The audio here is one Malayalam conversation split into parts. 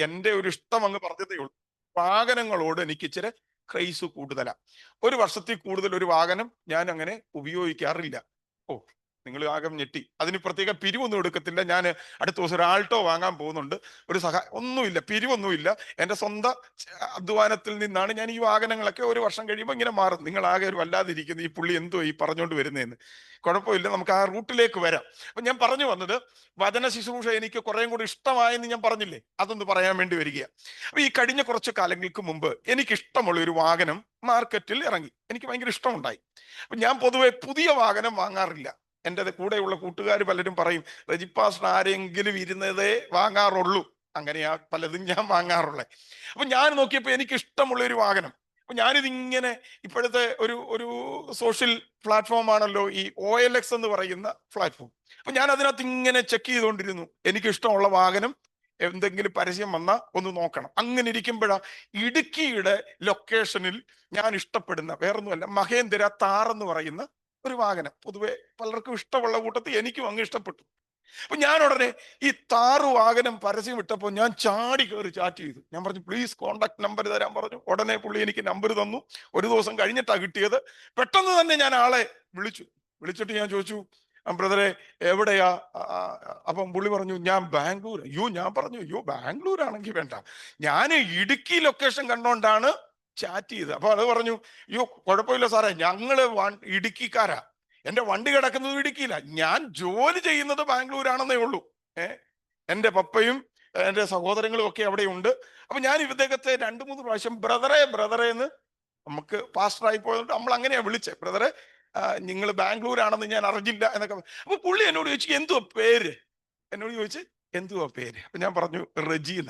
എൻ്റെ ഒരു ഇഷ്ടം അങ്ങ് പറഞ്ഞതേ ഉള്ളൂ. വാഹനങ്ങളോട് എനിക്ക് ഇച്ചിരി ക്രൈസ് കൂടുതലാണ്. ഒരു വർഷത്തിൽ കൂടുതൽ ഒരു വാഹനം ഞാൻ അങ്ങനെ ഉപയോഗിക്കാറില്ല. ഓ, നിങ്ങൾ ആകെ ഞെട്ടി. അതിന് പ്രത്യേക പിരിവൊന്നും എടുക്കത്തില്ല. ഞാൻ അടുത്ത ദിവസം ഒരു ആൾട്ടോ വാങ്ങാൻ പോകുന്നുണ്ട്. ഒരു ഒന്നുമില്ല, പിരിവൊന്നുമില്ല. എൻ്റെ സ്വന്തം അധ്വാനത്തിൽ നിന്നാണ് ഞാൻ ഈ വാഹനങ്ങളൊക്കെ ഒരു വർഷം കഴിയുമ്പോൾ ഇങ്ങനെ മാറും. നിങ്ങൾ ആകെ ഒരു വല്ലാതിരിക്കുന്നു, ഈ പുള്ളി എന്തോ ഈ പറഞ്ഞുകൊണ്ട് വരുന്നതെന്ന്. കുഴപ്പമില്ല, നമുക്ക് ആ റൂട്ടിലേക്ക് വരാം. അപ്പൊ ഞാൻ പറഞ്ഞു വന്നത്, വചന ശുശ്രൂഷ എനിക്ക് കുറേയും കൂടി ഇഷ്ടമായെന്ന് ഞാൻ പറഞ്ഞില്ലേ, അതൊന്ന് പറയാൻ വേണ്ടി വരികയാണ്. അപ്പൊ ഈ കഴിഞ്ഞ കുറച്ച് കാലങ്ങൾക്ക് മുമ്പ് എനിക്ക് ഇഷ്ടമുള്ള ഒരു വാഹനം മാർക്കറ്റിൽ ഇറങ്ങി. എനിക്ക് ഭയങ്കര ഇഷ്ടമുണ്ടായി. അപ്പൊ ഞാൻ പൊതുവെ പുതിയ വാഹനം വാങ്ങാറില്ല. എൻ്റെ കൂടെയുള്ള കൂട്ടുകാർ പലരും പറയും, റെജിപ്പാസ്റ്റർ ആരെങ്കിലും ഇരുന്നതേ വാങ്ങാറുള്ളൂ. അങ്ങനെയാ പലതും ഞാൻ വാങ്ങാറുള്ളത്. അപ്പൊ ഞാൻ നോക്കിയപ്പോ എനിക്ക് ഇഷ്ടമുള്ള ഒരു വാഹനം. അപ്പൊ ഞാനിതിങ്ങനെ, ഇപ്പോഴത്തെ ഒരു ഒരു സോഷ്യൽ പ്ലാറ്റ്ഫോം ആണല്ലോ ഈ OLX എന്ന് പറയുന്ന പ്ലാറ്റ്ഫോം. അപ്പൊ ഞാൻ അതിനകത്ത് ഇങ്ങനെ ചെക്ക് ചെയ്തുകൊണ്ടിരുന്നു. എനിക്ക് ഇഷ്ടമുള്ള വാഹനം എന്തെങ്കിലും പരസ്യം വന്നാൽ ഒന്ന് നോക്കണം. അങ്ങനെ ഇരിക്കുമ്പോഴാ ഇടുക്കിയുടെ ലൊക്കേഷനിൽ ഞാൻ ഇഷ്ടപ്പെടുന്ന വേറൊന്നുമല്ല, മഹേന്ദ്ര താർ എന്ന് പറയുന്ന ഒരു വാഹനം. പൊതുവെ പലർക്കും ഇഷ്ടമുള്ള കൂട്ടത്തിൽ എനിക്കും അങ്ങ് ഇഷ്ടപ്പെട്ടു. അപ്പൊ ഞാൻ ഉടനെ ഈ താറ് വാഹനം പരസ്യം ഇട്ടപ്പോൾ ഞാൻ ചാടി കയറി ചാറ്റ് ചെയ്തു. ഞാൻ പറഞ്ഞു, പ്ലീസ് കോണ്ടാക്ട് നമ്പർ തരാൻ പറഞ്ഞു. ഉടനെ പുള്ളി എനിക്ക് നമ്പർ തന്നു. ഒരു ദിവസം കഴിഞ്ഞിട്ടാ കിട്ടിയത്. പെട്ടെന്ന് തന്നെ ഞാൻ ആളെ വിളിച്ചിട്ട് ഞാൻ ചോദിച്ചു, ബ്രദറെ എവിടെയാ? അപ്പം പുള്ളി പറഞ്ഞു, ഞാൻ ബാംഗ്ലൂർ. അയ്യോ, ഞാൻ പറഞ്ഞു, അയ്യോ ബാംഗ്ലൂർ ആണെങ്കിൽ വേണ്ട, ഞാൻ ഇടുക്കി ലൊക്കേഷൻ കണ്ടോണ്ടാണ് ചാറ്റ് ചെയ്ത്. അപ്പൊ അത് പറഞ്ഞു, അയ്യോ കുഴപ്പമില്ല സാറേ, ഞങ്ങള് ഇടുക്കിക്കാരാ, എന്റെ വണ്ടി കിടക്കുന്നത് ഇടുക്കിയില്ല, ഞാൻ ജോലി ചെയ്യുന്നത് ബാംഗ്ലൂരാണെന്നേ ഉള്ളൂ. എൻ്റെ പപ്പയും എൻ്റെ സഹോദരങ്ങളും ഒക്കെ അവിടെ ഉണ്ട്. അപ്പൊ ഞാൻ ഇദ്ദേഹത്തെ 2-3 പ്രാവശ്യം ബ്രദറെ എന്ന്, നമുക്ക് പാസ്റ്ററായി പോയതുകൊണ്ട് നമ്മൾ അങ്ങനെയാ വിളിച്ചേ, ബ്രദറെ നിങ്ങൾ ബാംഗ്ലൂരാണെന്ന് ഞാൻ അറിഞ്ഞില്ല എന്നൊക്കെ. അപ്പൊ പുള്ളി എന്നോട് ചോദിച്ചു, എന്തുവാ പേര്? എന്തുവാ പേര്? അപ്പൊ ഞാൻ പറഞ്ഞു, റെജീന.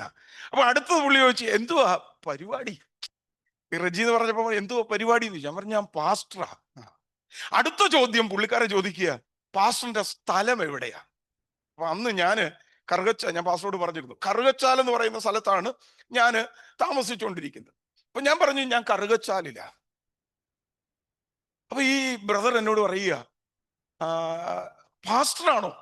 അപ്പൊ അടുത്തത് പുള്ളി ചോദിച്ചു, എന്തുവാ പരിപാടി? റെജി എന്ന് പറഞ്ഞപ്പോ, എന്തുവാ പരിപാടി എന്ന് ചോദിച്ചു. ഞാൻ പറഞ്ഞു, ഞാൻ പാസ്റ്ററാ. അടുത്ത ചോദ്യം പുള്ളിക്കാരെ ചോദിക്കുക, പാസ്റ്ററിന്റെ സ്ഥലം എവിടെയാ? അപ്പൊ അന്ന് ഞാൻ പാസ്റ്ററോട് പറഞ്ഞിരുന്നു, കറുകച്ചാൽ എന്ന് പറയുന്ന സ്ഥലത്താണ് ഞാൻ താമസിച്ചുകൊണ്ടിരിക്കുന്നത്. അപ്പൊ ഞാൻ പറഞ്ഞു, ഞാൻ കറുകച്ചാലില്ല. അപ്പൊ ഈ ബ്രദർ എന്നോട് പറയുക, പാസ്റ്ററാണോ?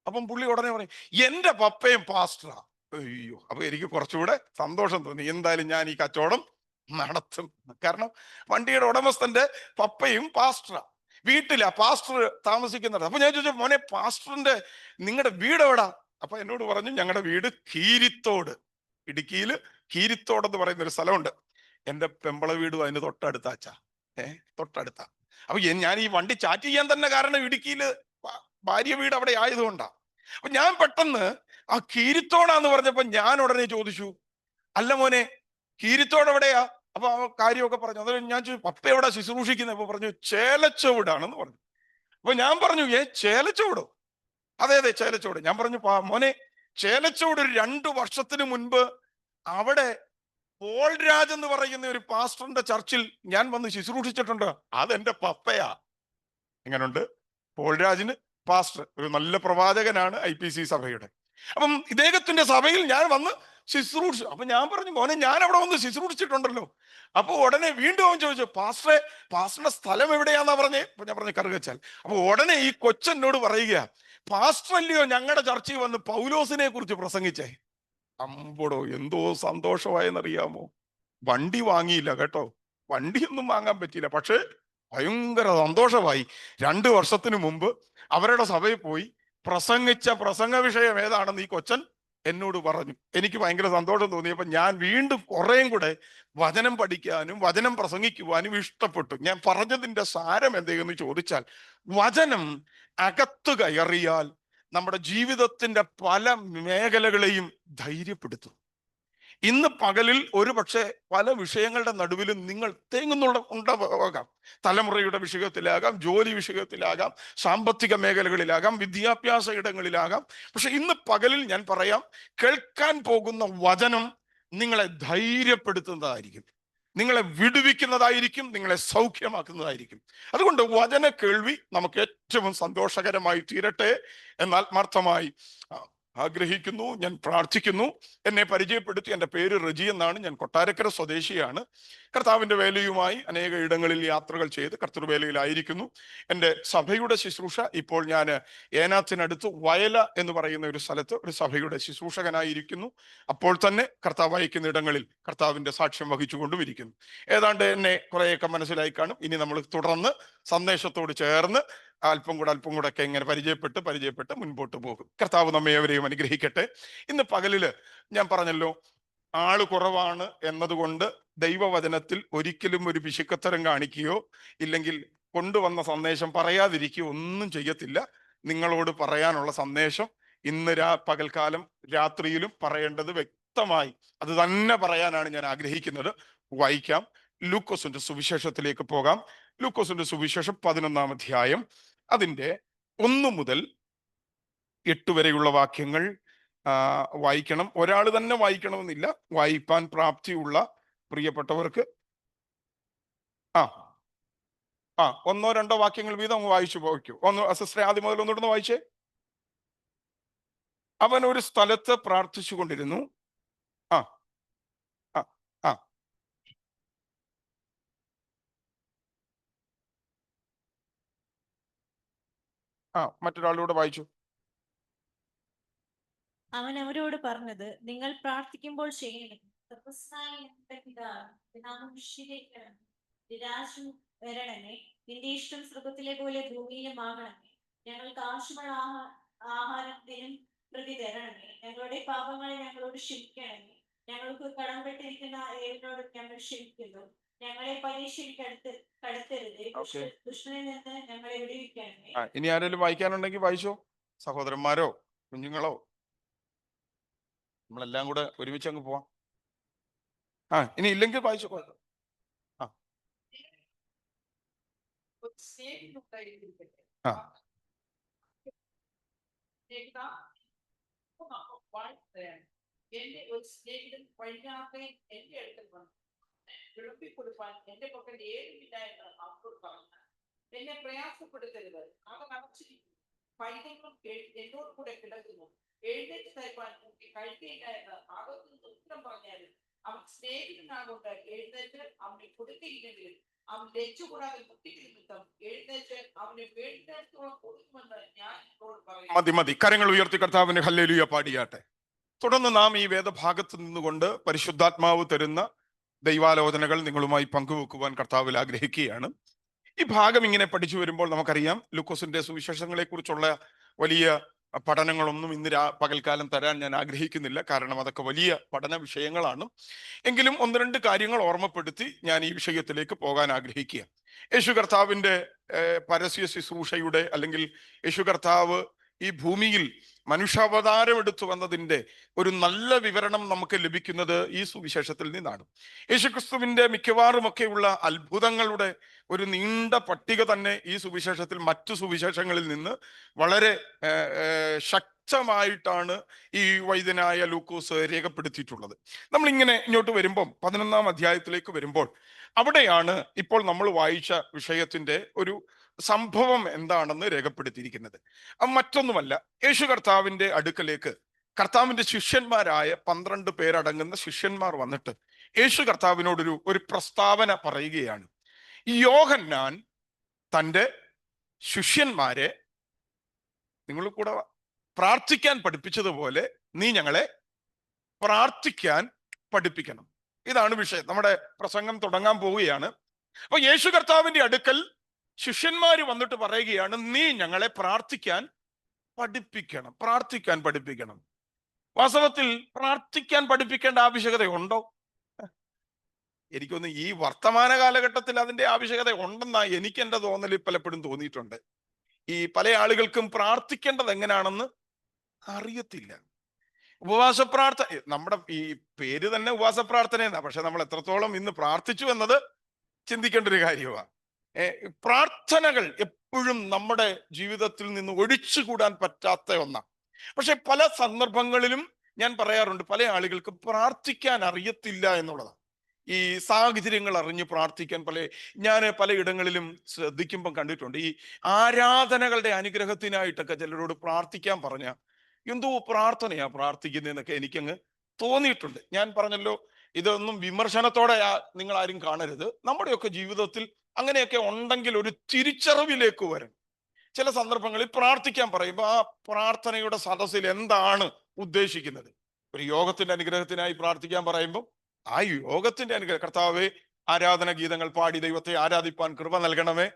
അപ്പം പുള്ളി ഉടനെ പറയും, എന്റെ പപ്പയും പാസ്റ്ററാ. അയ്യോ, അപ്പൊ എനിക്ക് കുറച്ചുകൂടെ സന്തോഷം തോന്നി. എന്തായാലും ഞാൻ ഈ കച്ചവടം നടത്തും. കാരണം വണ്ടിയുടെ ഉടമസ്ഥന്റെ പപ്പയും പാസ്റ്ററാ, വീട്ടിലാ പാസ്റ്റർ താമസിക്കുന്നത്. അപ്പൊ ഞാൻ ചോദിച്ചു, മോനെ പാസ്റ്ററിന്റെ നിങ്ങളുടെ വീട് എവിടാ? അപ്പൊ എന്നോട് പറഞ്ഞു, ഞങ്ങളുടെ വീട് കീരിത്തോട്, ഇടുക്കിയിൽ കീരിത്തോട് എന്ന് പറയുന്ന ഒരു സ്ഥലമുണ്ട്. എന്റെ പെമ്പള വീടും അതിന് തൊട്ടടുത്താച്ചാ, തൊട്ടടുത്താ. അപ്പൊ ഞാൻ ഈ വണ്ടി ചാറ്റ് ചെയ്യാൻ തന്നെ കാരണം ഇടുക്കിയിൽ ഭാര്യ വീട് അവിടെ ആയതുകൊണ്ടാ. അപ്പൊ ഞാൻ പെട്ടെന്ന് ആ കീരിത്തോടാന്ന് പറഞ്ഞപ്പോ ഞാൻ ഉടനെ ചോദിച്ചു, അല്ല മോനെ കീരിത്തോട് എവിടെയാ? അപ്പൊ ആ കാര്യമൊക്കെ പറഞ്ഞു. അത് ഞാൻ ചോദിച്ചു, പപ്പ എവിടെ ശുശ്രൂഷിക്കുന്നത്? അപ്പൊ പറഞ്ഞു, ചേലച്ചോടാണെന്ന് പറഞ്ഞു. അപ്പൊ ഞാൻ പറഞ്ഞു, ചേലച്ചോടോ? അതെ അതെ, ചേലച്ചോട്. ഞാൻ പറഞ്ഞു, മോനെ ചേലച്ചോട് ഒരു 2 വർഷത്തിന് മുൻപ് അവിടെ പോൾ രാജ് എന്ന് പറയുന്ന ഒരു പാസ്റ്ററിന്റെ ചർച്ചിൽ ഞാൻ വന്ന് ശുശ്രൂഷിച്ചിട്ടുണ്ട്. അതെന്റെ പപ്പയാ. എങ്ങനുണ്ട്? പോൾ രാജിന് പാസ്റ്റർ, ഒരു നല്ല പ്രവാചകനാണ് IPC സഭയുടെ. അപ്പം ഇദ്ദേഹത്തിന്റെ സഭയിൽ ഞാൻ വന്ന് ശുശ്രൂഷിച്ചു. അപ്പൊ ഞാൻ പറഞ്ഞു, മോനെ ഞാൻ അവിടെ വന്ന് ശുശ്രൂഷിച്ചിട്ടുണ്ടല്ലോ. അപ്പൊ ഉടനെ വീണ്ടും അവൻ ചോദിച്ചു, പാസ്റ്ററിന്റെ സ്ഥലം എവിടെയാന്നാ പറഞ്ഞേ? അപ്പൊ ഞാൻ പറഞ്ഞു, കറുകച്ചാൽ. അപ്പൊ ഉടനെ ഈ കൊച്ചനോട് പറയുക, പാസ്റ്റർ അല്ലയോ ഞങ്ങളുടെ ചർച്ചയിൽ വന്ന് പൗലോസിനെ കുറിച്ച് പ്രസംഗിച്ചേ? അമ്പടോ, എന്തോ സന്തോഷമായെന്നറിയാമോ? വണ്ടി വാങ്ങിയില്ല കേട്ടോ, വണ്ടിയൊന്നും വാങ്ങാൻ പറ്റിയില്ല, പക്ഷെ ഭയങ്കര സന്തോഷമായി. 2 വർഷത്തിന് മുമ്പ് അവരുടെ സഭയിൽ പോയി പ്രസംഗിച്ച പ്രസംഗ വിഷയം ഏതാണെന്ന് ഈ കൊച്ചൻ എന്നോട് പറഞ്ഞു. എനിക്ക് ഭയങ്കര സന്തോഷം തോന്നിയപ്പോൾ ഞാൻ വീണ്ടും കുറേയും കൂടെ വചനം പഠിക്കാനും വചനം പ്രസംഗിക്കുവാനും ഇഷ്ടപ്പെട്ടു. ഞാൻ പറഞ്ഞതിന്റെ സാരം എന്തെന്ന് ചോദിച്ചാൽ, വചനം അകത്ത് കയറിയാൽ നമ്മുടെ ജീവിതത്തിന്റെ പല മേഖലകളെയും ധൈര്യപ്പെടുത്തും. ഇന്ന് പകലിൽ ഒരു പക്ഷേ പല വിഷയങ്ങളുടെ നടുവിലും നിങ്ങൾ ഉണ്ടാകാം. തലമുറയുടെ വിഷയത്തിലാകാം, ജോലി വിഷയത്തിലാകാം, സാമ്പത്തിക മേഖലകളിലാകാം, വിദ്യാഭ്യാസ ഇടങ്ങളിലാകാം. പക്ഷെ ഇന്ന് പകലിൽ ഞാൻ പറയാം, കേൾക്കാൻ പോകുന്ന വചനം നിങ്ങളെ ധൈര്യപ്പെടുത്തുന്നതായിരിക്കും, നിങ്ങളെ വിടുവിക്കുന്നതായിരിക്കും, നിങ്ങളെ സൗഖ്യമാക്കുന്നതായിരിക്കും. അതുകൊണ്ട് വചന കേൾവി നമുക്ക് ഏറ്റവും സന്തോഷകരമായി തീരട്ടെ എന്ന് ആത്മാർത്ഥമായി ആഗ്രഹിക്കുന്നു, ഞാൻ പ്രാർത്ഥിക്കുന്നു. എന്നെ പരിചയപ്പെടുത്തി, എൻ്റെ പേര് റെജി എന്നാണ്, ഞാൻ കൊട്ടാരക്കര സ്വദേശിയാണ്. കർത്താവിൻ്റെ വേലയുമായി അനേക ഇടങ്ങളിൽ യാത്രകൾ ചെയ്ത് കർത്തൃവേലയിലായിരിക്കുന്നു. എൻ്റെ സഭയുടെ ശുശ്രൂഷ ഇപ്പോൾ ഞാൻ ഏനാത്തിനടുത്ത് വയല എന്ന് പറയുന്ന ഒരു സ്ഥലത്ത് ഒരു സഭയുടെ ശുശ്രൂഷകനായിരിക്കുന്നു. അപ്പോൾ തന്നെ കർത്താവ് അയക്കുന്ന ഇടങ്ങളിൽ കർത്താവിൻ്റെ സാക്ഷ്യം വഹിച്ചുകൊണ്ടും ഇരിക്കുന്നു. ഏതാണ്ട് എന്നെ കുറേയൊക്കെ മനസ്സിലായി കാണും. ഇനി നമ്മൾ തുടർന്ന് സന്ദേശത്തോട് ചേർന്ന് അല്പം കൂടെ ഒക്കെ ഇങ്ങനെ പരിചയപ്പെട്ട് മുൻപോട്ട് പോകും. കർത്താവ് നമ്മെ ഏവരെയും അനുഗ്രഹിക്കട്ടെ. ഇന്ന് പകലില് ഞാൻ പറഞ്ഞല്ലോ, ആള് കുറവാണ് എന്നതുകൊണ്ട് ദൈവവചനത്തിൽ ഒരിക്കലും ഒരു പിശുക്കത്തരം കാണിക്കുകയോ ഇല്ലെങ്കിൽ കൊണ്ടുവന്ന സന്ദേശം പറയാതിരിക്കുകയോ ഒന്നും ചെയ്യത്തില്ല. നിങ്ങളോട് പറയാനുള്ള സന്ദേശം ഇന്ന് പകൽക്കാലം രാത്രിയിലും പറയേണ്ടത് വ്യക്തമായി അത് തന്നെ പറയാനാണ് ഞാൻ ആഗ്രഹിക്കുന്നത്. വായിക്കാം. ലൂക്കോസിന്റെ സുവിശേഷത്തിലേക്ക് പോകാം. ലൂക്കോസിന്റെ സുവിശേഷം 11-ാം അധ്യായം, അതിൻ്റെ 1 മുതൽ 8 വരെയുള്ള വാക്യങ്ങൾ വായിക്കണം. ഒരാൾ തന്നെ വായിക്കണമെന്നില്ല. വായിപ്പാൻ പ്രാപ്തിയുള്ള പ്രിയപ്പെട്ടവർക്ക് ഒന്നോ രണ്ടോ വാക്യങ്ങൾ വീതം അങ്ങ് വായിച്ചു പോയിക്കൂ. സിസ്റ്ററെ ആദ്യം മുതൽ ഒന്നുകൂടെ വായിച്ചേ. അവൻ ഒരു സ്ഥലത്ത് പ്രാർത്ഥിച്ചു കൊണ്ടിരുന്നു. ആ ആ ആ മറ്റൊരാളൂടെ വായിച്ചു. അവൻ അവരോട് പറഞ്ഞത്, നിങ്ങൾ പ്രാർത്ഥിക്കുമ്പോൾ ചെയ്യണം. വരണമേ, നിന്റെ ഇഷ്ടം സ്വർഗ്ഗത്തിലെ പോലെ ഭൂമിയിലും ആകണമേ. ഞങ്ങൾക്ക് ആവശ്യമുള്ള ആഹാരത്തിനും പ്രതി തരണമേ. ഞങ്ങളുടെ പാപങ്ങളെ ഞങ്ങളോട് ക്ഷമിക്കണമേ. ഞങ്ങൾക്ക് കടംപെട്ടിരിക്കുന്ന ഏവരോടും ഞങ്ങൾ ക്ഷമിക്കുന്നു. ഞങ്ങളെ പരീക്ഷയ്ക്ക് കടത്തരുത്, ദുഷ്ടനിൽ നിന്ന് ഞങ്ങളെ വിടുവിക്കണമേ. ഇനി ആരെങ്കിലും വായിക്കാനുണ്ടെങ്കിൽ വായിച്ചോ. സഹോദരന്മാരോ കുഞ്ഞുങ്ങളോ, നമ്മളെല്ലാം കൂടെ ഒരുമിച്ച് അങ്ങ് പോവാം. ഇനി ഇല്ലെങ്കിൽ വായിച്ചോ. എന്റെ ഒരു സ്നേഹിതൻ വഴിയാതെ എന്റെ അടുക്കൽ വന്നു. വിളമ്പിക്കൊടുപ്പാൻ എന്റെ പക്കൽ ഏതുമില്ല എന്ന് അവരോട് പറഞ്ഞു. എന്നെ പ്രയാസപ്പെടുത്തരുത്, അവൻ അടച്ചിരിക്കുന്നു. പൈതങ്ങളും എന്നോട് കൂടെ കിടക്കുന്നു. എഴുന്നേറ്റ് തരുവാൻ എനിക്ക് കഴിയില്ല എന്ന് അകത്തുനിന്ന് ഉത്തരം പറഞ്ഞാലും അവൻ സ്നേഹിതനാകൊണ്ട് എഴുന്നേറ്റ് അവനെ കൊടുത്തില്ലെങ്കിലും അവൻ ലജ്ജകൂടാതെ മുട്ടിക്ക് നിമിത്തം എഴുന്നേറ്റ് അവനെ വേണ്ടിടത്തോളം കൊടുക്കുമെന്ന് ഞാൻ എന്നോട് പറയും. മതി. കരങ്ങൾ ഉയർത്തി കർത്താവിന് ഹല്ലേലൂയ പാടിയാട്ടെ. തുടർന്ന് നാം ഈ വേദഭാഗത്ത് നിന്നുകൊണ്ട് പരിശുദ്ധാത്മാവ് തരുന്ന ദൈവാലോചനകൾ നിങ്ങളുമായി പങ്കുവെക്കുവാൻ കർത്താവിൽ ആഗ്രഹിക്കുകയാണ്. ഈ ഭാഗം ഇങ്ങനെ പഠിച്ചു വരുമ്പോൾ നമുക്കറിയാം, ലൂക്കോസിന്റെ സുവിശേഷങ്ങളെ കുറിച്ചുള്ള വലിയ പഠനങ്ങളൊന്നും ഇന്ന് പകൽക്കാലം തരാൻ ഞാൻ ആഗ്രഹിക്കുന്നില്ല. കാരണം അതൊക്കെ വലിയ പഠന വിഷയങ്ങളാണ്. എങ്കിലും 1-2 കാര്യങ്ങൾ ഓർമ്മപ്പെടുത്തി ഞാൻ ഈ വിഷയത്തിലേക്ക് പോകാൻ ആഗ്രഹിക്കുക. യേശു കർത്താവിന്റെ പരസ്യ ശുശ്രൂഷയുടെ അല്ലെങ്കിൽ യേശു കർത്താവ് ഈ ഭൂമിയിൽ മനുഷ്യാവതാരം എടുത്തു വന്നതിൻ്റെ ഒരു നല്ല വിവരണം നമുക്ക് ലഭിക്കുന്നത് ഈ സുവിശേഷത്തിൽ നിന്നാണ്. യേശുക്രിസ്തുവിന്റെ മിക്കവാറുമൊക്കെയുള്ള അത്ഭുതങ്ങളുടെ ഒരു നീണ്ട പട്ടിക തന്നെ ഈ സുവിശേഷത്തിൽ മറ്റു സുവിശേഷങ്ങളിൽ നിന്ന് വളരെ ശക്തമായിട്ടാണ് ഈ വൈദ്യനായ ലൂക്കോസ് രേഖപ്പെടുത്തിയിട്ടുള്ളത്. നമ്മളിങ്ങനെ ഇങ്ങോട്ട് വരുമ്പം 11-ാം അധ്യായത്തിലേക്ക് വരുമ്പോൾ അവിടെയാണ് ഇപ്പോൾ നമ്മൾ വായിച്ച വിഷയത്തിന്റെ ഒരു സംഭവം എന്താണെന്ന് രേഖപ്പെടുത്തിയിരിക്കുന്നത്. മറ്റൊന്നുമല്ല, യേശു കർത്താവിന്റെ അടുക്കലേക്ക് കർത്താവിന്റെ ശിഷ്യന്മാരായ 12 പേരടങ്ങുന്ന ശിഷ്യന്മാർ വന്നിട്ട് യേശു കർത്താവിനോടൊരു പ്രസ്താവന പറയുകയാണ്. യോഹന്നാൻ തൻ്റെ ശിഷ്യന്മാരെ നിങ്ങൾ കൂടെ പ്രാർത്ഥിക്കാൻ പഠിപ്പിച്ചതുപോലെ നീ ഞങ്ങളെ പ്രാർത്ഥിക്കാൻ പഠിപ്പിക്കണം. ഇതാണ് വിഷയം. നമ്മുടെ പ്രസംഗം തുടങ്ങാൻ പോവുകയാണ്. അപ്പൊ യേശു കർത്താവിന്റെ അടുക്കൽ ശിഷ്യന്മാര് വന്നിട്ട് പറയുകയാണ്, നീ ഞങ്ങളെ പ്രാർത്ഥിക്കാൻ പഠിപ്പിക്കണം. വാസ്തവത്തിൽ പ്രാർത്ഥിക്കാൻ പഠിപ്പിക്കേണ്ട ആവശ്യകത ഉണ്ടോ? എനിക്കൊന്ന് ഈ വർത്തമാന കാലഘട്ടത്തിൽ അതിന്റെ ആവശ്യകത ഉണ്ടെന്നാ എനിക്ക് എൻ്റെ തോന്നൽ പലപ്പോഴും തോന്നിയിട്ടുണ്ട്. ഈ പല ആളുകൾക്കും പ്രാർത്ഥിക്കേണ്ടത് എങ്ങനെയാണെന്ന് അറിയത്തില്ല. ഉപവാസ പ്രാർത്ഥന, നമ്മുടെ ഈ പേര് തന്നെ ഉപവാസ പ്രാർത്ഥന എന്നാ, പക്ഷെ നമ്മൾ എത്രത്തോളം ഇന്ന് പ്രാർത്ഥിച്ചു എന്നത് ചിന്തിക്കേണ്ട ഒരു കാര്യമാണ്. പ്രാർത്ഥനകൾ എപ്പോഴും നമ്മുടെ ജീവിതത്തിൽ നിന്ന് ഒഴിച്ചുകൂടാൻ പറ്റാത്ത ഒന്നാണ്. പക്ഷെ പല സന്ദർഭങ്ങളിലും ഞാൻ പറയാറുണ്ട്, പല ആളുകൾക്ക് പ്രാർത്ഥിക്കാൻ അറിയത്തില്ല എന്നുള്ളതാണ്. ഈ സാഹചര്യങ്ങൾ അറിഞ്ഞ് പ്രാർത്ഥിക്കാൻ ഞാൻ പലയിടങ്ങളിലും ശ്രദ്ധിക്കുമ്പോൾ കണ്ടിട്ടുണ്ട്. ഈ ആരാധനകളുടെ അനുഗ്രഹത്തിനായിട്ടൊക്കെ ചിലരോട് പ്രാർത്ഥിക്കാൻ പറഞ്ഞ എന്തോ പ്രാർത്ഥനയാ പ്രാർത്ഥിക്കുന്നതെന്നൊക്കെ എനിക്കങ്ങ് തോന്നിയിട്ടുണ്ട്. ഞാൻ പറഞ്ഞല്ലോ, ഇതൊന്നും വിമർശനത്തോടെ നിങ്ങൾ ആരും കാണരുത്. നമ്മുടെയൊക്കെ ജീവിതത്തിൽ അങ്ങനെയൊക്കെ ഉണ്ടെങ്കിൽ ഒരു തിരിച്ചറിവിലേക്ക് വരണം. ചില സന്ദർഭങ്ങളിൽ പ്രാർത്ഥിക്കാൻ പറയുമ്പോൾ ആ പ്രാർത്ഥനയുടെ സദസ്സിൽ എന്താണ് ഉദ്ദേശിക്കുന്നത്? ഒരു യോഗത്തിന്റെ അനുഗ്രഹത്തിനായി പ്രാർത്ഥിക്കാൻ പറയുമ്പോൾ ആ യോഗത്തിന്റെ അനുഗ്രഹം, കർത്താവേ ആരാധന ഗീതങ്ങൾ പാടി ദൈവത്തെ ആരാധിപ്പാൻ കൃപ നൽകണമേ,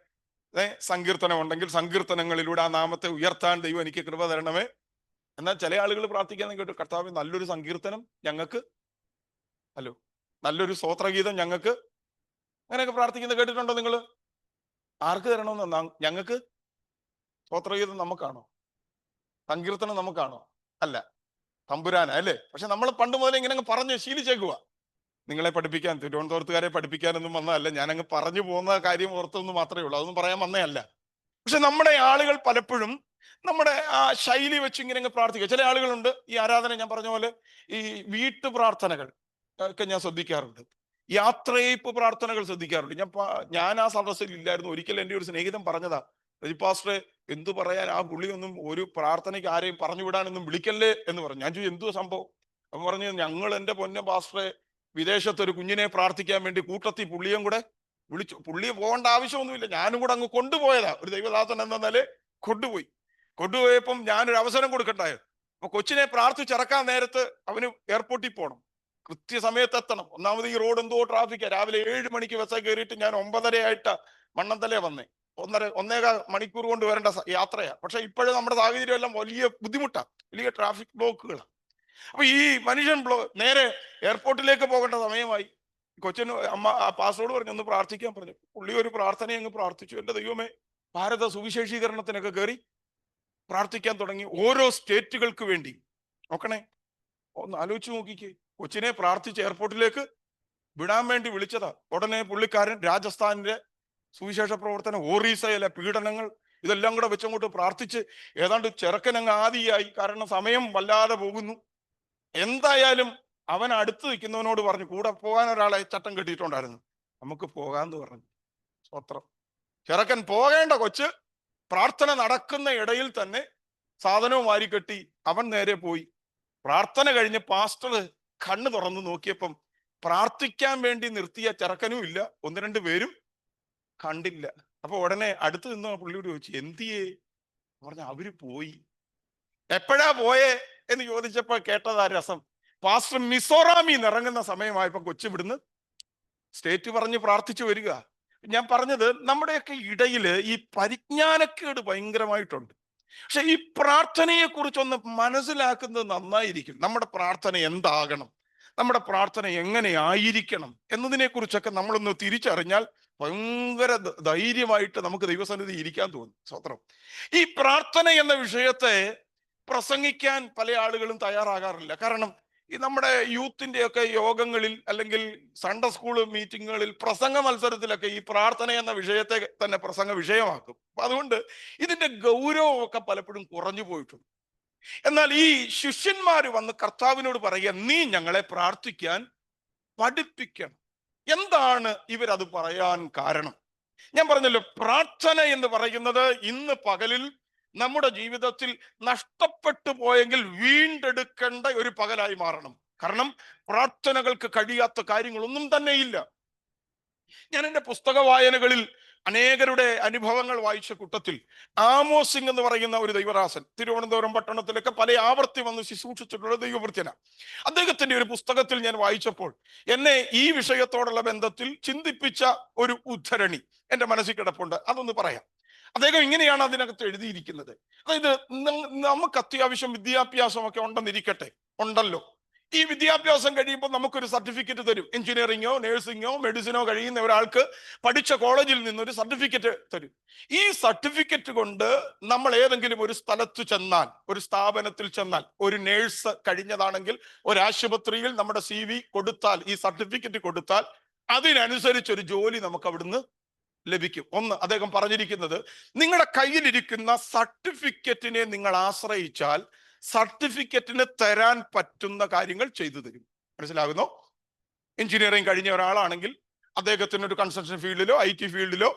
സങ്കീർത്തനം ഉണ്ടെങ്കിൽ സങ്കീർത്തനങ്ങളിലൂടെ ആ നാമത്തെ ഉയർത്താൻ ദൈവം എനിക്ക് കൃപ തരണമേ. എന്നാൽ ചില ആളുകൾ പ്രാർത്ഥിക്കാൻ കേട്ടു, കർത്താവേ നല്ലൊരു സങ്കീർത്തനം ഞങ്ങൾക്ക്, നല്ലൊരു സ്തോത്രഗീതം ഞങ്ങൾക്ക്. അങ്ങനെയൊക്കെ പ്രാർത്ഥിക്കുന്നത് കേട്ടിട്ടുണ്ടോ നിങ്ങൾ? ആർക്ക് തരണമെന്ന്? ഞങ്ങൾക്ക് സ്തോത്രഗീതം നമുക്കാണോ? സങ്കീർത്തനം നമുക്കാണോ? അല്ല, തമ്പുരാന അല്ലേ? പക്ഷെ നമ്മൾ പണ്ട് മുതലേ ഇങ്ങനെ അങ്ങ് പറഞ്ഞ് ശീലിച്ചേക്കുക. നിങ്ങളെ പഠിപ്പിക്കാൻ, തിരുവനന്തപുരത്തുകാരെ പഠിപ്പിക്കാനൊന്നും വന്നതല്ല, ഞാനങ്ങ് പറഞ്ഞു പോകുന്ന കാര്യം ഓർത്തൊന്ന് മാത്രമേ ഉള്ളൂ, അതൊന്നും പറയാൻ വന്നേ അല്ല. പക്ഷെ നമ്മുടെ ആളുകൾ പലപ്പോഴും നമ്മുടെ ആ ശൈലി വെച്ച് ഇങ്ങനെ അങ്ങ് പ്രാർത്ഥിക്കുക. ചില ആളുകളുണ്ട് ഈ ആരാധന, ഞാൻ പറഞ്ഞ പോലെ ഈ വീട്ടു പ്രാർത്ഥനകൾ ഒക്കെ ഞാൻ ശ്രദ്ധിക്കാറുണ്ട്, യാത്രയയപ്പ് പ്രാർത്ഥനകൾ ശ്രദ്ധിക്കാറുണ്ട്. ഞാൻ ആ സദസ്സിൽ ഇല്ലായിരുന്നു. ഒരിക്കൽ എൻ്റെ ഒരു സ്നേഹിതൻ പറഞ്ഞതാ, പാസ്റ്ററെ എന്തു പറയാൻ, ആ പുള്ളിയൊന്നും ഒരു പ്രാർത്ഥനയ്ക്ക് ആരെയും പറഞ്ഞു വിടാനൊന്നും വിളിക്കല്ലേ എന്ന് പറഞ്ഞു. ഞാൻ ചോദിച്ചു എന്തോ സംഭവം? അവൻ പറഞ്ഞു, ഞങ്ങൾ എൻ്റെ പൊന്ന പാസ്റ്ററെ വിദേശത്ത് ഒരു കുഞ്ഞിനെ പ്രാർത്ഥിക്കാൻ വേണ്ടി കൂട്ടത്തിൽ പുള്ളിയും കൂടെ വിളിച്ചു. പുള്ളി പോകേണ്ട ആവശ്യമൊന്നുമില്ല, ഞാനും കൂടെ അങ്ങ് കൊണ്ടുപോയതാ. ഒരു ദൈവദാസൻ എന്നാല് കൊണ്ടുപോയപ്പം ഞാനൊരു അവസരം കൊടുക്കണ്ടായോ. അപ്പൊ കൊച്ചിനെ പ്രാർത്ഥിച്ചിറക്കാൻ നേരത്ത് അവന് എയർപോർട്ടിൽ പോകണം, കൃത്യസമയത്ത് എത്തണം. ഒന്നാമത് ഈ റോഡ് എന്തോ ട്രാഫിക്കാ. രാവിലെ 7 മണിക്ക് ബസ്സേ കയറിയിട്ട് ഞാൻ 9:30 ആയിട്ട് മണ്ണന്തലേ വന്നേ. 1.5 മണിക്കൂർ കൊണ്ട് വരേണ്ട യാത്രയാ. പക്ഷെ ഇപ്പോഴും നമ്മുടെ സാഹചര്യം എല്ലാം വലിയ ബുദ്ധിമുട്ടാ, വലിയ ട്രാഫിക് ബ്ലോക്കുകളാണ്. അപ്പൊ ഈ മനുഷ്യൻ നേരെ എയർപോർട്ടിലേക്ക് പോകേണ്ട സമയമായി. കൊച്ചിന് അമ്മ പാസ്റ്ററോട് പറഞ്ഞു ഒന്ന് പ്രാർത്ഥിക്കാൻ പറഞ്ഞു. പുള്ളി ഒരു പ്രാർത്ഥന അങ്ങ് പ്രാർത്ഥിച്ചു. എൻ്റെ ദൈവമേ, ഭാരത സുവിശേഷീകരണത്തിനൊക്കെ കയറി പ്രാർത്ഥിക്കാൻ തുടങ്ങി, ഓരോ സ്റ്റേറ്റുകൾക്ക് വേണ്ടി. നോക്കണേ, ഒന്ന് ആലോചിച്ച് നോക്കിക്കേ. കൊച്ചിനെ പ്രാർത്ഥിച്ച് എയർപോർട്ടിലേക്ക് വിടാൻ വേണ്ടി വിളിച്ചതാ. ഉടനെ പുള്ളിക്കാരൻ രാജസ്ഥാനിലെ സുവിശേഷ പ്രവർത്തനം, ഒറീസയിലെ പീഡനങ്ങൾ, ഇതെല്ലാം കൂടെ വെച്ചങ്ങോട്ട് പ്രാർത്ഥിച്ച് ഏതാണ്ട് ചെറുക്കനങ്ങ് ആദിയായി. കാരണം സമയം വല്ലാതെ പോകുന്നു. എന്തായാലും അവൻ അടുത്ത് നിൽക്കുന്നവനോട് പറഞ്ഞു, കൂടെ പോകാൻ ഒരാളെ ചട്ടം കെട്ടിയിട്ടുണ്ടായിരുന്നു, നമുക്ക് പോകാന്ന് പറഞ്ഞു. സ്വത്രം. ചെറുക്കൻ പോകേണ്ട കൊച്ച് പ്രാർത്ഥന നടക്കുന്ന ഇടയിൽ തന്നെ സാധനവും വാരിക്കെട്ടി അവൻ നേരെ പോയി. പ്രാർത്ഥന കഴിഞ്ഞ് പാസ്റ്റർ കണ്ണ് തുറന്ന് നോക്കിയപ്പം പ്രാർത്ഥിക്കാൻ വേണ്ടി നിർത്തിയ ചെറുക്കനും ഇല്ല, 1-2 പേരും കണ്ടില്ല. അപ്പൊ ഉടനെ അടുത്ത് നിന്ന് പുള്ളിയോട് ചോദിച്ചു, എന്തിയേ? പറഞ്ഞ അവര് പോയി. എപ്പോഴാ പോയേ എന്ന് ചോദിച്ചപ്പോ കേട്ടതാ രസം. പാസ്റ്റർ മിസോറാമിൽ നിന്ന് ഇറങ്ങുന്ന സമയമായപ്പോ കൊച്ചു വിടുന്ന് സ്റ്റേറ്റ് പറഞ്ഞ് പ്രാർത്ഥിച്ചു വരിക. ഞാൻ പറഞ്ഞത്, നമ്മുടെയൊക്കെ ഇടയിൽ ഈ പരിജ്ഞാനക്കേട് ഭയങ്കരമായിട്ടുണ്ട്. പക്ഷെ ഈ പ്രാർത്ഥനയെ കുറിച്ചൊന്ന് മനസ്സിലാക്കുന്നത് നന്നായിരിക്കും. നമ്മുടെ പ്രാർത്ഥന എന്താകണം, നമ്മുടെ പ്രാർത്ഥന എങ്ങനെ ആയിരിക്കണം എന്നതിനെ കുറിച്ചൊക്കെ നമ്മളൊന്ന് തിരിച്ചറിഞ്ഞാൽ ഭയങ്കര ധൈര്യമായിട്ട് നമുക്ക് ദൈവസന്നിധി ഇരിക്കാൻ തോന്നും. സ്വത്രം. ഈ പ്രാർത്ഥന എന്ന വിഷയത്തെ പ്രസംഗിക്കാൻ പല ആളുകളും തയ്യാറാകാറില്ല. കാരണം ഈ നമ്മുടെ യൂത്തിന്റെ ഒക്കെ യോഗങ്ങളിൽ അല്ലെങ്കിൽ സൺഡേ സ്കൂൾ മീറ്റിങ്ങുകളിൽ പ്രസംഗ മത്സരത്തിലൊക്കെ ഈ പ്രാർത്ഥന എന്ന വിഷയത്തെ തന്നെ പ്രസംഗ വിഷയമാക്കും. അതുകൊണ്ട് ഇതിന്റെ ഗൗരവമൊക്കെ പലപ്പോഴും കുറഞ്ഞു പോയിട്ടുണ്ട്. എന്നാൽ ഈ ശിഷ്യന്മാര് വന്ന് കർത്താവിനോട് പറയുക, നീ ഞങ്ങളെ പ്രാർത്ഥിക്കാൻ പഠിപ്പിക്കണം. എന്താണ് ഇവരത് പറയാൻ കാരണം? ഞാൻ പറഞ്ഞല്ലോ, പ്രാർത്ഥന എന്ന് പറയുന്നത് ഇന്ന് പകലിൽ നമ്മുടെ ജീവിതത്തിൽ നഷ്ടപ്പെട്ടു പോയെങ്കിൽ വീണ്ടെടുക്കേണ്ട ഒരു പകലായി മാറണം. കാരണം പ്രാർത്ഥനകൾക്ക് കഴിയാത്ത കാര്യങ്ങളൊന്നും തന്നെയില്ല. ഞാൻ എൻ്റെ പുസ്തക വായനകളിൽ അനേകരുടെ അനുഭവങ്ങൾ വായിച്ച കൂട്ടത്തിൽ ആമോസ് സിംഗ് എന്ന് പറയുന്ന ഒരു ദൈവദാസൻ തിരുവനന്തപുരം പട്ടണത്തിലൊക്കെ പല ആവർത്തി വന്ന് ശുശ്രൂഷിച്ചിട്ടുള്ള ദൈവവൃത്യന. അദ്ദേഹത്തിന്റെ ഒരു പുസ്തകത്തിൽ ഞാൻ വായിച്ചപ്പോൾ എന്നെ ഈ വിഷയത്തോടുള്ള ബന്ധത്തിൽ ചിന്തിപ്പിച്ച ഒരു ഉദ്ധരണി എൻ്റെ മനസ്സിൽ കിടപ്പുണ്ട്. അതൊന്ന് പറയാം. അദ്ദേഹം ഇങ്ങനെയാണ് അതിനകത്ത് എഴുതിയിരിക്കുന്നത്. അതായത്, നമുക്ക് അത്യാവശ്യം വിദ്യാഭ്യാസമൊക്കെ ഉണ്ടെന്നിരിക്കട്ടെ, ഉണ്ടല്ലോ. ഈ വിദ്യാഭ്യാസം കഴിയുമ്പോൾ നമുക്കൊരു സർട്ടിഫിക്കറ്റ് തരും. എഞ്ചിനീയറിങ്ങോ നഴ്സിങ്ങോ മെഡിസിനോ കഴിയുന്ന ഒരാൾക്ക് പഠിച്ച കോളേജിൽ നിന്നൊരു സർട്ടിഫിക്കറ്റ് തരും. ഈ സർട്ടിഫിക്കറ്റ് കൊണ്ട് നമ്മൾ ഏതെങ്കിലും ഒരു സ്ഥലത്ത് ചെന്നാൽ, ഒരു സ്ഥാപനത്തിൽ ചെന്നാൽ, ഒരു നേഴ്സ് കഴിഞ്ഞതാണെങ്കിൽ ഒരു ആശുപത്രിയിൽ നമ്മുടെ CV കൊടുത്താൽ, ഈ സർട്ടിഫിക്കറ്റ് കൊടുത്താൽ അതിനനുസരിച്ചൊരു ജോലി നമുക്ക് അവിടുന്ന് ലഭിക്കും. ഒന്ന്, അദ്ദേഹം പറഞ്ഞിരിക്കുന്നത്, നിങ്ങളുടെ കയ്യിലിരിക്കുന്ന സർട്ടിഫിക്കറ്റിനെ നിങ്ങൾ ആശ്രയിച്ചാൽ സർട്ടിഫിക്കറ്റിന് തരാൻ പറ്റുന്ന കാര്യങ്ങൾ ചെയ്തു തരും. മനസ്സിലാകുന്നോ? എഞ്ചിനീയറിംഗ് കഴിഞ്ഞ ഒരാളാണെങ്കിൽ അദ്ദേഹത്തിന് ഒരു കൺസ്ട്രക്ഷൻ ഫീൽഡിലോ IT ഫീൽഡിലോ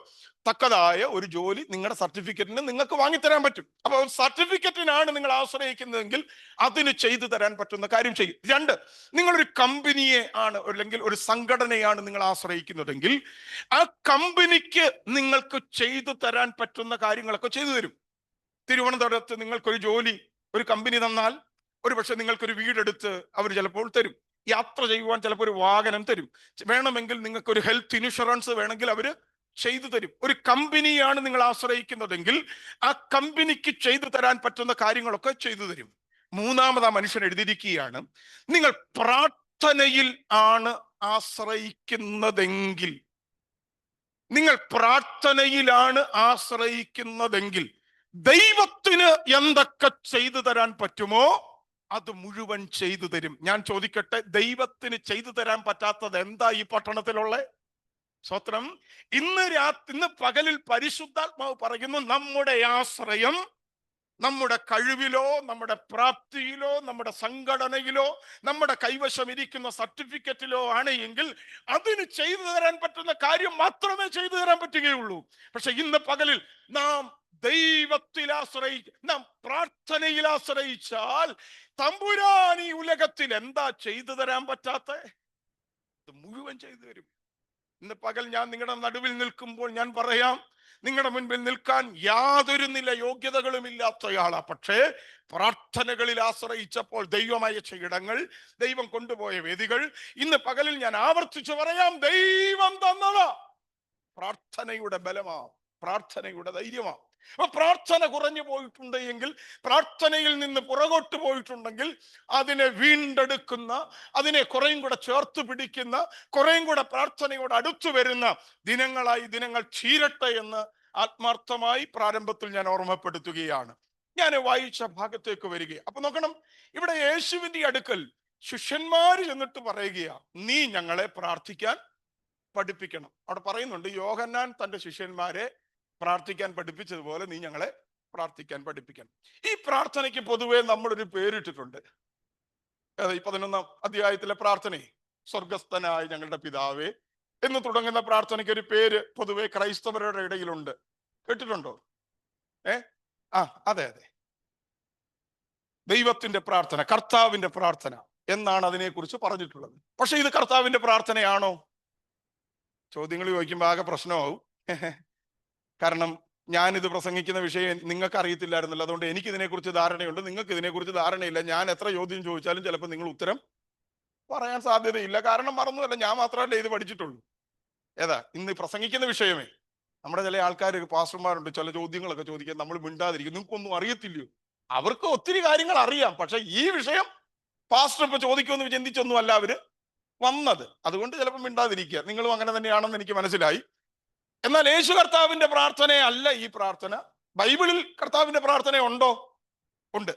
തക്കതായ ഒരു ജോലി നിങ്ങളുടെ സർട്ടിഫിക്കറ്റിന് നിങ്ങൾക്ക് വാങ്ങിത്തരാൻ പറ്റും. അപ്പോൾ സർട്ടിഫിക്കറ്റിനാണ് നിങ്ങൾ ആശ്രയിക്കുന്നതെങ്കിൽ അതിന് ചെയ്തു തരാൻ പറ്റുന്ന കാര്യം ചെയ്യും. 2, നിങ്ങളൊരു കമ്പനിയെ ആണ് അല്ലെങ്കിൽ ഒരു സംഘടനയാണ് നിങ്ങൾ ആശ്രയിക്കുന്നതെങ്കിൽ ആ കമ്പനിക്ക് നിങ്ങൾക്ക് ചെയ്തു തരാൻ പറ്റുന്ന കാര്യങ്ങളൊക്കെ ചെയ്തു തരും. തിരുവനന്തപുരത്ത് നിങ്ങൾക്കൊരു ജോലി ഒരു കമ്പനി തന്നാൽ ഒരു പക്ഷെ നിങ്ങൾക്കൊരു വീടെടുത്ത് അവർ ചിലപ്പോൾ തരും. യാത്ര ചെയ്യുവാൻ ചിലപ്പോൾ ഒരു വാഹനം തരും. വേണമെങ്കിൽ നിങ്ങൾക്ക് ഒരു ഹെൽത്ത് ഇൻഷുറൻസ് വേണമെങ്കിൽ അവര് ചെയ്തു തരും. ഒരു കമ്പനിയാണ് നിങ്ങൾ ആശ്രയിക്കുന്നതെങ്കിൽ ആ കമ്പനിക്ക് ചെയ്തു തരാൻ പറ്റുന്ന കാര്യങ്ങളൊക്കെ ചെയ്തു തരും. 3 മനുഷ്യൻ എഴുതിയിരിക്കുകയാണ്, നിങ്ങൾ പ്രാർത്ഥനയിൽ ആണ് ആശ്രയിക്കുന്നതെങ്കിൽ, നിങ്ങൾ പ്രാർത്ഥനയിലാണ് ആശ്രയിക്കുന്നതെങ്കിൽ ദൈവത്തിന് എന്തൊക്കെ ചെയ്തു തരാൻ പറ്റുമോ അത് മുഴുവൻ ചെയ്തു തരും. ഞാൻ ചോദിക്കട്ടെ, ദൈവത്തിന് ചെയ്തു തരാൻ പറ്റാത്തത് എന്താ ഈ പട്ടണത്തിലുള്ള? സ്വത്രം, ഇന്ന് പകലിൽ പരിശുദ്ധാത്മാവ് പറയുന്നു, നമ്മുടെ ആശ്രയം നമ്മുടെ കഴിവിലോ നമ്മുടെ പ്രാപ്തിയിലോ നമ്മുടെ സംഘടനയിലോ നമ്മുടെ കൈവശം ഇരിക്കുന്ന സർട്ടിഫിക്കറ്റിലോ ആണ് എങ്കിൽ അതിന് ചെയ്തു തരാൻ പറ്റുന്ന കാര്യം മാത്രമേ ചെയ്തു തരാൻ പറ്റുകയുള്ളൂ. പക്ഷെ ഇന്ന് പകലിൽ നാം ദൈവത്തിൽ നാം പ്രാർത്ഥനയിൽ ആശ്രയിച്ചാൽ തമ്പുരാൻ ഈ ഉലകത്തിൽ എന്താ ചെയ്തു തരാൻ പറ്റാത്ത മുഴുവൻ ചെയ്തു തരും. ഇന്ന് പകൽ ഞാൻ നിങ്ങളുടെ നടുവിൽ നിൽക്കുമ്പോൾ ഞാൻ പറയാം, നിങ്ങളുടെ മുൻപിൽ നിൽക്കാൻ യാതൊരു നില യോഗ്യതകളും ഇല്ലാത്തയാളാ. പക്ഷേ പ്രാർത്ഥനകളിൽ ആശ്രയിച്ചപ്പോൾ ദൈവം അയച്ച ഇടങ്ങൾ, ദൈവം കൊണ്ടുപോയ വേദികൾ, ഇന്ന് പകലിൽ ഞാൻ ആവർത്തിച്ചു പറയാം, ദൈവം തന്നതാ. പ്രാർത്ഥനയുടെ ബലമാ, പ്രാർത്ഥനയുടെ ധൈര്യമാ. അപ്പൊ പ്രാർത്ഥന കുറഞ്ഞു പോയിട്ടുണ്ട് എങ്കിൽ, പ്രാർത്ഥനയിൽ നിന്ന് പുറകോട്ട് പോയിട്ടുണ്ടെങ്കിൽ അതിനെ വീണ്ടെടുക്കുന്ന, അതിനെ കുറേയും കൂടെ ചേർത്ത് പിടിക്കുന്ന, കുറേയും കൂടെ പ്രാർത്ഥനയോട് അടുത്തു വരുന്ന ദിനങ്ങളായി ദിനങ്ങൾ ചീരട്ടെ എന്ന് ആത്മാർത്ഥമായി പ്രാരംഭത്തിൽ ഞാൻ ഓർമ്മപ്പെടുത്തുകയാണ്. ഞാൻ വായിച്ച ഭാഗത്തേക്ക് വരിക. അപ്പൊ നോക്കണം, ഇവിടെ യേശുവിന്റെ അടുക്കൽ ശിഷ്യന്മാര് ചെന്നിട്ട് പറയുകയാ, നീ ഞങ്ങളെ പ്രാർത്ഥിക്കാൻ പഠിപ്പിക്കണം. അവിടെ പറയുന്നുണ്ട്, യോഹന്നാൻ തന്റെ ശിഷ്യന്മാരെ പ്രാർത്ഥിക്കാൻ പഠിപ്പിച്ചതുപോലെ നീ ഞങ്ങളെ പ്രാർത്ഥിക്കാൻ പഠിപ്പിക്കണം. ഈ പ്രാർത്ഥനയ്ക്ക് പൊതുവെ നമ്മളൊരു പേരിട്ടിട്ടുണ്ട്. ഈ 11 അധ്യായത്തിലെ പ്രാർത്ഥനയെ സ്വർഗസ്ഥനായ ഞങ്ങളുടെ പിതാവേ എന്ന് തുടങ്ങുന്ന പ്രാർത്ഥനയ്ക്ക് ഒരു പേര് പൊതുവെ ക്രൈസ്തവരുടെ ഇടയിലുണ്ട്. കേട്ടിട്ടുണ്ടോ? അതെ, ദൈവത്തിന്റെ പ്രാർത്ഥന, കർത്താവിന്റെ പ്രാർത്ഥന എന്നാണ് അതിനെക്കുറിച്ച് പറഞ്ഞിട്ടുള്ളത്. പക്ഷെ ഇത് കർത്താവിന്റെ പ്രാർത്ഥനയാണോ? ചോദ്യങ്ങൾ ചോദിക്കുമ്പോൾ ആകെ പ്രശ്നമാവും. കാരണം ഞാനിത് പ്രസംഗിക്കുന്ന വിഷയം നിങ്ങൾക്ക് അറിയത്തില്ലായിരുന്നല്ലോ, അതുകൊണ്ട് എനിക്ക് ഇതിനെക്കുറിച്ച് ധാരണയുണ്ട്, നിങ്ങൾക്ക് ഇതിനെക്കുറിച്ച് ധാരണയില്ല. ഞാൻ എത്ര ചോദ്യം ചോദിച്ചാലും ചിലപ്പോൾ നിങ്ങൾ ഉത്തരം പറയാൻ സാധ്യതയില്ല. കാരണം മറന്നുമല്ല, ഞാൻ മാത്രമല്ല ഇത് പഠിച്ചിട്ടുള്ളൂ. ഇന്ന് പ്രസംഗിക്കുന്ന വിഷയമേ. നമ്മുടെ ചില ആൾക്കാർ, പാസ്റ്റർമാരുണ്ട്, ചില ചോദ്യങ്ങളൊക്കെ ചോദിക്കാൻ നമ്മൾ മിണ്ടാതിരിക്കും. നിങ്ങൾക്കൊന്നും അറിയത്തില്ലയോ? അവർക്ക് ഒത്തിരി കാര്യങ്ങൾ അറിയാം, പക്ഷെ ഈ വിഷയം പാസ്റ്റർ ഇപ്പൊ ചോദിക്കുമെന്ന് ചിന്തിച്ചൊന്നും അല്ല അവര് വന്നത്. അതുകൊണ്ട് ചിലപ്പോൾ മിണ്ടാതിരിക്കുക. നിങ്ങളും അങ്ങനെ തന്നെയാണെന്ന് എനിക്ക് മനസ്സിലായി. എന്നാൽ യേശു കർത്താവിന്റെ പ്രാർത്ഥന അല്ല ഈ പ്രാർത്ഥന. ബൈബിളിൽ കർത്താവിന്റെ പ്രാർത്ഥന ഉണ്ടോ? ഉണ്ട്.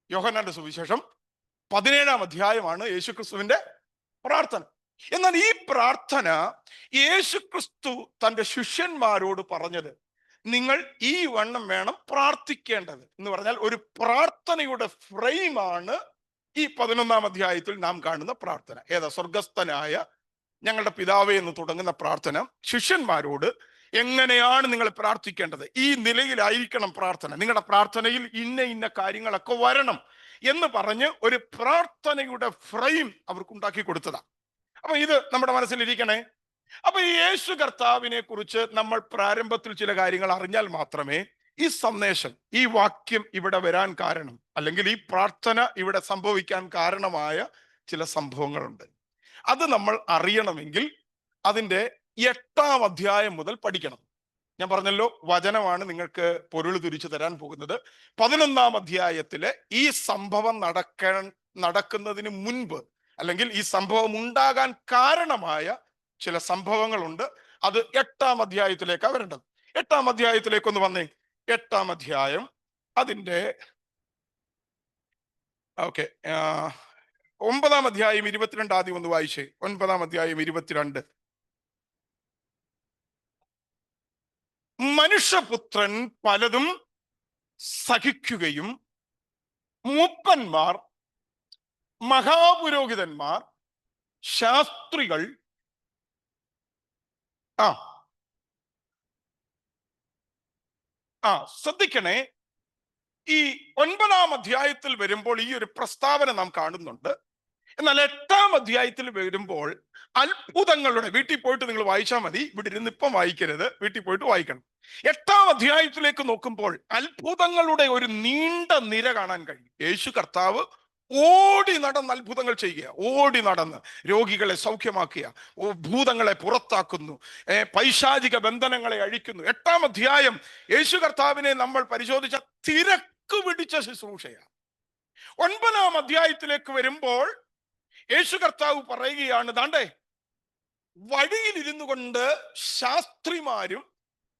യോഹന്നാന്റെ സുവിശേഷം 17 അധ്യായമാണ് യേശുക്രിസ്തുവിന്റെ പ്രാർത്ഥന. എന്നാൽ ഈ പ്രാർത്ഥന യേശുക്രിസ്തു തന്റെ ശിഷ്യന്മാരോട് പറഞ്ഞത്, നിങ്ങൾ ഈ വണ്ണം വേണം പ്രാർത്ഥിക്കേണ്ടത് എന്ന് പറഞ്ഞാൽ ഒരു പ്രാർത്ഥനയുടെ ഫ്രെയിമാണ് ഈ 11 അധ്യായത്തിൽ നാം കാണുന്ന പ്രാർത്ഥന. സ്വർഗസ്ഥനായ ഞങ്ങളുടെ പിതാവേ എന്ന് തുടങ്ങുന്ന പ്രാർത്ഥന ശിഷ്യന്മാരോട് എങ്ങനെയാണ് നിങ്ങൾ പ്രാർത്ഥിക്കേണ്ടത്, ഈ നിലയിലായിരിക്കണം പ്രാർത്ഥന, നിങ്ങളുടെ പ്രാർത്ഥനയിൽ ഇന്ന കാര്യങ്ങളൊക്കെ വരണം എന്ന് പറഞ്ഞ് ഒരു പ്രാർത്ഥനയുടെ ഫ്രെയിം അവർക്ക് ഉണ്ടാക്കി കൊടുത്തതാണ്. അപ്പൊ ഇത് നമ്മുടെ മനസ്സിലിരിക്കണേ. അപ്പൊ ഈ യേശു കർത്താവിനെ കുറിച്ച് നമ്മൾ പ്രാരംഭത്തിൽ ചില കാര്യങ്ങൾ അറിഞ്ഞാൽ മാത്രമേ ഈ സന്ദേശം, ഈ വാക്യം ഇവിടെ വരാൻ കാരണം, അല്ലെങ്കിൽ ഈ പ്രാർത്ഥന ഇവിടെ സംഭവിക്കാൻ കാരണമായ ചില സംഭവങ്ങളുണ്ട്. അത് നമ്മൾ അറിയണമെങ്കിൽ അതിൻ്റെ 8 അധ്യായം മുതൽ പഠിക്കണം. ഞാൻ പറഞ്ഞല്ലോ, വചനമാണ് നിങ്ങൾക്ക് പൊരുൾ തിരിച്ചു തരാൻ പോകുന്നത്. 11 അധ്യായത്തിലെ ഈ സംഭവം നടക്കുന്നതിന് മുൻപ്, അല്ലെങ്കിൽ ഈ സംഭവം ഉണ്ടാകാൻ കാരണമായ ചില സംഭവങ്ങളുണ്ട്. അത് 8 അധ്യായത്തിലേക്കാണ് വരേണ്ടത്. 8 അധ്യായത്തിലേക്കൊന്ന് വന്നേ. 8 അധ്യായം അതിൻ്റെ 9 അധ്യായം 22 ആദ്യം ഒന്ന് വായിച്ചേ. 9 അധ്യായം 22. മനുഷ്യപുത്രൻ പലതും സഹിക്കുകയും മൂപ്പന്മാർ, മഹാപുരോഹിതന്മാർ, ശാസ്ത്രികൾ ആ ആ ശ്രദ്ധിക്കണേ, ഈ 9-ാം അധ്യായത്തിൽ വരുമ്പോൾ ഈ ഒരു പ്രസ്താവന നാം കാണുന്നുണ്ട്. എന്നാൽ 8-ാം അധ്യായത്തിൽ വരുമ്പോൾ അത്ഭുതങ്ങളുടെ, വീട്ടിൽ പോയിട്ട് നിങ്ങൾ വായിച്ചാൽ മതി, ഇവിടെ ഇരുന്ന് ഇപ്പം വായിക്കരുത്, വീട്ടിൽ പോയിട്ട് വായിക്കണം. 8-ാം അധ്യായത്തിലേക്ക് നോക്കുമ്പോൾ അത്ഭുതങ്ങളുടെ ഒരു നീണ്ട നിര കാണാൻ കഴിയും. യേശു കർത്താവ് ഓടി നടന്ന് അത്ഭുതങ്ങൾ ചെയ്യുക, ഓടി നടന്ന് രോഗികളെ സൗഖ്യമാക്കുക, ഭൂതങ്ങളെ പുറത്താക്കുന്നു, പൈശാചിക ബന്ധനങ്ങളെ അഴിക്കുന്നു. 8-ാം അധ്യായം യേശു കർത്താവിനെ നമ്മൾ പരിശോധിച്ച തിരക്ക് പിടിച്ച ശുശ്രൂഷയാണ്. 9-ാം അധ്യായത്തിലേക്ക് വരുമ്പോൾ യേശു കർത്താവ് പറയുകയാണ്, ദാണ്ടേ വഴിയിൽ ഇരുന്നു കൊണ്ട് ശാസ്ത്രിമാരും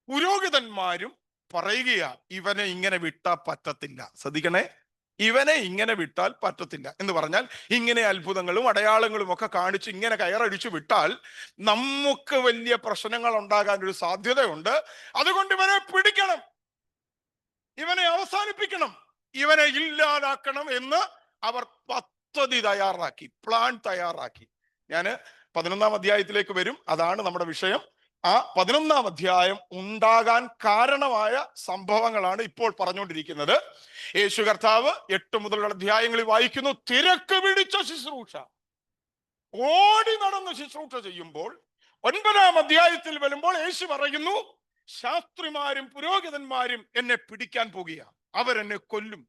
പുരോഹിതന്മാരും പറയുകയാ, ഇവനെ ഇങ്ങനെ വിട്ടാൽ പറ്റത്തില്ല. ശ്രദ്ധിക്കണേ, ഇവനെ ഇങ്ങനെ വിട്ടാൽ പറ്റത്തില്ല എന്ന് പറഞ്ഞാൽ ഇങ്ങനെ അത്ഭുതങ്ങളും അടയാളങ്ങളും ഒക്കെ കാണിച്ച് ഇങ്ങനെ കയറടിച്ചു വിട്ടാൽ നമുക്ക് വലിയ പ്രശ്നങ്ങൾ ഉണ്ടാകാൻ ഒരു സാധ്യതയുണ്ട്. അതുകൊണ്ട് ഇവനെ പിടിക്കണം, ഇവനെ അവസാനിപ്പിക്കണം, ഇവനെ ഇല്ലാതാക്കണം എന്ന് അവർ പദ്ധതി തയ്യാറാക്കി, പ്ലാൻ തയ്യാറാക്കി. ഞാൻ 11-ാം അധ്യായത്തിലേക്ക് വരും, അതാണ് നമ്മുടെ വിഷയം. ആ 11-ാം അധ്യായം ഉണ്ടാകാൻ കാരണമായ സംഭവങ്ങളാണ് ഇപ്പോൾ പറഞ്ഞുകൊണ്ടിരിക്കുന്നത്. യേശു കർത്താവ് 8 മുതലുള്ള അധ്യായങ്ങളിൽ വായിക്കുന്നു, തിരക്ക് പിടിച്ച ശുശ്രൂഷ, ഓടി നടന്ന് ശുശ്രൂഷ ചെയ്യുമ്പോൾ 9-ാം അധ്യായത്തിൽ വരുമ്പോൾ യേശു പറയുന്നു, ശാസ്ത്രിമാരും പുരോഹിതന്മാരും എന്നെ പിടിക്കാൻ പോകുക, അവരെന്നെ കൊല്ലും,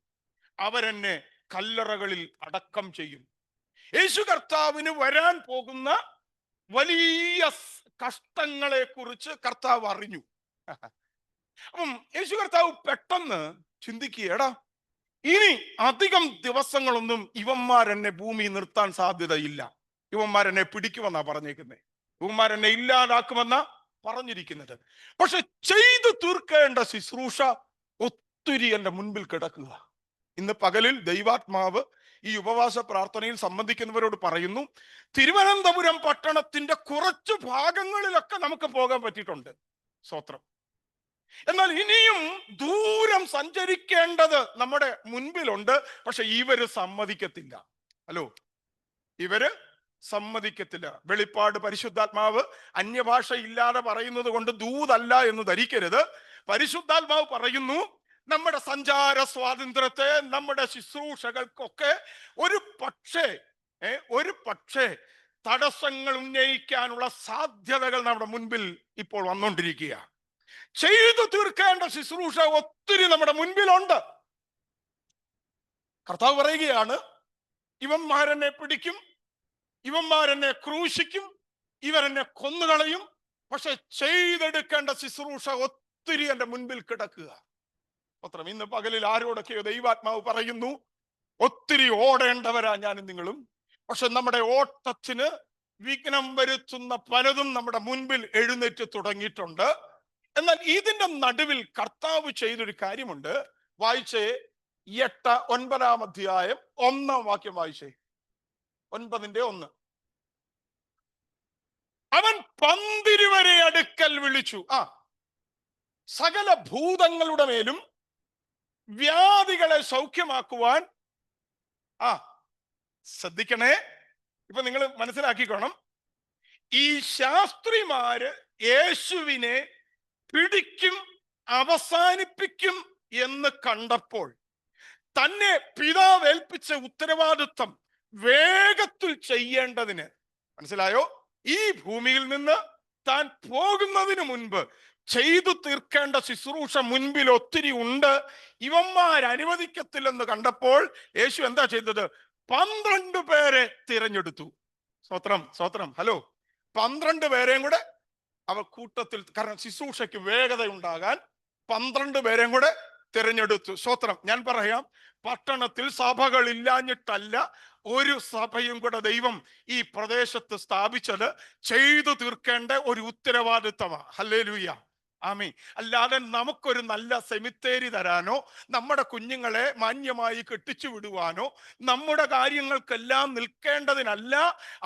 അവരെന്നെ കല്ലറകളിൽ അടക്കം ചെയ്യും. യേശു കർത്താവിന് വരാൻ പോകുന്ന വലിയ കഷ്ടങ്ങളെ കുറിച്ച് കർത്താവ് അറിഞ്ഞു. അപ്പം യേശു കർത്താവ് പെട്ടെന്ന് ചിന്തിക്കുകയടാ, ഇനി അധികം ദിവസങ്ങളൊന്നും ഇവന്മാരെന്നെ ഭൂമി നിർത്താൻ സാധ്യതയില്ല, ഇവന്മാരെന്നെ പിടിക്കുമെന്നാ പറഞ്ഞേക്കുന്നത്, ഇവന്മാരെന്നെ ഇല്ലാതാക്കുമെന്നാ പറഞ്ഞിരിക്കുന്നത്. പക്ഷെ ചെയ്തു തീർക്കേണ്ട ശുശ്രൂഷ ഒത്തിരി എൻ്റെ മുൻപിൽ കിടക്കുക. ഇന്ന് പകലിൽ ദൈവാത്മാവ് ഈ ഉപവാസ പ്രാർത്ഥനയിൽ സംബന്ധിക്കുന്നവരോട് പറയുന്നു, തിരുവനന്തപുരം പട്ടണത്തിന്റെ കുറച്ച് ഭാഗങ്ങളിലൊക്കെ നമുക്ക് പോകാൻ പറ്റിയിട്ടുണ്ട്, സ്തോത്രം. എന്നാൽ ഇനിയും ദൂരം സഞ്ചരിക്കേണ്ടത് നമ്മുടെ മുൻപിലുണ്ട്. പക്ഷെ ഇവര് സമ്മതിക്കത്തില്ല. ഹലോ, ഇവര് സമ്മതിക്കത്തില്ല. വെളിപ്പാട് പരിശുദ്ധാത്മാവ് അന്യഭാഷ ഇല്ലാതെ പറയുന്നത് കൊണ്ട് ദൂതല്ല എന്ന് ധരിക്കരുത്. പരിശുദ്ധാത്മാവ് പറയുന്നു, നമ്മുടെ സഞ്ചാര സ്വാതന്ത്ര്യത്തെ, നമ്മുടെ ശുശ്രൂഷകൾക്കൊക്കെ ഒരു പക്ഷേ തടസ്സങ്ങൾ ഉന്നയിക്കാനുള്ള സാധ്യതകൾ നമ്മുടെ മുൻപിൽ ഇപ്പോൾ വന്നുകൊണ്ടിരിക്കുക. ചെയ്തു തീർക്കേണ്ട ശുശ്രൂഷ ഒത്തിരി നമ്മുടെ മുൻപിലുണ്ട്. കർത്താവ് പറയുകയാണ്, ഇവന്മാരെന്നെ പിടിക്കും, ഇവന്മാരെന്നെ ക്രൂശിക്കും, ഇവരെന്നെ കൊന്നുകളയും, പക്ഷെ ചെയ്തെടുക്കേണ്ട ശുശ്രൂഷ ഒത്തിരി എൻ്റെ മുൻപിൽ കിടക്കുക. പത്രം ഇന്ന് പകലിൽ ആരോടൊക്കെയോ ദൈവാത്മാവ് പറയുന്നു, ഒത്തിരി ഓടേണ്ടവരാ ഞാനും നിങ്ങളും, പക്ഷെ നമ്മുടെ ഓട്ടത്തിന് വിഘ്നം വരുത്തുന്ന പലതും നമ്മുടെ മുൻപിൽ എഴുന്നേറ്റ് തുടങ്ങിയിട്ടുണ്ട്. എന്നാൽ ഇതിന്റെ നടുവിൽ കർത്താവ് ചെയ്തൊരു കാര്യമുണ്ട്. വായിച്ചേ, 9-ാം അധ്യായം 1-ാം വാക്യം വായിച്ചേ, 9-ന്റെ 1. അവൻ പന്തിരുവരെ അടുക്കൽ വിളിച്ചു, സകല ഭൂതങ്ങളുടെ മേലും വ്യാധികളെ സൗഖ്യമാക്കുവാൻ. ശ്രദ്ധിക്കണേ, ഇപ്പൊ നിങ്ങൾ മനസ്സിലാക്കിക്കോണം, ഈ ശാസ്ത്രിമാര് യേശുവിനെ പിടിക്കും, അവസാനിപ്പിക്കും എന്ന് കണ്ടപ്പോൾ തന്നെ പിതാവ് ഏൽപ്പിച്ച ഉത്തരവാദിത്വം വേഗത്തിൽ ചെയ്യേണ്ടതിന്, മനസ്സിലായോ, ഈ ഭൂമിയിൽ നിന്ന് താൻ പോകുന്നതിന് മുൻപ് ചെയ്തു തീർക്കേണ്ട ശുശ്രൂഷ മുൻപിൽ ഒത്തിരി ഉണ്ട്, ഇവന്മാർ അനുവദിക്കത്തില്ലെന്ന് കണ്ടപ്പോൾ യേശു എന്താ ചെയ്തത്? 12 പേരെ തിരഞ്ഞെടുത്തു. സ്വത്രം. ഹലോ, 12 പേരെയും കൂടെ അവർ കൂട്ടത്തിൽ, കാരണം ശുശ്രൂഷയ്ക്ക് വേഗത ഉണ്ടാകാൻ 12 പേരെയും കൂടെ തിരഞ്ഞെടുത്തു. സ്വത്രം. ഞാൻ പറയാം, പട്ടണത്തിൽ സഭകൾ ഇല്ലാഞ്ഞിട്ടല്ല, ഒരു സഭയും കൂടെ ദൈവം ഈ പ്രദേശത്ത് സ്ഥാപിച്ചത് ചെയ്തു തീർക്കേണ്ട ഒരു ഉത്തരവാദിത്തമാണ്. ഹല്ലേലൂയ, ആമീൻ. അല്ലാതെ നമുക്കൊരു നല്ല സെമിത്തേരി തരാനോ, നമ്മുടെ കുഞ്ഞുങ്ങളെ മാന്യമായി കെട്ടിച്ചു വിടുവാനോ, നമ്മുടെ കാര്യങ്ങൾക്കെല്ലാം നിൽക്കേണ്ടതിനല്ല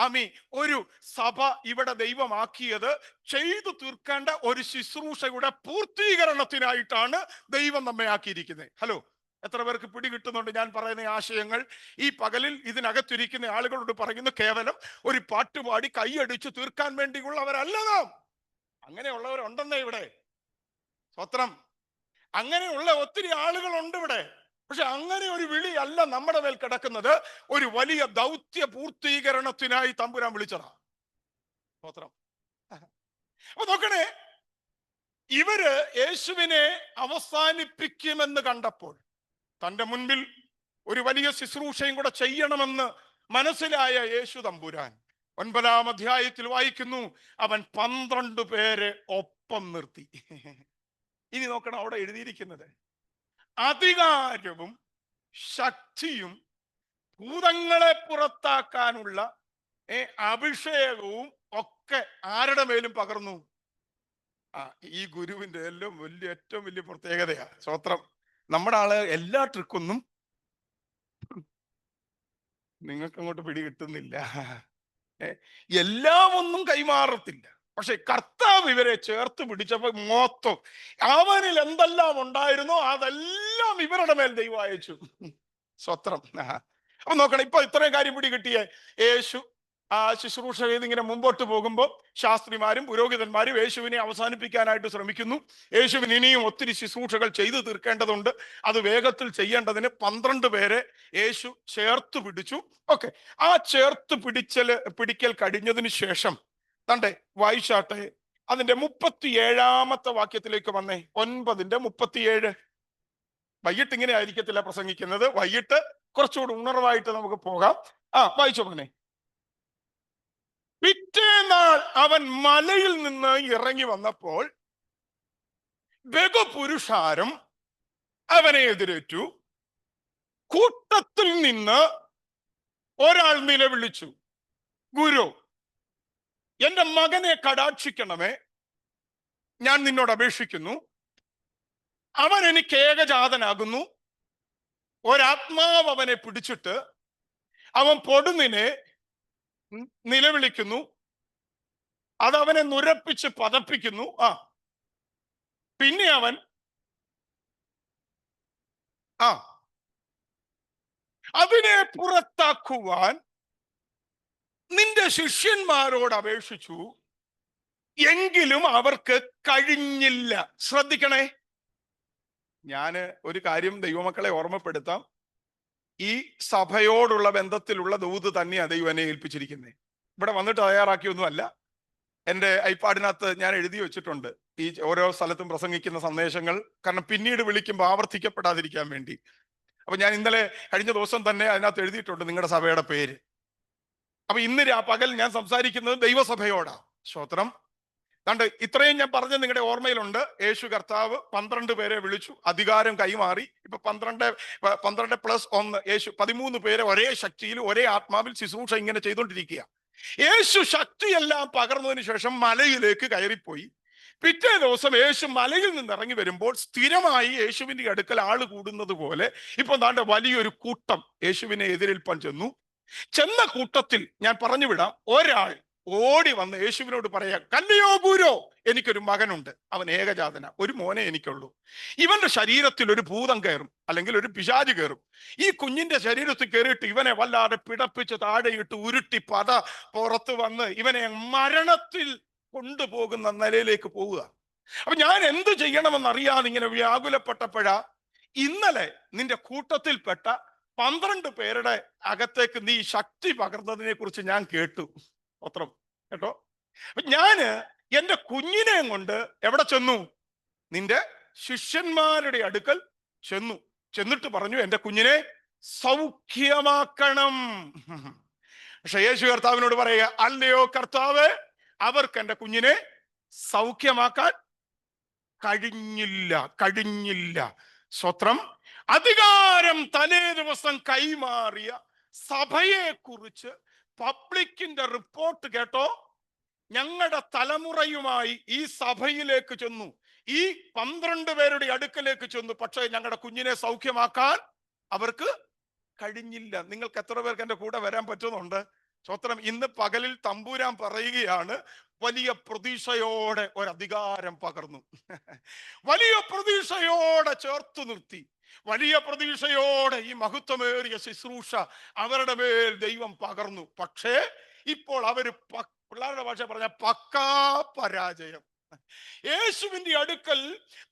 ആമീൻ ഒരു സഭ ഇവിടെ ദൈവമാക്കിയത്. ചെയ്തു തീർക്കേണ്ട ഒരു ശുശ്രൂഷയുടെ പൂർത്തീകരണത്തിനായിട്ടാണ് ദൈവം നമ്മെ ആക്കിയിരിക്കുന്നത്. ഹലോ, എത്ര പേർക്ക് പിടി കിട്ടുന്നുണ്ട് ഞാൻ പറയുന്ന ആശയങ്ങൾ? ഈ പകലിൽ ഇതിനകത്തിരിക്കുന്ന ആളുകളോട് പറയുന്നു, കേവലം ഒരു പാട്ടുപാടി കൈയടിച്ചു തീർക്കാൻ വേണ്ടിയുള്ളവരല്ല നാം. അങ്ങനെയുള്ളവരുണ്ടെന്നേ ഇവിടെ. സ്വത്രം. അങ്ങനെയുള്ള ഒത്തിരി ആളുകളുണ്ട് ഇവിടെ. പക്ഷെ അങ്ങനെ ഒരു വിളി അല്ല നമ്മുടെ മേൽ കിടക്കുന്നത്. ഒരു വലിയ ദൗത്യ പൂർത്തീകരണത്തിനായി തമ്പുരാൻ വിളിച്ചതാ. സ്വത്രം. അപ്പൊ നോക്കണേ, ഇവര് യേശുവിനെ അവസാനിപ്പിക്കുമെന്ന് കണ്ടപ്പോൾ, തന്റെ മുൻപിൽ ഒരു വലിയ ശുശ്രൂഷയും കൂടെ ചെയ്യണമെന്ന് മനസ്സിലായ യേശു തമ്പുരാൻ 9-ാം അധ്യായത്തിൽ വായിക്കുന്നു, അവൻ 12 പേരെ ഒപ്പം നിർത്തി. ഇനി നോക്കണം, അവിടെ എഴുതിയിരിക്കുന്നത് അധികാരവും ശക്തിയും ഭൂതങ്ങളെ പുറത്താക്കാനുള്ള അഭിഷേകവും ഒക്കെ ആരുടെ മേലും പകർന്നു? ഈ ഗുരുവിന്റെ ഏറ്റവും വലിയ പ്രത്യേകതയാ. സ്വത്രം. നമ്മുടെ ആള് എല്ലാ ട്രിക്കൊന്നും നിങ്ങൾക്ക് അങ്ങോട്ട് പിടി കിട്ടുന്നില്ല. എല്ലാം ഒന്നും കൈമാറത്തില്ല. പക്ഷെ കർത്താവ് ഇവരെ ചേർത്ത് പിടിച്ചപ്പോ മൊത്തം അവനിൽ എന്തെല്ലാം ഉണ്ടായിരുന്നോ അതെല്ലാം ഇവരുടെ മേൽ ദൈവം അയച്ചു. സ്വത്രം. അപ്പൊ നോക്കണം, ഇപ്പൊ ഇത്രയും കാര്യം പിടി കിട്ടിയേ. യേശു ആ ശുശ്രൂഷ ചെയ്ത് ഇങ്ങനെ മുമ്പോട്ട് പോകുമ്പോൾ ശാസ്ത്രിമാരും പുരോഹിതന്മാരും യേശുവിനെ അവസാനിപ്പിക്കാനായിട്ട് ശ്രമിക്കുന്നു. യേശുവിന് ഇനിയും ഒത്തിരി ശുശ്രൂഷകൾ ചെയ്തു തീർക്കേണ്ടതുണ്ട്. അത് വേഗത്തിൽ ചെയ്യേണ്ടതിന് 12 പേരെ യേശു ചേർത്ത് പിടിച്ചു. ഓക്കെ, ആ ചേർത്ത് പിടിക്കൽ കഴിഞ്ഞതിന് ശേഷം തണ്ടേ വായിച്ചാട്ടെ, അതിന്റെ 37-ാമത്തെ വാക്യത്തിലേക്ക് വന്നേ. 9:37. വൈകിട്ട് ഇങ്ങനെ ആയിരിക്കത്തില്ല പ്രസംഗിക്കുന്നത്. വൈകിട്ട് കുറച്ചുകൂടി ഉണർവായിട്ട് നമുക്ക് പോകാം. വായിച്ചോ മോനെ. പിറ്റേന്നാൾ അവൻ മലയിൽ നിന്ന് ഇറങ്ങി വന്നപ്പോൾ ബഹുപുരുഷാരം അവനെ എതിരേറ്റു. കൂട്ടത്തിൽ നിന്ന് ഒരാൾ നിലവിളിച്ചു, ഗുരു, എന്റെ മകനെ കടാക്ഷിക്കണമേ, ഞാൻ നിന്നോട് അപേക്ഷിക്കുന്നു. അവൻ എനിക്ക് ഏകജാതനാകുന്നു. ഒരാത്മാവ് അവനെ പിടിച്ചിട്ട് അവൻ പൊടുന്നിനെ നിലവിളിക്കുന്നു. അത് അവനെ നുരപ്പിച്ച് പതപ്പിക്കുന്നു. പിന്നെ അവൻ അതിനെ പുറത്താക്കുവാൻ നിന്റെ ശിഷ്യന്മാരോട് അപേക്ഷിച്ചു, എങ്കിലും അവർക്ക് കഴിഞ്ഞില്ല. ശ്രദ്ധിക്കണേ, ഞാന് ഒരു കാര്യം ദൈവമക്കളെ ഓർമ്മപ്പെടുത്താം. ഈ സഭയോടുള്ള ബന്ധത്തിലുള്ള ദൂത് തന്നെയാണ് ദൈവം എന്നെ ഏൽപ്പിച്ചിരിക്കുന്നത്. ഇവിടെ വന്നിട്ട് തയ്യാറാക്കിയൊന്നുമല്ല. എൻ്റെ ഐപാഡിനകത്ത് ഞാൻ എഴുതി വെച്ചിട്ടുണ്ട് ഈ ഓരോ സ്ഥലത്തും പ്രസംഗിക്കുന്ന സന്ദേശങ്ങൾ, കാരണം പിന്നീട് വിളിക്കുമ്പോൾ ആവർത്തിക്കപ്പെടാതിരിക്കാൻ വേണ്ടി. അപ്പൊ ഞാൻ കഴിഞ്ഞ ദിവസം തന്നെ അതിനകത്ത് എഴുതിയിട്ടുണ്ട് നിങ്ങളുടെ സഭയുടെ പേര്. അപ്പൊ ഇന്ന് പകൽ ഞാൻ സംസാരിക്കുന്നത് ദൈവസഭയോടാ. സ്തോത്രം. കണ്ട് ഇത്രയും ഞാൻ പറഞ്ഞത് നിങ്ങളുടെ ഓർമ്മയിലുണ്ട്. യേശു കർത്താവ് 12 പേരെ വിളിച്ചു, അധികാരം കൈമാറി. ഇപ്പൊ 12+1 യേശു 13 പേരെ ഒരേ ശക്തിയിൽ ഒരേ ആത്മാവിൽ ശുശ്രൂഷ ഇങ്ങനെ ചെയ്തുകൊണ്ടിരിക്കുക. യേശു ശക്തിയെല്ലാം പകർന്നതിന് ശേഷം മലയിലേക്ക് കയറിപ്പോയി. പിറ്റേ ദിവസം യേശു മലയിൽ നിന്ന് ഇറങ്ങി വരുമ്പോൾ സ്ഥിരമായി യേശുവിന്റെ അടുക്കൽ ആള് കൂടുന്നത് പോലെ ഇപ്പൊ ദാണ്ടെ വലിയൊരു കൂട്ടം യേശുവിനെ എതിരേൽപ്പാൻ ചെന്ന കൂട്ടത്തിൽ ഞാൻ പറഞ്ഞു വിടാം, ഒരാൾ ഓടി വന്ന് യേശുവിനോട് പറയാ, കല്ലയോ ഗുരോ, എനിക്കൊരു മകനുണ്ട്, അവൻ ഏകജാതന, ഒരു മോനെ എനിക്കുള്ളൂ. ഇവന്റെ ശരീരത്തിൽ ഒരു ഭൂതം കയറും, അല്ലെങ്കിൽ ഒരു പിശാച് കയറും. ഈ കുഞ്ഞിന്റെ ശരീരത്തിൽ കയറിയിട്ട് ഇവനെ വല്ലാതെ പിടപ്പിച്ച് താഴെയിട്ട് ഉരുട്ടി പുറത്ത് വന്ന് ഇവനെ മരണത്തിൽ കൊണ്ടുപോകുന്ന നിലയിലേക്ക് പോവുക. അപ്പൊ ഞാൻ എന്ത് ചെയ്യണമെന്നറിയാതെ ഇങ്ങനെ വ്യാകുലപ്പെട്ടപ്പോഴാ ഇന്നലെ നിന്റെ കൂട്ടത്തിൽപ്പെട്ട 12 പേരുടെ അകത്തേക്ക് നീ ശക്തി പകർന്നതിനെ കുറിച്ച് ഞാൻ കേട്ടു. പത്രം കേട്ടോ. ഞാന് എന്റെ കുഞ്ഞിനെയും കൊണ്ട് എവിടെ ചെന്നു? നിന്റെ ശിഷ്യന്മാരുടെ അടുക്കൽ ചെന്നിട്ട് പറഞ്ഞു, എന്റെ കുഞ്ഞിനെ സൗഖ്യമാക്കണം. പക്ഷെ യേശു കർത്താവിനോട് പറയുക, അല്ലയോ കർത്താവ്, അവർക്ക് എന്റെ കുഞ്ഞിനെ സൗഖ്യമാക്കാൻ കഴിഞ്ഞില്ല. സ്വത്രം. അധികാരം തലേ ദിവസം കൈമാറിയ സഭയെ കുറിച്ച് പബ്ലിക്കിന്റെ റിപ്പോർട്ട് കേട്ടോ. ഞങ്ങളുടെ തലമുറയുമായി ഈ സഭയിലേക്ക് ചെന്നു, ഈ 12 പേരുടെ അടുക്കലേക്ക് ചെന്നു, പക്ഷേ ഞങ്ങളുടെ കുഞ്ഞിനെ സൗഖ്യമാക്കാൻ അവർക്ക് കഴിഞ്ഞില്ല. നിങ്ങൾക്ക് എത്ര പേർക്ക് എന്റെ കൂടെ വരാൻ പറ്റുന്നുണ്ട്? സ്വത്രം. ഇന്ന് പകലിൽ തമ്പുരാൻ പറയുകയാണ്, വലിയ പ്രതീക്ഷയോടെ ഒരധികാരം പകർന്നു, വലിയ പ്രതീക്ഷയോടെ ചേർത്തു നിർത്തി, വലിയ പ്രതീക്ഷയോടെ ഈ മഹത്വമേറിയ ശുശ്രൂഷ അവരുടെ മേൽ ദൈവം പകർന്നു. പക്ഷേ ഇപ്പോൾ അവര് പിള്ളേരുടെ ഭാഷ പറഞ്ഞ പക്കാ പരാജയം. യേശുവിന്റെ അടുക്കൽ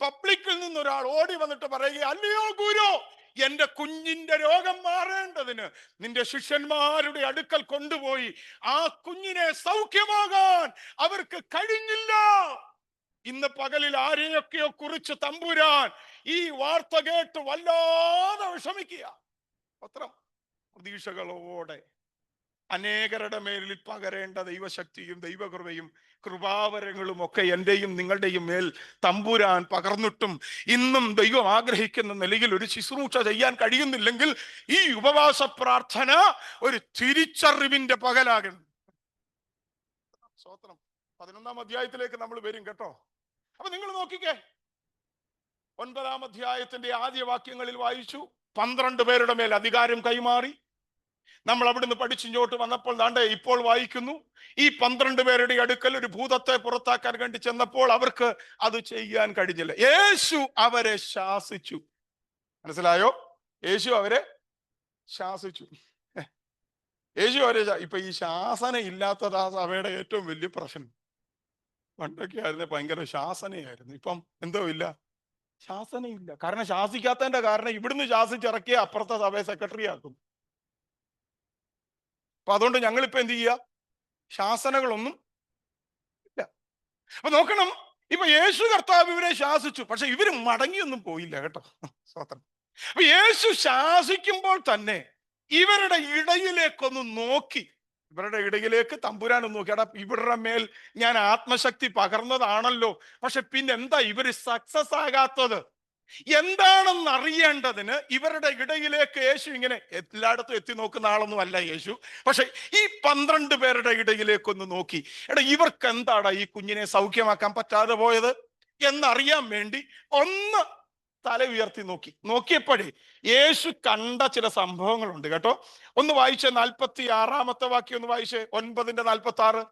പബ്ലിക്കിൽ നിന്ന് ഒരാൾ ഓടി വന്നിട്ട് പറയുക, അല്ലയോ ഗുരു, എന്റെ കുഞ്ഞിന്റെ രോഗം മാറേണ്ടതിന് നിന്റെ ശിഷ്യന്മാരുടെ അടുക്കൽ കൊണ്ടുപോയി ആ കുഞ്ഞിനെ സൗഖ്യമാകാൻ അവർക്ക് കഴിഞ്ഞില്ല. ഇന്ന് പകലിൽ ആരെയൊക്കെയോ കുറിച്ച് തമ്പുരാൻ ഈ വാർത്ത കേട്ട് വല്ലാതെ വിഷമിക്കുക. പത്രം പ്രതീക്ഷകളോടെ അനേകരുടെ മേലിൽ പകരേണ്ട ദൈവശക്തിയും ദൈവകൃപയും കൃപാവരങ്ങളും ഒക്കെ എന്റെയും നിങ്ങളുടെയും മേൽ തമ്പുരാൻ പകർന്നിട്ടും ഇന്നും ദൈവം ആഗ്രഹിക്കുന്ന നിലയിൽ ഒരു ശുശ്രൂഷ ചെയ്യാൻ കഴിയുന്നില്ലെങ്കിൽ ഈ ഉപവാസ പ്രാർത്ഥന ഒരു തിരിച്ചറിവിന്റെ പകലാകണം. സ്തോത്രം. 11-ാം അധ്യായത്തിലേക്ക് നമ്മൾ വരും കേട്ടോ. അപ്പൊ നിങ്ങൾ നോക്കിക്കേ, 9-ാം അധ്യായത്തിന്റെ ആദ്യ വാക്യങ്ങളിൽ വായിച്ചു, 12 പേരുടെ മേൽ അധികാരം കൈമാറി. നമ്മൾ അവിടുന്ന് പഠിച്ചിങ്ങോട്ട് വന്നപ്പോൾ ദാണ്ടെ ഇപ്പോൾ വായിക്കുന്നു, ഈ 12 പേരുടെ അടുക്കൽ ഒരു ഭൂതത്തെ പുറത്താക്കാൻ വേണ്ടി ചെന്നപ്പോൾ അവർക്ക് അത് ചെയ്യാൻ കഴിഞ്ഞില്ല. യേശു അവരെ ശാസിച്ചു. മനസ്സിലായോ? യേശു അവരെ ശാസിച്ചു. യേശു അവരെ ഇപ്പൊ ഈ ശാസന ഇല്ലാത്തതാ സഭയുടെ ഏറ്റവും വലിയ പ്രശ്നം. പണ്ടൊക്കെ ആയിരുന്നു ഭയങ്കര ശാസനയായിരുന്നു. ഇപ്പം എന്തോ ഇല്ല, ശാസനയില്ല. കാരണം ശാസിക്കാത്തതിന്റെ കാരണം ഇവിടുന്ന് ശാസിച്ചിറക്കിയ അപ്പുറത്തെ സഭയെ സെക്രട്ടറി ആക്കും. അപ്പൊ അതുകൊണ്ട് ഞങ്ങളിപ്പോ എന്ത് ചെയ്യുക, ശാസനകളൊന്നും ഇല്ല. അപ്പൊ നോക്കണം, ഇപ്പൊ യേശു കർത്താവ് ഇവരെ ശാസിച്ചു, പക്ഷെ ഇവര് മടങ്ങിയൊന്നും പോയില്ല കേട്ടോ. സ്വതന്ത്രം. അപ്പൊ യേശു ശാസിക്കുമ്പോൾ തന്നെ ഇവരുടെ ഇടയിലേക്കൊന്ന് നോക്കി, ഇവരുടെ ഇടയിലേക്ക് തമ്പുരാനൊന്ന് നോക്കി. എടാ, ഇവരുടെ മേൽ ഞാൻ ആത്മശക്തി പകർന്നതാണല്ലോ, പക്ഷെ പിന്നെന്താ ഇവര് സക്സസ് ആകാത്തത് എന്താണെന്ന് അറിയേണ്ടതിന് ഇവരുടെ ഇടയിലേക്ക് യേശു ഇങ്ങനെ എല്ലായിടത്തും എത്തി നോക്കുന്ന ആളൊന്നും അല്ല യേശു. പക്ഷെ ഈ 12 പേരുടെ ഇടയിലേക്കൊന്ന് നോക്കി, എടാ ഇവർക്ക് എന്താടാ ഈ കുഞ്ഞിനെ സൗഖ്യമാക്കാൻ പറ്റാതെ പോയത് എന്നറിയാൻ വേണ്ടി ഒന്ന് തല ഉയർത്തി നോക്കിയപ്പോഴേ യേശു കണ്ട ചില സംഭവങ്ങളുണ്ട് കേട്ടോ. ഒന്ന് വായിച്ചേ, 46-ാമത്തെ വാക്യം ഒന്ന് വായിച്ചേ, 9:46.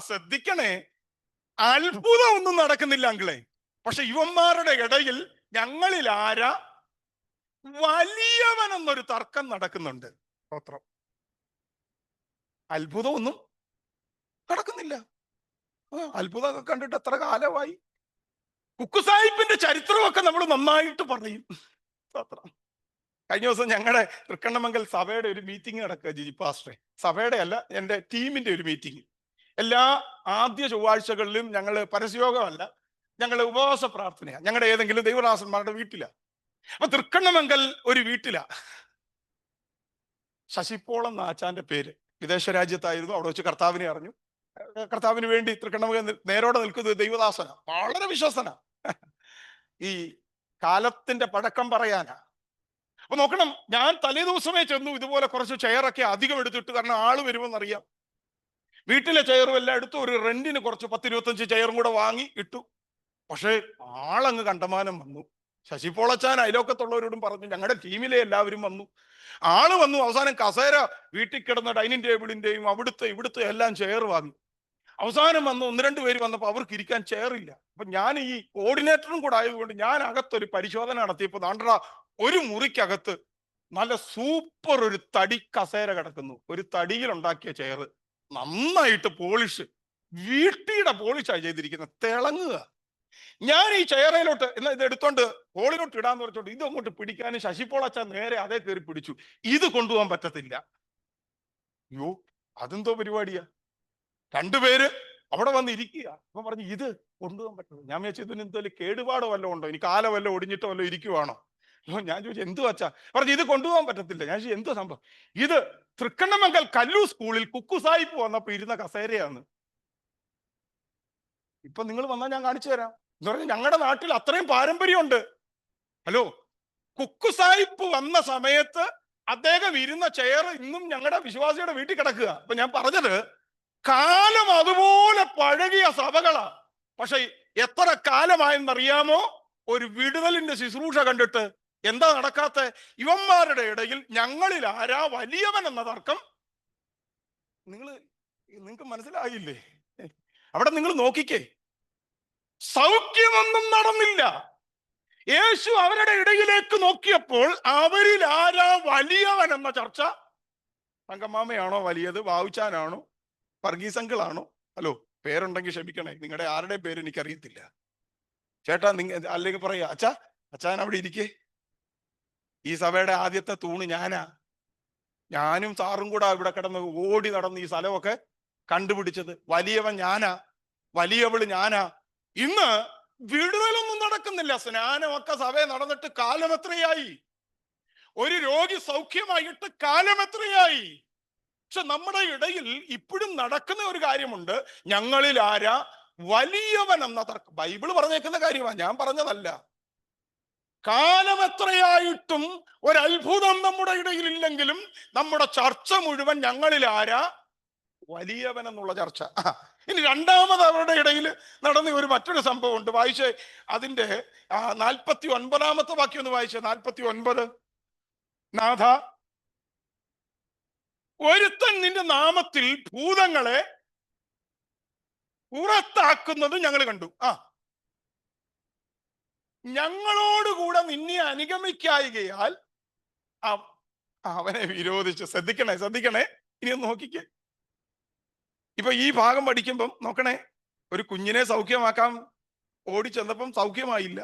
ശ്രദ്ധിക്കണേ, അത്ഭുതം ഒന്നും നടക്കുന്നില്ല അങ്കിളെ, പക്ഷെ ഇവന്മാരുടെ ഇടയിൽ ഞങ്ങളിൽ ആരാ വലിയവൻ എന്നൊരു തർക്കം നടക്കുന്നുണ്ട്. സ്തോത്രം. അത്ഭുതമൊന്നും നടക്കുന്നില്ല. അത്ഭുതമൊക്കെ കണ്ടിട്ട് എത്ര കാലമായി. കുക്കുസാഹിബിന്റെ ചരിത്രമൊക്കെ നമ്മൾ നന്നായിട്ട് പറയും. സ്തോത്രം. കഴിഞ്ഞ ദിവസം ഞങ്ങളുടെ തൃക്കണ്ണമംഗൽ സഭയുടെ ഒരു മീറ്റിംഗ് നടക്കുക, ജിജി പാസ്റ്ററെ. സഭയുടെ അല്ല, എൻ്റെ ടീമിന്റെ ഒരു മീറ്റിംഗ്. എല്ലാ ആദ്യ ചൊവ്വാഴ്ചകളിലും ഞങ്ങൾ പരസ്യയോഗമല്ല, ഞങ്ങൾ ഉപവാസ പ്രാർത്ഥനയാണ്. ഞങ്ങളുടെ ഏതെങ്കിലും ദൈവദാസന്മാരുടെ വീട്ടിലാ. അപ്പൊ തൃക്കണ്ണമംഗൽ ഒരു വീട്ടിലാ. ശശിപോളം നാച്ചാന്റെ പേര്. വിദേശ രാജ്യത്തായിരുന്നു. അവിടെ വെച്ച് കർത്താവിനെ അറിഞ്ഞു. കർത്താവിന് വേണ്ടി തൃക്കണ്ണമംഗൽ നേരോടെ നിൽക്കുന്നത് ദൈവദാസന, വളരെ വിശ്വസന. ഈ കാലത്തിന്റെ പഴക്കം പറയാനാ. അപ്പൊ നോക്കണം, ഞാൻ തലേ ദിവസമേ ചെന്നു. ഇതുപോലെ കുറച്ച് ചെയറൊക്കെ അധികം എടുത്തിട്ട്, കാരണം ആള് വരുമെന്നറിയാം. വീട്ടിലെ ചെയറും എല്ലാം എടുത്തു. ഒരു റെന്റിന് കുറച്ച് 10-25 ചെയറും കൂടെ വാങ്ങി ഇട്ടു. പക്ഷേ ആളങ്ങ് കണ്ടമാനം വന്നു. ശശിപോളച്ചാൻ അയലോക്കത്തുള്ളവരോടും പറഞ്ഞു, ഞങ്ങളുടെ ടീമിലെ എല്ലാവരും വന്നു. ആള് വന്നു. അവസാനം കസേര വീട്ടിൽ കിടന്ന ഡൈനിങ് ടേബിളിന്റെയും ഇവിടുത്തെ എല്ലാം ചെയർ വാങ്ങി. അവസാനം വന്ന് 1-2 പേര് വന്നപ്പോൾ അവർക്ക് ഇരിക്കാൻ ചെയറില്ല. അപ്പൊ ഞാൻ ഈ കോർഡിനേറ്ററും കൂടെ ആയതുകൊണ്ട് ഞാൻ അകത്തൊരു പരിശോധന നടത്തിയപ്പോൾ നാണ്ടറ ഒരു മുറിക്കകത്ത് നല്ല സൂപ്പർ ഒരു തടി കസേര കിടക്കുന്നു. ഒരു തടിയിൽ ഉണ്ടാക്കിയ ചെയർ, നന്നായിട്ട് പോളിഷ്, വീട്ടിയുടെ പോളിഷാണ് ചെയ്തിരിക്കുന്നത്, തിളങ്ങുക. ഞാൻ ഈ ചെയറയിലോട്ട് എന്നാൽ ഇത് എടുത്തോണ്ട് ഹോളിലോട്ട് ഇടാന്ന് പറഞ്ഞോണ്ട് ഇത് അങ്ങോട്ട് പിടിക്കാനും ശശിപോളച്ച നേരെ അതേ കയറി പിടിച്ചു. ഇത് കൊണ്ടുപോകാൻ പറ്റത്തില്ല. അയ്യോ, അതെന്തോ പരിപാടിയാ. 2 പേര് അവിടെ വന്ന് ഇരിക്കുക. അപ്പൊ പറഞ്ഞു ഇത് കൊണ്ടുപോകാൻ പറ്റുമോ? ഞാൻ വിചാരിച്ചു ഇതിന് എന്തെങ്കിലും കേടുപാടോ വല്ലതും ഉണ്ടോ, ഇനി കാലം വല്ലതും ഒടിഞ്ഞിട്ടോ വല്ലതും ഇരിക്കുവാണോ. ഞാൻ ചോദിച്ചു എന്ത് വച്ചാ? പറഞ്ഞു ഇത് കൊണ്ടുപോകാൻ പറ്റത്തില്ല. ഞാൻ ചോദിച്ചു എന്തോ സംഭവം? ഇത് തൃക്കണ്ണമംഗൽ കല്ലു സ്കൂളിൽ കുക്കുസായിപ്പ് വന്നപ്പോ ഇരുന്ന കസേരയാണ്. ഇപ്പൊ നിങ്ങൾ വന്നാൽ ഞാൻ കാണിച്ചു തരാം എന്ന് പറഞ്ഞാൽ ഞങ്ങളുടെ നാട്ടിൽ അത്രയും പാരമ്പര്യമുണ്ട്. ഹലോ, കുക്കുസായിപ്പ് വന്ന സമയത്ത് അദ്ദേഹം ഇരുന്ന ചെയർ ഇന്നും ഞങ്ങളുടെ വിശ്വാസിയുടെ വീട്ടിൽ കിടക്കുക. അപ്പൊ ഞാൻ പറഞ്ഞത്, കാലം അതുപോലെ പഴകിയ സഭകളാ. പക്ഷെ എത്ര കാലമായെന്നറിയാമോ ഒരു വിടുതലിന്റെ ശുശ്രൂഷ കണ്ടിട്ട്? എന്താ നടക്കാത്ത? ഇവന്മാരുടെ ഇടയിൽ ഞങ്ങളിൽ ആരാ വലിയവൻ എന്ന തർക്കം നിങ്ങൾക്ക് മനസ്സിലായില്ലേ? അവിടെ നിങ്ങൾ നോക്കിക്കേ, സൗഖ്യമൊന്നും നടന്നില്ല. യേശു അവരുടെ ഇടയിലേക്ക് നോക്കിയപ്പോൾ അവരിൽ ആരാ വലിയവൻ എന്ന ചർച്ച. തങ്കമാമയാണോ വലിയത്, ബാവുച്ചാനാണോ, വർഗീസ് അങ്കിളാണോ? ഹലോ, പേരുണ്ടെങ്കിൽ ക്ഷമിക്കണേ, നിങ്ങളുടെ ആരുടെയും പേര് എനിക്കറിയത്തില്ല. ചേട്ടാ അല്ലെങ്കിൽ പറയാ, അച്ഛാ, അച്ഛൻ അവിടെ ഇരിക്കേ, ഈ സഭയുടെ ആദ്യത്തെ തൂണ് ഞാനാ. ഞാനും സാറും കൂടെ ഇവിടെ കിടന്ന് ഓടി നടന്ന് ഈ സ്ഥലമൊക്കെ കണ്ടുപിടിച്ചത്. വലിയവൻ ഞാനാ, വലിയവള് ഞാനാ. ഇന്ന് വിടുതലൊന്നും നടക്കുന്നില്ല. സ്നാനമൊക്കെ സഭയെ നടന്നിട്ട് കാലം എത്രയായി? ഒരു രോഗി സൗഖ്യമായിട്ട് കാലം എത്രയായി? പക്ഷെ നമ്മുടെ ഇടയിൽ ഇപ്പോഴും നടക്കുന്ന ഒരു കാര്യമുണ്ട്. ഞങ്ങളിൽ ആരാ വലിയവൻ എന്ന തർക്കം. ബൈബിള് പറഞ്ഞേക്കുന്ന കാര്യമാണ്, ഞാൻ പറഞ്ഞതല്ല. കാലം എത്രയായിട്ടും ഒരത്ഭുതം നമ്മുടെ ഇടയിൽ ഇല്ലെങ്കിലും നമ്മുടെ ചർച്ച മുഴുവൻ ഞങ്ങളിൽ ആരാ വലിയവൻ എന്നുള്ള ചർച്ച. ഇനി രണ്ടാമത് അവരുടെ ഇടയിൽ നടന്ന ഒരു മറ്റൊരു സംഭവം ഉണ്ട്. വായിച്ചേ, അതിന്റെ 49 വാക്യം ഒന്ന് വായിച്ചേ. 49. നാഥ, ഒരുത്തൻ നിന്റെ നാമത്തിൽ ഭൂതങ്ങളെ പുറത്താക്കുന്നത് ഞങ്ങൾ കണ്ടു. ഞങ്ങളോടുകൂടെ നിന്നെ അനുഗമിക്കായികയാൽ അവനെ വിരോധിച്ചു. ശ്രദ്ധിക്കണേ. ഇനി ഒന്ന് നോക്കിക്കേ. ഇപ്പൊ ഈ ഭാഗം പഠിക്കുമ്പം നോക്കണേ, ഒരു കുഞ്ഞിനെ സൗഖ്യമാക്കാൻ ഓടി ചെന്നപ്പം സൗഖ്യമായില്ല.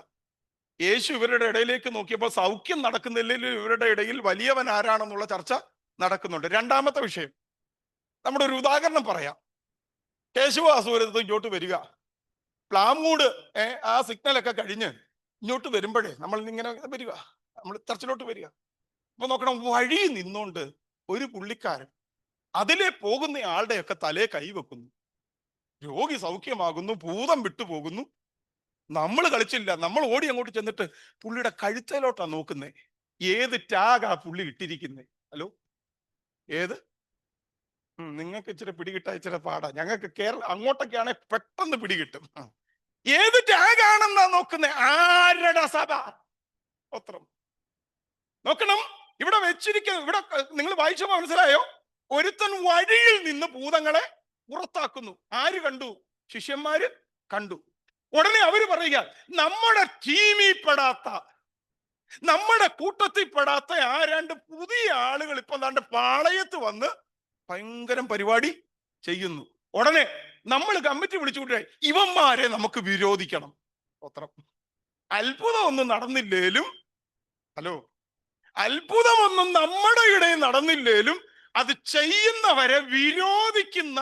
യേശു ഇവരുടെ ഇടയിലേക്ക് നോക്കിയപ്പോൾ സൗഖ്യം നടക്കുന്നില്ലെങ്കിലും ഇവരുടെ ഇടയിൽ വലിയവൻ ആരാണെന്നുള്ള ചർച്ച നടക്കുന്നുണ്ട്. രണ്ടാമത്തെ വിഷയം, നമ്മുടെ ഒരു ഉദാഹരണം പറയാം. കേശവാസൂരത്ത് ഇങ്ങോട്ട് വരിക, പ്ലാമൂട് ആ സിഗ്നലൊക്കെ കഴിഞ്ഞ് ഇങ്ങോട്ട് വരുമ്പോഴേ നമ്മൾ ഇങ്ങനെ വരിക, നമ്മൾ ചർച്ചിലോട്ട് വരിക. അപ്പൊ നോക്കണം, വഴി നിന്നോണ്ട് ഒരു പുള്ളിക്കാരൻ അതിലെ പോകുന്ന ആളുടെയൊക്കെ തലേ കൈവെക്കുന്നു. രോഗി സൗഖ്യമാകുന്നു, ഭൂതം വിട്ടുപോകുന്നു. നമ്മൾ കളിച്ചില്ല, നമ്മൾ ഓടി അങ്ങോട്ട് ചെന്നിട്ട് പുള്ളിയുടെ കഴുത്തേലോട്ടാ നോക്കുന്നേ. ഏത് ടാഗാ പുള്ളി ഇട്ടിരിക്കുന്നേ? ഹലോ, ഏത്? നിങ്ങൾക്ക് ഇച്ചിരി പിടികിട്ടാ ഇച്ചിരി പാടാ. ഞങ്ങൾക്ക് കേരളം അങ്ങോട്ടൊക്കെയാണെങ്കിൽ പെട്ടെന്ന് പിടികിട്ടും. ഏത് ടാഗാണെന്നാ നോക്കുന്നേ? ആരുടെ സഭ? പത്രം നോക്കണം. ഇവിടെ വെച്ചിരിക്കുന്ന, ഇവിടെ നിങ്ങൾ വായിച്ചപ്പോ മനസ്സിലായോ? ഒരുത്തൻ വഴിയിൽ നിന്ന് ഭൂതങ്ങളെ പുറത്താക്കുന്നു. ആര് കണ്ടു? ശിഷ്യന്മാര് കണ്ടു. ഉടനെ അവര് പറയുക, നമ്മുടെ ടീമിൽ പെടാത്ത, നമ്മുടെ കൂട്ടത്തിൽ പെടാത്ത ആരാണ്ട് പുതിയ ആളുകൾ ഇപ്പൊ ദാണ്ട് പാളയത്ത് വന്ന് ഭയങ്കരം പരിപാടി ചെയ്യുന്നു. ഉടനെ നമ്മൾ കമ്മിറ്റി വിളിച്ചുകൂട്ടെ, ഇവന്മാരെ നമുക്ക് വിരോധിക്കണം. പത്രം അത്ഭുതമൊന്നും നടന്നില്ലേലും, ഹലോ, അത്ഭുതമൊന്നും നമ്മുടെ ഇടയിൽ നടന്നില്ലേലും അത് ചെയ്യുന്നവരെ വിരോധിക്കുന്ന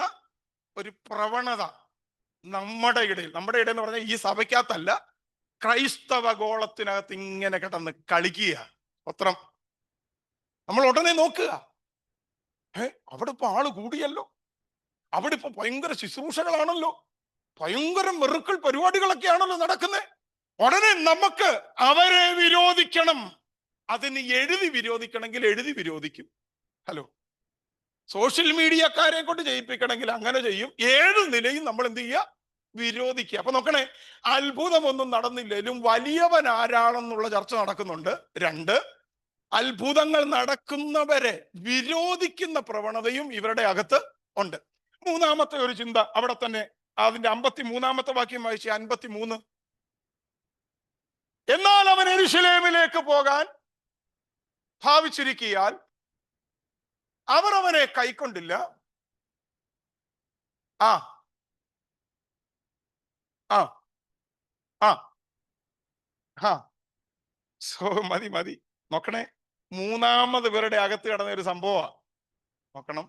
ഒരു പ്രവണത നമ്മുടെ ഇടയിൽ എന്ന് പറഞ്ഞാൽ ഈ സഭയ്ക്കകത്തല്ല, ക്രൈസ്തവ ഗോളത്തിനകത്ത് ഇങ്ങനെ കിടന്ന് കളിക്കുക. പത്രം നമ്മൾ ഉടനെ നോക്കുക, അവിടെ ഇപ്പൊ ആള് കൂടിയല്ലോ, അവിടെ ഇപ്പൊ ഭയങ്കര ശുശ്രൂഷകളാണല്ലോ, ഭയങ്കര മെറുക്കൾ പരിപാടികളൊക്കെയാണല്ലോ നടക്കുന്നത്. ഉടനെ നമുക്ക് അവരെ വിരോധിക്കണം. അതിന് എഴുതി വിരോധിക്കണമെങ്കിൽ എഴുതി വിരോധിക്കും. ഹലോ, സോഷ്യൽ മീഡിയക്കാരെ കൊണ്ട് ചെയ്യിപ്പിക്കണമെങ്കിൽ അങ്ങനെ ചെയ്യും. ഏത് നിലയും നമ്മൾ എന്ത് ചെയ്യുക? വിരോധിക്കുക. അപ്പൊ നോക്കണേ, അത്ഭുതമൊന്നും നടന്നില്ലേലും വലിയവൻ ആരാണെന്നുള്ള ചർച്ച നടക്കുന്നുണ്ട്. 2, അത്ഭുതങ്ങൾ നടക്കുന്നവരെ വിരോധിക്കുന്ന പ്രവണതയും ഇവരുടെ അകത്ത് ഉണ്ട്. മൂന്നാമത്തെ ഒരു ചിന്ത അവിടെ തന്നെ, അതിന്റെ 53 വാക്യം വായിച്ച. 53. എന്നാൽ അവൻ യെരൂശലേമിലേക്ക് പോകാൻ ഭാവിച്ചിരിക്കയാൽ അവർ അവനെ കൈക്കൊണ്ടില്ല. ആ ആ ആ ആ മതി. നോക്കണേ, മൂന്നാമത് ഇവരുടെ അകത്ത് കിടന്ന ഒരു സംഭവമാണ്. നോക്കണം,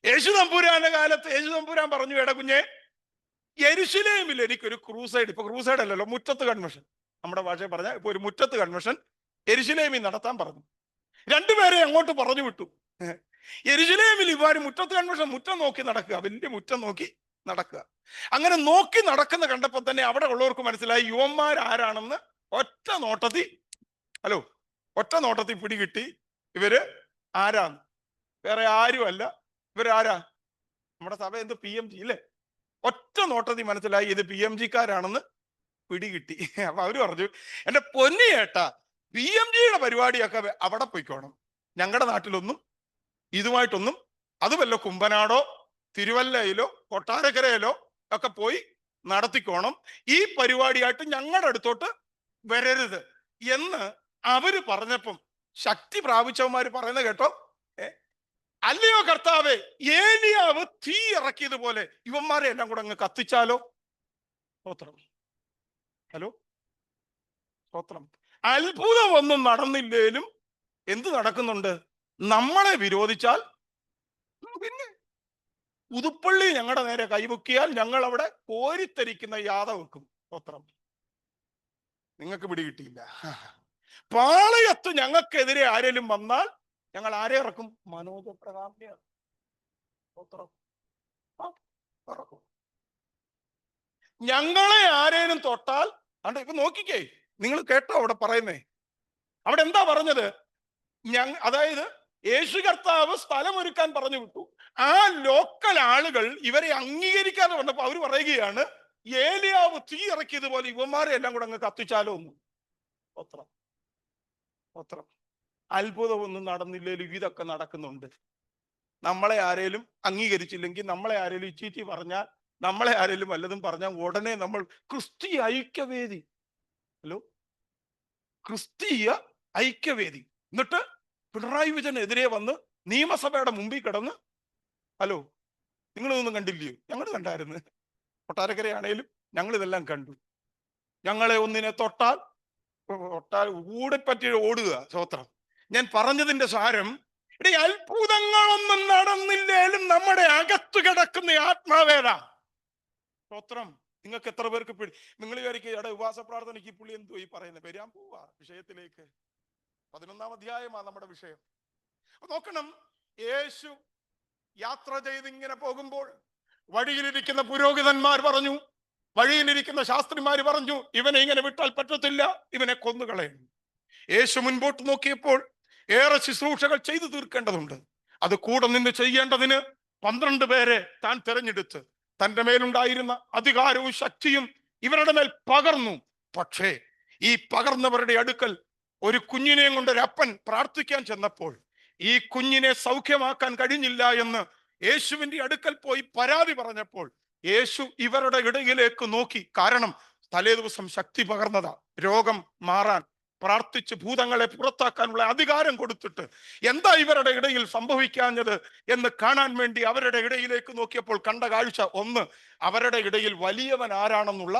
യേശു തമ്പുരാന്റെ കാലത്ത് യേശു തമ്പുരാൻ പറഞ്ഞു, എടാ കുഞ്ഞെ, യെരൂശലേമിൽ എനിക്കൊരു ക്രൂസൈഡ്, ഇപ്പൊ ക്രൂസൈഡ് അല്ലല്ലോ, മുറ്റത്ത് കൺവെൻഷൻ, നമ്മുടെ ഭാഷയിൽ പറഞ്ഞ ഇപ്പൊ ഒരു മുറ്റത്ത് കൺവെൻഷൻ യെരൂശലേമിൽ നടത്താൻ പറഞ്ഞു. 2 പേരെ അങ്ങോട്ട് പറഞ്ഞു വിട്ടു. യെരൂശലേമിൽ ഇവര് മുറ്റത്ത് കൺവെൻഷൻ, മുറ്റം നോക്കി നടക്കുക, വലിയ മുറ്റം നോക്കി നടക്കുക. അങ്ങനെ നോക്കി നടക്കുന്ന കണ്ടപ്പോൾ തന്നെ അവിടെ ഉള്ളവർക്ക് മനസ്സിലായി യുവന്മാർ ആരാണെന്ന്. ഒറ്റ നോട്ടത്തിൽ പിടികിട്ടി. ഇവര് ആരാന്ന്? വേറെ ആരുമല്ല. ഇവരാരാ? നമ്മുടെ സഭ എന്ത് PMG ഇല്ലേ? ഒറ്റ നോട്ടത്തിൽ മനസ്സിലായി ഇത് PMGക്കാരാണെന്ന് പിടികിട്ടി. അപ്പൊ അവര് പറഞ്ഞു, എന്റെ പൊന്നി ഏട്ടാ, PMGയുടെ പരിപാടിയൊക്കെ അവിടെ പോയിക്കോണം, ഞങ്ങളുടെ നാട്ടിലൊന്നും ഇതുമായിട്ടൊന്നും, അത് വല്ല കുമ്പനാടോ തിരുവല്ലയിലോ കൊട്ടാരക്കരയിലോ ഒക്കെ പോയി നടത്തിക്കോണം, ഈ പരിപാടിയായിട്ട് ഞങ്ങളുടെ അടുത്തോട്ട് വരരുത് എന്ന് അവര് പറഞ്ഞപ്പം ശക്തി പ്രാപിച്ചവന്മാര് പറയുന്നത് കേട്ടോ. അല്ലയോ കർത്താവേ, ഏലിയാവ് തീ ഇറക്കിയതുപോലെ ഇവന്മാരെ എല്ലാം കൂടെ അങ്ങ് കത്തിച്ചാലോ? സ്തോത്രം. ഹലോ, സ്തോത്രം. അത്ഭുതം ഒന്നും നടന്നില്ലേലും എന്ത് നടക്കുന്നുണ്ട്? നമ്മളെ വിരോധിച്ചാൽ പിന്നെ പുതുപ്പള്ളി ഞങ്ങളുടെ നേരെ കൈവക്കിയാൽ ഞങ്ങൾ അവിടെ കോരിത്തരിക്കുന്ന യാത വെക്കും. സ്തോത്രം. നിങ്ങൾക്ക് പിടികിട്ടിയില്ല. പാളയത്ത് ഞങ്ങൾക്കെതിരെ ആരെങ്കിലും വന്നാൽ ഞങ്ങൾ ആരെ ഇറക്കും? മനോജ പ്രകാശിനെ ഇറക്കും. ഞങ്ങളെ ആരേലും തൊട്ടാൽ അണ്ട് ഇപ്പൊ നോക്കിക്കേ, നിങ്ങൾ കേട്ടോ അവിടെ പറയുന്നേ? അവിടെ എന്താ പറഞ്ഞത്? അതായത് യേശു കർത്താവ് സ്ഥലമൊരുക്കാൻ പറഞ്ഞു വിട്ടു. ആ ലോക്കൽ ആളുകൾ ഇവരെ അംഗീകരിക്കാതെ വന്നപ്പോ അവർ പറയുകയാണ്, ഏലിയാവ് തീ ഇറക്കിയതുപോലെ ഇവന്മാരെ എല്ലാം കൂടെ അങ്ങ് കത്തിച്ചാലോ ഒന്ന്. പത്രം പത്രം അത്ഭുതമൊന്നും നടന്നില്ലേലും ഇതൊക്കെ നടക്കുന്നുണ്ട്. നമ്മളെ ആരേലും അംഗീകരിച്ചില്ലെങ്കിൽ, നമ്മളെ ആരേലും ഇച്ചീറ്റി പറഞ്ഞാൽ, നമ്മളെ ആരേലും വല്ലതും പറഞ്ഞാൽ ഉടനെ നമ്മൾ ക്രിസ്തീയ ഐക്യവേദി. ഹലോ, ക്രിസ്തീയ ഐക്യവേദി. എന്നിട്ട് പിണറായി വിജയനെതിരെ വന്ന് നിയമസഭയുടെ മുമ്പിൽ കിടന്ന്, ഹലോ നിങ്ങളിതൊന്നും കണ്ടില്ലയോ? ഞങ്ങൾ കണ്ടായിരുന്നു. കൊട്ടാരക്കരയാണേലും ഞങ്ങൾ ഇതെല്ലാം കണ്ടു. ഞങ്ങളെ ഒന്നിനെ തൊട്ടാൽ ഊടെപ്പറ്റി ഓടുക. സ്തോത്രം. ഞാൻ പറഞ്ഞതിന്റെ സാരം, ഇവിടെ അത്ഭുതങ്ങളൊന്നും നടന്നില്ലേലും നമ്മുടെ അകത്ത് കിടക്കുന്ന ആത്മാവേദ. സ്തോത്രം. നിങ്ങൾക്ക് എത്ര പേർക്ക് നിങ്ങൾ വിചാരിക്കുക ഇവിടെ ഉപവാസ പ്രാർത്ഥനയ്ക്ക് പുള്ളി എന്തോ ഈ പറയുന്നത്? വരാൻ പോവാ വിഷയത്തിലേക്ക്. 11-ാം അധ്യായമാണ് നമ്മുടെ വിഷയം. അപ്പൊ നോക്കണം, യേശു യാത്ര ചെയ്തിങ്ങനെ പോകുമ്പോൾ വഴിയിലിരിക്കുന്ന പുരോഹിതന്മാർ പറഞ്ഞു, വഴിയിലിരിക്കുന്ന ശാസ്ത്രിമാർ പറഞ്ഞു, ഇവനെ ഇങ്ങനെ വിട്ടാൽ പറ്റത്തില്ല, ഇവനെ കൊന്നുകളയും. യേശു മുൻപോട്ട് നോക്കിയപ്പോൾ ഏറെ ശുശ്രൂഷകൾ ചെയ്തു തീർക്കേണ്ടതുണ്ട്. അത് കൂടെ നിന്ന് ചെയ്യേണ്ടതിന് 12 പേരെ താൻ തിരഞ്ഞെടുത്ത് തന്റെ മേലുണ്ടായിരുന്ന അധികാരവും ശക്തിയും ഇവരുടെ മേൽ പകർന്നു. പക്ഷേ ഈ പകർന്നവരുടെ അടുക്കൽ ഒരു കുഞ്ഞിനെയും കൊണ്ട് ഒരപ്പൻ പ്രാർത്ഥിക്കാൻ ചെന്നപ്പോൾ ഈ കുഞ്ഞിനെ സൗഖ്യമാക്കാൻ കഴിഞ്ഞില്ല എന്ന് യേശുവിന്റെ അടുക്കൽ പോയി പരാതി പറഞ്ഞപ്പോൾ യേശു ഇവരുടെ ഇടയിലേക്ക് നോക്കി. കാരണം തലേ ദിവസം ശക്തി പകർന്നതാ, രോഗം മാറാൻ പ്രാർത്ഥിച്ച് ഭൂതങ്ങളെ പുറത്താക്കാനുള്ള അധികാരം കൊടുത്തിട്ട് എന്താ ഇവരുടെ ഇടയിൽ സംഭവിക്കാഞ്ഞത് എന്ന് കാണാൻ വേണ്ടി അവരുടെ ഇടയിലേക്ക് നോക്കിയപ്പോൾ കണ്ട കാഴ്ച ഒന്ന്, അവരുടെ ഇടയിൽ വലിയവൻ ആരാണെന്നുള്ള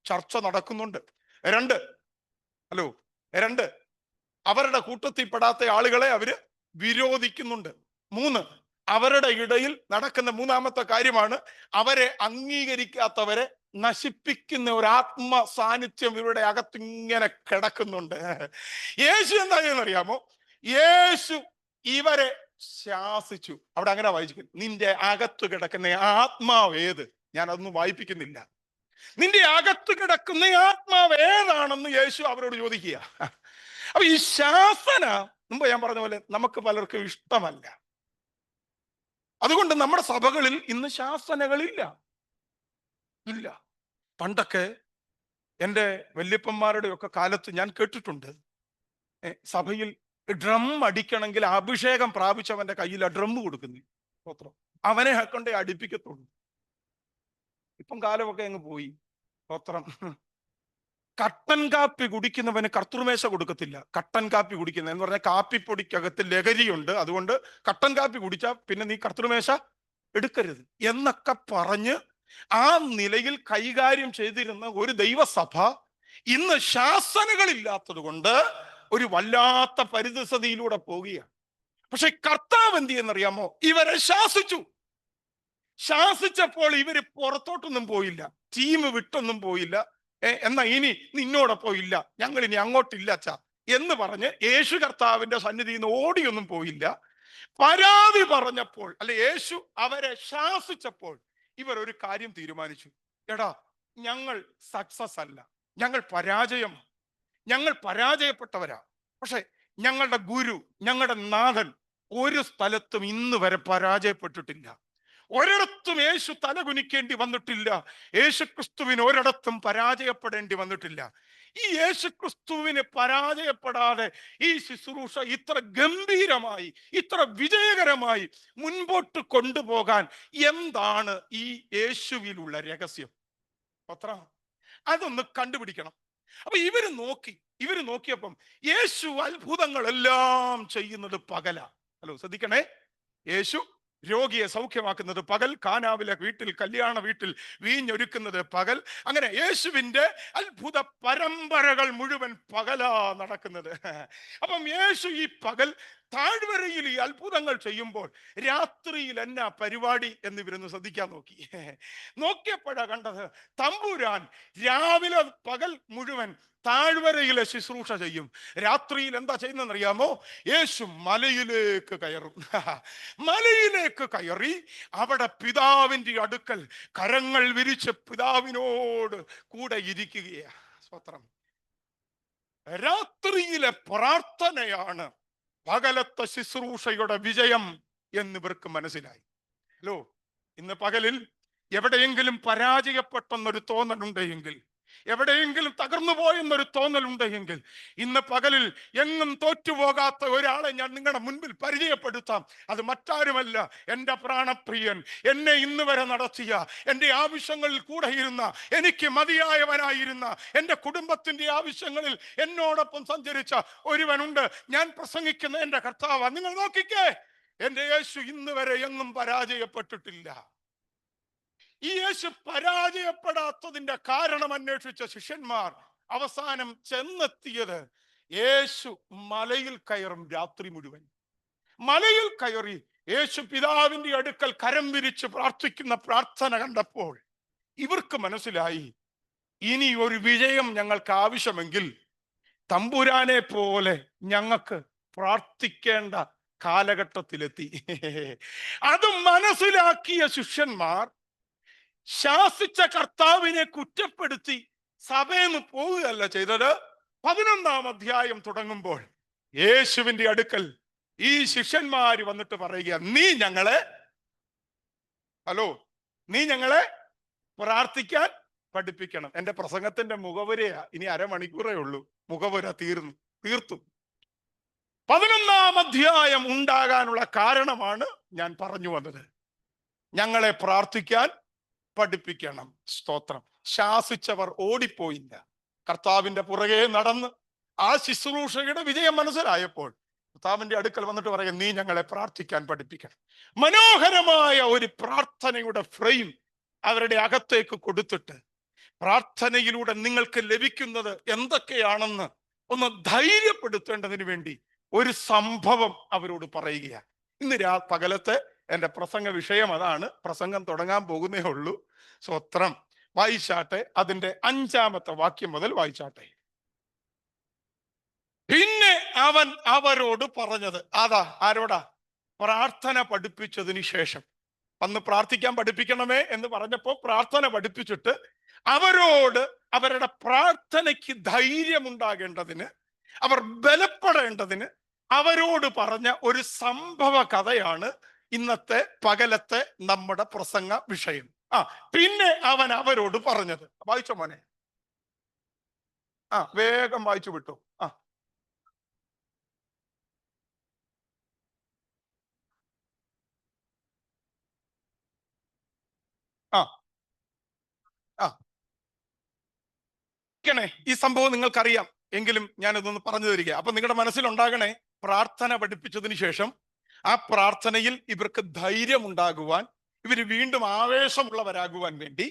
ചർച്ച നടക്കുന്നുണ്ട്. രണ്ട്, അവരുടെ കൂട്ടത്തിൽ പെടാത്ത ആളുകളെ അവര് വിരോധിക്കുന്നുണ്ട്. 3, അവരുടെ ഇടയിൽ നടക്കുന്ന മൂന്നാമത്തെ കാര്യമാണ്, അവരെ അംഗീകരിക്കാത്തവരെ നശിപ്പിക്കുന്ന ഒരു ആത്മ സാന്നിധ്യം ഇവരുടെ അകത്തിങ്ങനെ കിടക്കുന്നുണ്ട്. യേശു എന്താ ചെയ്യുന്നറിയാമോ? യേശു ഇവരെ ശാസിച്ചു. അവിടെ അങ്ങനെ വായിച്ചു, നിന്റെ അകത്ത് കിടക്കുന്ന ആത്മാവ് ഏത്? ഞാൻ അതൊന്നും വായിപ്പിക്കുന്നില്ല. നിന്റെ അകത്ത് കിടക്കുന്ന ആത്മാവ് ഏതാണെന്ന് യേശു അവരോട് ചോദിക്കുക. അപ്പൊ ഈ ശാസന മുമ്പ് ഞാൻ പറഞ്ഞ പോലെ നമുക്ക് പലർക്കും ഇഷ്ടമല്ല. അതുകൊണ്ട് നമ്മുടെ സഭകളിൽ ഇന്ന് ശാസനകളില്ല. പണ്ടൊക്കെ എൻ്റെ വല്യപ്പന്മാരുടെ ഒക്കെ കാലത്ത് ഞാൻ കേട്ടിട്ടുണ്ട്, സഭയിൽ ഡ്രം അടിക്കണമെങ്കിൽ അഭിഷേകം പ്രാപിച്ചവന്റെ കയ്യിൽ ആ ഡ്രം കൊടുക്കുന്നു. അവനെ കൊണ്ടേ അടിപ്പിക്കത്തുള്ളൂ. ഇപ്പം കാലമൊക്കെ അങ്ങ് പോയി. സ്തോത്രം. കട്ടൻ കാപ്പി കുടിക്കുന്നവന് കർത്തൃമേശ കൊടുക്കത്തില്ല. കട്ടൻ കാപ്പി കുടിക്കുന്ന എന്ന് പറഞ്ഞാൽ കാപ്പിപ്പൊടിക്കകത്ത് ലഹരിയുണ്ട്, അതുകൊണ്ട് കട്ടൻ കാപ്പി കുടിച്ചാൽ പിന്നെ നീ കർത്തൃമേശ എടുക്കരുത് എന്നൊക്കെ പറഞ്ഞ് ആ നിലയിൽ കൈകാര്യം ചെയ്തിരുന്ന ഒരു ദൈവസഭ ഇന്ന് ശാസനകളില്ലാത്തത് കൊണ്ട് ഒരു വല്ലാത്ത പരിതസ്ഥിതിയിലൂടെ പോവുകയാണ്. പക്ഷെ കർത്താവ് എന്ത് ചെയ്യുന്നറിയാമോ? ഇവരെ ശാസിച്ചപ്പോൾ ഇവര് പുറത്തോട്ടൊന്നും പോയില്ല, ടീം വിട്ടൊന്നും പോയില്ല. എന്നാ ഇനി നിന്നോടൊപ്പം ഇല്ല, ഞങ്ങൾ ഇനി അങ്ങോട്ടില്ല അച്ഛാ എന്ന് പറഞ്ഞ് യേശു കർത്താവിന്റെ സന്നിധിയിൽ നിന്ന് ഓടിയൊന്നും പോയില്ല. പരാതി പറഞ്ഞപ്പോൾ, അല്ലെ യേശു അവരെ ശാസിച്ചപ്പോൾ ഇവർ ഒരു കാര്യം തീരുമാനിച്ചു, എടാ ഞങ്ങൾ സക്സസ് അല്ല, ഞങ്ങൾ പരാജയപ്പെട്ടവരാ. പക്ഷെ ഞങ്ങളുടെ ഗുരു, ഞങ്ങളുടെ നാഥൻ ഒരു സ്ഥലത്തും ഇന്ന് വരെ പരാജയപ്പെട്ടിട്ടില്ല. ഒരിടത്തും യേശു തലകുനിക്കേണ്ടി വന്നിട്ടില്ല. യേശു ക്രിസ്തുവിന് ഒരിടത്തും പരാജയപ്പെടേണ്ടി വന്നിട്ടില്ല. ഈ യേശു ക്രിസ്തുവിന് പരാജയപ്പെടാതെ ഈ ശുശ്രൂഷ ഇത്ര ഗംഭീരമായി, ഇത്ര വിജയകരമായി മുൻപോട്ട് കൊണ്ടുപോകാൻ എന്താണ് ഈ യേശുവിലുള്ള രഹസ്യം? അതൊന്ന് കണ്ടുപിടിക്കണം. അപ്പൊ ഇവര് നോക്കിയപ്പം യേശു അത്ഭുതങ്ങളെല്ലാം ചെയ്യുന്നത് പകലാ. ഹലോ ശ്രദ്ധിക്കണേ, യേശു രോഗിയെ സൗഖ്യമാക്കുന്നത് പകൽ, കാനാവിലെ വീട്ടിൽ, കല്യാണ വീട്ടിൽ വീഞ്ഞൊരുക്കുന്നത് പകൽ. അങ്ങനെ യേശുവിന്റെ അത്ഭുത പരമ്പരകൾ മുഴുവൻ പകലാ നടക്കുന്നത്. അപ്പം യേശു ഈ പകൽ താഴ്വരയിൽ ഈ അത്ഭുതങ്ങൾ ചെയ്യുമ്പോൾ രാത്രിയിൽ എന്നാ പരിപാടി എന്നിവരൊന്ന് ശ്രദ്ധിക്കാൻ നോക്കിയപ്പോഴാ കണ്ടത്, തമ്പുരാൻ രാവിലെ പകൽ മുഴുവൻ താഴ്വരയിലെ ശുശ്രൂഷ ചെയ്യും. രാത്രിയിൽ എന്താ ചെയ്യുന്നതെന്ന് അറിയാമോ? യേശു മലയിലേക്ക് കയറും. മലയിലേക്ക് കയറി അവിടെ പിതാവിന്റെ അടുക്കൽ കരങ്ങൾ വിരിച്ച് പിതാവിനോട് കൂടെ ഇരിക്കുകയാ. സ്തോത്രം. രാത്രിയിലെ പ്രാർത്ഥനയാണ് പകലത്തെ ശുശ്രൂഷയുടെ വിജയം എന്നിവർക്ക് മനസ്സിലായി. ഹലോ, ഇന്ന് പകലിൽ എവിടെയെങ്കിലും പരാജയപ്പെട്ടെന്നൊരു തോന്നലുണ്ടെങ്കിൽ, എവിടെയെങ്കിലും തകർന്നു പോയെന്നൊരു തോന്നലുണ്ടെങ്കിൽ, ഇന്ന് പകലിൽ എങ്ങും തോറ്റുപോകാത്ത ഒരാളെ ഞാൻ നിങ്ങളുടെ മുൻപിൽ പരിചയപ്പെടുത്താം. അത് മറ്റാരുമല്ല, എൻ്റെ പ്രാണപ്രിയൻ, എന്നെ ഇന്ന് വരെ നടത്തിയ, എൻ്റെ ആവശ്യങ്ങളിൽ കൂടെ ഇരുന്ന, എനിക്ക് മതിയായവനായിരുന്ന, എൻ്റെ കുടുംബത്തിന്റെ ആവശ്യങ്ങളിൽ എന്നോടൊപ്പം സഞ്ചരിച്ച ഒരുവനുണ്ട്. ഞാൻ പ്രസംഗിക്കുന്ന എൻ്റെ കർത്താവ്. നിങ്ങൾ നോക്കിക്കേ, എൻ്റെ യേശു ഇന്ന് വരെ എങ്ങും പരാജയപ്പെട്ടിട്ടില്ല. ഈ യേശു പരാജയപ്പെടാത്തതിന്റെ കാരണം അന്വേഷിച്ച ശിഷ്യന്മാർ അവസാനം ചെന്നെത്തിയത് യേശു മലയിൽ കയറും. രാത്രി മുഴുവൻ മലയിൽ കയറി യേശു പിതാവിന്റെ അടുക്കൽ കരം വിരിച്ച് പ്രാർത്ഥിക്കുന്ന പ്രാർത്ഥന കണ്ടപ്പോൾ ഇവർക്ക് മനസ്സിലായി, ഇനി ഒരു വിജയം ഞങ്ങൾക്ക് ആവശ്യമെങ്കിൽ തമ്പുരാനെ പോലെ ഞങ്ങൾക്ക് പ്രാർത്ഥിക്കേണ്ട കാലഘട്ടത്തിലെത്തി. അത് മനസ്സിലാക്കിയ ശിഷ്യന്മാർ ശാസിച്ച കർത്താവിനെ കുറ്റപ്പെടുത്തി സഭയിൽ നിന്ന് പോവുകയല്ല ചെയ്തത്. 11-ാം അധ്യായം തുടങ്ങുമ്പോൾ യേശുവിന്റെ അടുക്കൽ ഈ ശിഷ്യന്മാര് വന്നിട്ട് പറയുക, നീ ഞങ്ങളെ പ്രാർത്ഥിക്കാൻ പഠിപ്പിക്കണം. എന്റെ പ്രസംഗത്തിന്റെ മുഖവുരയാ, ഇനി അരമണിക്കൂറേ ഉള്ളൂ, മുഖവുര തീർത്തു. 11-ാം അധ്യായം ഉണ്ടാകാനുള്ള കാരണമാണ് ഞാൻ പറഞ്ഞു വന്നത്. ഞങ്ങളെ പ്രാർത്ഥിക്കാൻ പഠിപ്പിക്കണം. സ്തോത്രം. ശാസിച്ചവർ ഓടിപ്പോയില്ല, കർത്താവിന്റെ പുറകെ നടന്ന് ആ ശുശ്രൂഷയുടെ വിജയം മനസ്സിലായപ്പോൾ കർത്താവിന്റെ അടുക്കൽ വന്നിട്ട് പറയും, നീ ഞങ്ങളെ പ്രാർത്ഥിക്കാൻ പഠിപ്പിക്കണം. മനോഹരമായ ഒരു പ്രാർത്ഥനയുടെ ഫ്രെയിം അവരുടെ അകത്തേക്ക് കൊടുത്തിട്ട് പ്രാർത്ഥനയിലൂടെ നിങ്ങൾക്ക് ലഭിക്കുന്നത് എന്തൊക്കെയാണെന്ന് ഒന്ന് ധൈര്യപ്പെടുത്തേണ്ടതിന് വേണ്ടി ഒരു സംഭവം അവരോട് പറയുകയാണ്. ഇന്ന് പകലത്തെ എന്റെ പ്രസംഗ വിഷയം അതാണ്. പ്രസംഗം തുടങ്ങാൻ പോകുന്നേ ഉള്ളൂ. സ്തോത്രം. വായിച്ചാട്ടെ, അതിന്റെ 5-ാമത്തെ വാക്യം മുതൽ വായിച്ചാട്ടെ. പിന്നെ അവൻ അവരോട് പറഞ്ഞത്, ആരോടാ? പ്രാർത്ഥന പഠിപ്പിച്ചതിന് ശേഷം. അന്ന് പ്രാർത്ഥിക്കാൻ പഠിപ്പിക്കണമേ എന്ന് പറഞ്ഞപ്പോ പ്രാർത്ഥന പഠിപ്പിച്ചിട്ട് അവരോട് അവരുടെ പ്രാർത്ഥനയ്ക്ക് ധൈര്യമുണ്ടാകേണ്ടതിന്, അവർ ബലപ്പെടേണ്ടതിന് അവരോട് പറഞ്ഞ ഒരു സംഭവ കഥയാണ് ഇന്നത്തെ പകലത്തെ നമ്മുടെ പ്രസംഗ വിഷയം. പിന്നെ അവൻ അവരോട് പറഞ്ഞത്, വായിച്ചോ മോനെ, വേഗം വായിച്ചു വിട്ടു. ഈ സംഭവം നിങ്ങൾക്കറിയാം, എങ്കിലും ഞാനിതൊന്ന് പറഞ്ഞു തരിക. അപ്പൊ നിങ്ങളുടെ മനസ്സിലുണ്ടാകണേ, പ്രാർത്ഥന പഠിപ്പിച്ചതിന് ശേഷം ആ പ്രാർത്ഥനയിൽ ഇവർക്ക് ധൈര്യമുണ്ടാകുവാൻ, ഇവർ വീണ്ടും ആവേശമുള്ളവരാകുവാൻ വേണ്ടി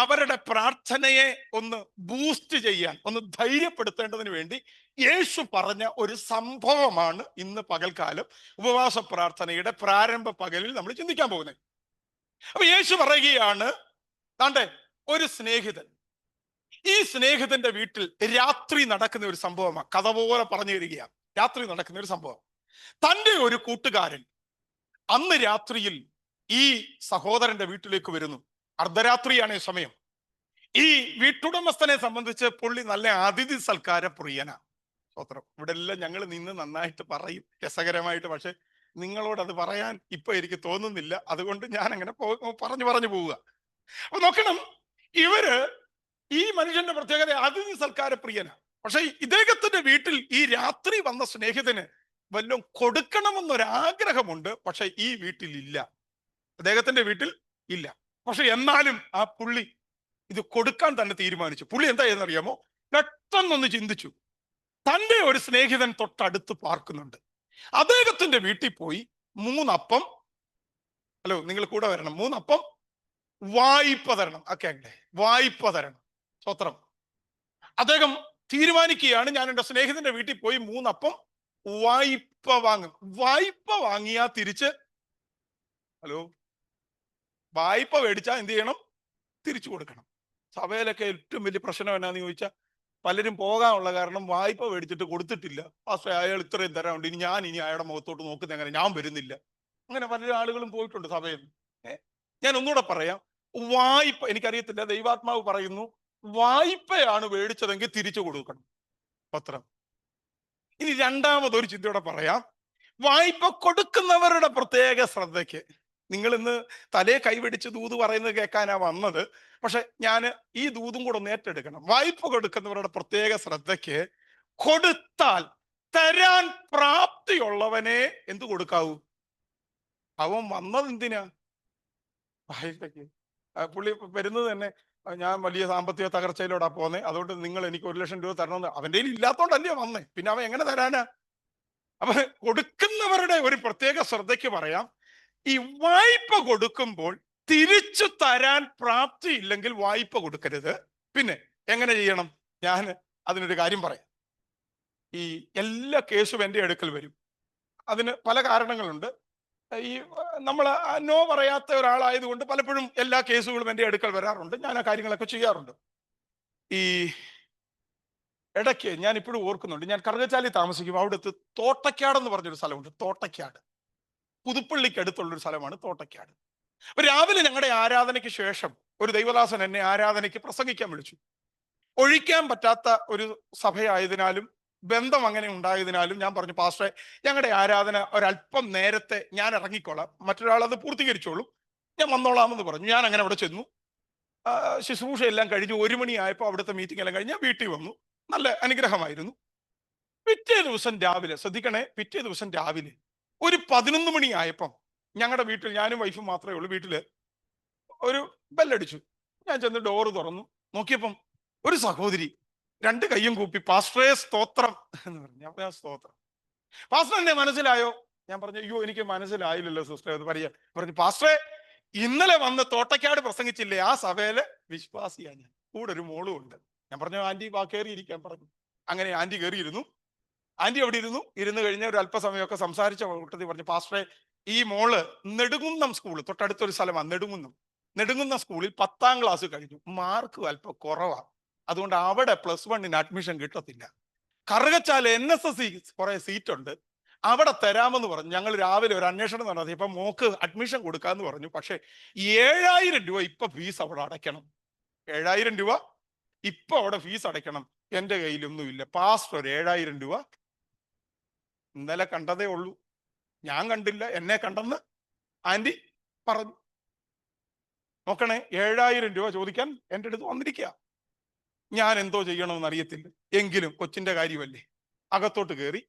അവരുടെ പ്രാർത്ഥനയെ ഒന്ന് ബൂസ്റ്റ് ചെയ്യാൻ, ഒന്ന് ധൈര്യപ്പെടുത്തേണ്ടതിന് വേണ്ടി യേശു പറഞ്ഞ ഒരു സംഭവമാണ് ഇന്ന് പകൽക്കാലം ഉപവാസ പ്രാർത്ഥനയുടെ പ്രാരംഭ പകലിൽ നമ്മൾ ചിന്തിക്കാൻ പോകുന്നത്. അപ്പൊ യേശു പറയുകയാണ്, താണ്ടെ ഒരു സ്നേഹിതൻ, ഈ സ്നേഹിതന്റെ വീട്ടിൽ രാത്രി നടക്കുന്ന ഒരു സംഭവമാണ്. കഥ പോലെ പറഞ്ഞു തരികയാണ്. രാത്രി നടക്കുന്ന ഒരു സംഭവം. തൻ്റെ ഒരു കൂട്ടുകാരൻ അന്ന് രാത്രിയിൽ ഈ സഹോദരന്റെ വീട്ടിലേക്ക് വരുന്നു. അർദ്ധരാത്രിയാണ് സമയം. ഈ വീട്ടുടമസ്ഥനെ സംബന്ധിച്ച് പുള്ളി നല്ല അതിഥി സൽക്കാര പ്രിയനാ. സ്തോത്രം. ഇവിടെ എല്ലാം ഞങ്ങൾ നിന്ന് നന്നായിട്ട് പറയും, രസകരമായിട്ട്. പക്ഷെ നിങ്ങളോട് അത് പറയാൻ ഇപ്പൊ എനിക്ക് തോന്നുന്നില്ല. അതുകൊണ്ട് ഞാൻ അങ്ങനെ പറഞ്ഞു പോവുക. അപ്പൊ നോക്കണം, ഈ മനുഷ്യന്റെ പ്രത്യേകത അതിഥി സൽക്കാര പ്രിയനാ. പക്ഷെ ഇദ്ദേഹത്തിന്റെ വീട്ടിൽ ഈ രാത്രി വന്ന സ്നേഹിതന് വല്ലതും കൊടുക്കണമെന്നൊരാഗ്രഹമുണ്ട്. പക്ഷെ ഈ വീട്ടിൽ ഇല്ല, അദ്ദേഹത്തിന്റെ വീട്ടിൽ ഇല്ല. പക്ഷെ എന്നാലും ആ പുള്ളി ഇത് കൊടുക്കാൻ തന്നെ തീരുമാനിച്ചു. പുള്ളി എന്താ ചെയ്യുന്നറിയാമോ? പെട്ടെന്നൊന്ന് ചിന്തിച്ചു. തൻ്റെ ഒരു സ്നേഹിതൻ തൊട്ടടുത്ത് പാർക്കുന്നുണ്ട്. അദ്ദേഹത്തിന്റെ വീട്ടിൽ പോയി 3 അപ്പം ഹലോ, നിങ്ങൾ കൂടെ വരണം. 3 അപ്പം വായ്പ തരണം. ഒക്കെ വായ്പ തരണം. സ്വത്രം. അദ്ദേഹം തീരുമാനിക്കുകയാണ്, ഞാൻ എൻ്റെ സ്നേഹിതന്റെ വീട്ടിൽ പോയി 3 അപ്പം വായ്പ വാങ്ങും. വായ്പ വാങ്ങിയാ തിരിച്ച്, ഹലോ, വായ്പ മേടിച്ചാൽ എന്ത് ചെയ്യണം? തിരിച്ചു കൊടുക്കണം. സഭയിലൊക്കെ ഏറ്റവും വലിയ പ്രശ്നം എന്നാന്ന് ചോദിച്ചാൽ, പലരും പോകാനുള്ള കാരണം വായ്പ മേടിച്ചിട്ട് കൊടുത്തിട്ടില്ല. പാസ്റ്ററെ, അയാൾ ഇത്രയും തരാനുണ്ട്, ഇനി അയാളുടെ മുഖത്തോട്ട് നോക്കുന്നത് എങ്ങനെ, ഞാൻ വരുന്നില്ല. അങ്ങനെ പല ആളുകളും പോയിട്ടുണ്ട് സഭയിൽ. ഞാൻ ഒന്നുകൂടെ പറയാം, വായ്പ, എനിക്കറിയത്തില്ല, ദൈവാത്മാവ് പറയുന്നു, വായ്പയാണ് മേടിച്ചതെങ്കിൽ തിരിച്ചു കൊടുക്കണം. പത്രം. ഇനി രണ്ടാമതൊരു ചിന്തയോടെ പറയാം, വായ്പ കൊടുക്കുന്നവരുടെ പ്രത്യേക ശ്രദ്ധയ്ക്ക്. നിങ്ങൾ ഇന്ന് തലേ കൈപിടിച്ച് ദൂത് പറയുന്നത് കേൾക്കാനാ വന്നത്. പക്ഷെ ഞാൻ ഈ ദൂതും കൂടെ ഒന്ന് ഏറ്റെടുക്കണം. വായ്പ കൊടുക്കുന്നവരുടെ പ്രത്യേക ശ്രദ്ധയ്ക്ക്, കൊടുത്താൽ തരാൻ പ്രാപ്തിയുള്ളവനെ എന്തു കൊടുക്കാവൂ? അവൻ വന്നത് എന്തിനാ? വായ്പയ്ക്ക്. പുള്ളി വരുന്നത് തന്നെ, ഞാൻ വലിയ സാമ്പത്തിക തകർച്ചയിലൂടെ പോന്നെ, അതുകൊണ്ട് നിങ്ങൾ എനിക്ക് 1 ലക്ഷം രൂപ തരണമെന്ന്. അവൻ്റെ കയ്യിൽ ഇല്ലാത്തോണ്ടല്ലേ വന്നേ, പിന്നെ അവൻ എങ്ങനെ തരാനാ? അപ്പൊ കൊടുക്കുന്നവരുടെ ഒരു പ്രത്യേക ശ്രദ്ധയ്ക്ക് പറയാം, ഈ വായ്പ കൊടുക്കുമ്പോൾ തിരിച്ചു തരാൻ പ്രാപ്തി ഇല്ലെങ്കിൽ വായ്പ കൊടുക്കരുത്. പിന്നെ എങ്ങനെ ചെയ്യണം? ഞാൻ അതിനൊരു കാര്യം പറയാം. ഈ എല്ലാ കേസും എൻ്റെ അടുക്കൽ വരും. അതിന് പല കാരണങ്ങളുണ്ട്. ഈ നമ്മൾ നോ പറയാത്ത ഒരാളായതുകൊണ്ട് പലപ്പോഴും എല്ലാ കേസുകളും എൻ്റെ അടുക്കൽ വരാറുണ്ട്. ഞാൻ ആ കാര്യങ്ങളൊക്കെ ചെയ്യാറുണ്ട്. ഈ ഇടയ്ക്ക് ഞാൻ ഇപ്പോഴും ഓർക്കുന്നുണ്ട്, ഞാൻ കറുകച്ചാലി താമസിക്കും. അവിടുത്തെ തോട്ടയ്ക്കാട് എന്ന് പറഞ്ഞൊരു സ്ഥലമുണ്ട്. തോട്ടയ്ക്കാട് പുതുപ്പള്ളിക്ക് അടുത്തുള്ളൊരു സ്ഥലമാണ് തോട്ടയ്ക്കാട്. അപ്പൊ രാവിലെ ഞങ്ങളുടെ ആരാധനയ്ക്ക് ശേഷം ഒരു ദൈവദാസൻ എന്നെ ആരാധനയ്ക്ക് പ്രസംഗിക്കാൻ വിളിച്ചു. ഒഴിക്കാൻ പറ്റാത്ത ഒരു സഭയായതിനാലും ബന്ധം അങ്ങനെ ഉണ്ടായതിനാലും ഞാൻ പറഞ്ഞു, പാസ്റ്ററെ, ഞങ്ങളുടെ ആരാധന ഒരല്പം നേരത്തെ ഞാൻ ഇറങ്ങിക്കോളാം, മറ്റൊരാൾ അത് പൂർത്തീകരിച്ചോളും, ഞാൻ വന്നോളാമെന്ന് പറഞ്ഞു. ഞാൻ അങ്ങനെ അവിടെ ചെന്നു. ശുശ്രൂഷ എല്ലാം കഴിഞ്ഞ് 1 മണിയായപ്പോൾ അവിടുത്തെ മീറ്റിംഗ് എല്ലാം കഴിഞ്ഞ് ഞാൻ വീട്ടിൽ വന്നു. നല്ല അനുഗ്രഹമായിരുന്നു. പിറ്റേ ദിവസം രാവിലെ, ശ്രദ്ധിക്കണേ, പിറ്റേ ദിവസം രാവിലെ ഒരു 11 മണിയായപ്പം ഞങ്ങളുടെ വീട്ടിൽ ഞാനും വൈഫും മാത്രമേ ഉള്ളൂ. വീട്ടില് ഒരു ബെല്ലടിച്ചു. ഞാൻ ചെന്ന് ഡോറ് തുറന്നു. നോക്കിയപ്പം ഒരു സഹോദരി 2 കൈയും കൂപ്പി, പാസ്റ്ററേ സ്തോത്രം എന്ന് പറഞ്ഞു. ഞാൻ സ്തോത്രം. പാസ്റ്റർ, എന്നെ മനസ്സിലായോ? ഞാൻ പറഞ്ഞു, അയ്യോ, എനിക്ക് മനസ്സിലായില്ലല്ലോ സിസ്റ്റർ. അത് പറഞ്ഞു, പാസ്റ്ററെ, ഇന്നലെ വന്ന് തോട്ടയ്ക്കാട് പ്രസംഗിച്ചില്ലേ, ആ സഭയിലെ വിശ്വാസിയാണ് ഞാൻ, കൂടെ ഒരു മോളും ഉണ്ട്. ഞാൻ പറഞ്ഞു, ആന്റി വാ, കയറിയിരിക്കാൻ പറഞ്ഞു. അങ്ങനെ ആന്റി കയറിയിരുന്നു. ആന്റി അവിടെ ഇരുന്ന് കഴിഞ്ഞ ഒരു അല്പസമയമൊക്കെ സംസാരിച്ച കൂട്ടത്തിൽ പറഞ്ഞു, പാസ്റ്ററെ, ഈ മോള് നെടുങ്കുന്നം സ്കൂൾ, തൊട്ടടുത്തൊരു സ്ഥലമാണ് നെടുങ്കുന്നം സ്കൂളിൽ 10ാം ക്ലാസ് കഴിഞ്ഞു. മാർക്ക് അല്പം കുറവാണ്, അതുകൊണ്ട് അവിടെ +1 അഡ്മിഷൻ കിട്ടത്തില്ല. കറുകച്ചാൽ NSS കുറെ സീറ്റ് ഉണ്ട്, അവിടെ തരാമെന്ന് പറഞ്ഞു. ഞങ്ങൾ രാവിലെ ഒരു അന്വേഷണം നടത്തി. ഇപ്പൊ മോക്ക് അഡ്മിഷൻ കൊടുക്കാന്ന് പറഞ്ഞു. പക്ഷെ 7000 രൂപ ഇപ്പൊ ഫീസ് അവിടെ അടയ്ക്കണം. 7000 രൂപ ഇപ്പൊ അവിടെ ഫീസ് അടയ്ക്കണം. എന്റെ കയ്യിലൊന്നുമില്ല. പാസ്റ്റർ ഒരു 7000 രൂപ ഇന്നലെ കണ്ടതേ ഉള്ളൂ, ഞാൻ കണ്ടില്ല, എന്നെ കണ്ടെന്ന് ആന്റി പറഞ്ഞു. നോക്കണേ, 7000 രൂപ ചോദിക്കാൻ എൻ്റെ അടുത്ത് വന്നിരിക്കുക. ഞാൻ എന്തോ ചെയ്യണമെന്ന് അറിയത്തില്ല. എങ്കിലും കൊച്ചിന്റെ കാര്യമല്ലേ, അകത്തോട്ട് കയറി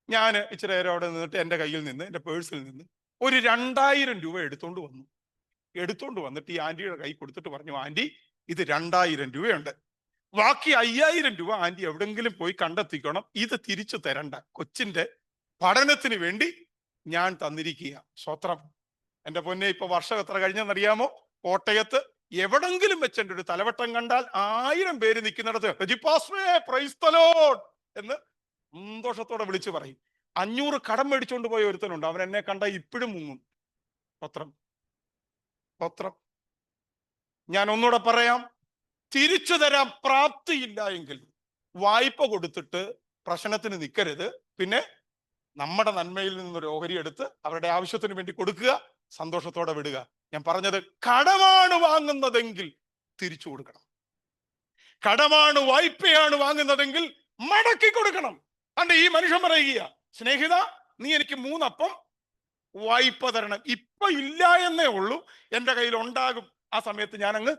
ഞാൻ ഇച്ചിരി നേരം അവിടെ നിന്നിട്ട് എൻ്റെ കയ്യിൽ നിന്ന്, എൻ്റെ പേഴ്സിൽ നിന്ന് ഒരു 2000 രൂപ എടുത്തോണ്ട് വന്നിട്ട് ഈ ആന്റിയുടെ കൈ കൊടുത്തിട്ട് പറഞ്ഞു, ആന്റി, ഇത് 2000 രൂപയുണ്ട്, ബാക്കി 5000 രൂപ ആന്റി എവിടെങ്കിലും പോയി കണ്ടെത്തിക്കണം, ഇത് തിരിച്ചു തരണ്ട, കൊച്ചിന്റെ പഠനത്തിന് വേണ്ടി ഞാൻ തന്നിരിക്കുക. സ്വത്രം. എൻ്റെ പൊന്നെ, ഇപ്പൊ വർഷം എത്ര കഴിഞ്ഞെന്നറിയാമോ? കോട്ടയത്ത് എവിടെങ്കിലും വെച്ച് എൻ്റെ ഒരു തലവട്ടം കണ്ടാൽ 1000 പേര് നിൽക്കുന്നിടത്ത് പ്രൈസ് ദി ലോർഡ് എന്ന് സന്തോഷത്തോടെ വിളിച്ചു പറയും. 500 കടം മേടിച്ചുകൊണ്ട് പോയ ഒരുത്തനുണ്ട്, അവൻ എന്നെ കണ്ട ഇപ്പോഴും മുങ്ങും. പത്രം. ഞാൻ ഒന്നുകൂടെ പറയാം, തിരിച്ചു തരാൻ പ്രാപ്തിയില്ല എങ്കിൽ വായ്പ കൊടുത്തിട്ട് പ്രശ്നത്തിന് നിൽക്കരുത്. പിന്നെ നമ്മുടെ നന്മയിൽ നിന്നൊരു ഓഹരി എടുത്ത് അവരുടെ ആവശ്യത്തിന് വേണ്ടി കൊടുക്കുക, സന്തോഷത്തോടെ വിടുക. ഞാൻ പറഞ്ഞത്, കടമാണ് വാങ്ങുന്നതെങ്കിൽ തിരിച്ചു കൊടുക്കണം. കടമാണ്, വായ്പയാണ് വാങ്ങുന്നതെങ്കിൽ മടക്കി കൊടുക്കണം. അണ്ട് ഈ മനുഷ്യൻ പറയുക, സ്നേഹിത, നീ എനിക്ക് 3 അപ്പം വായ്പ തരണം. ഇപ്പൊ ഇല്ല എന്നേ ഉള്ളൂ, എൻ്റെ കയ്യിൽ ഉണ്ടാകും, ആ സമയത്ത് ഞാൻ അങ്ങ്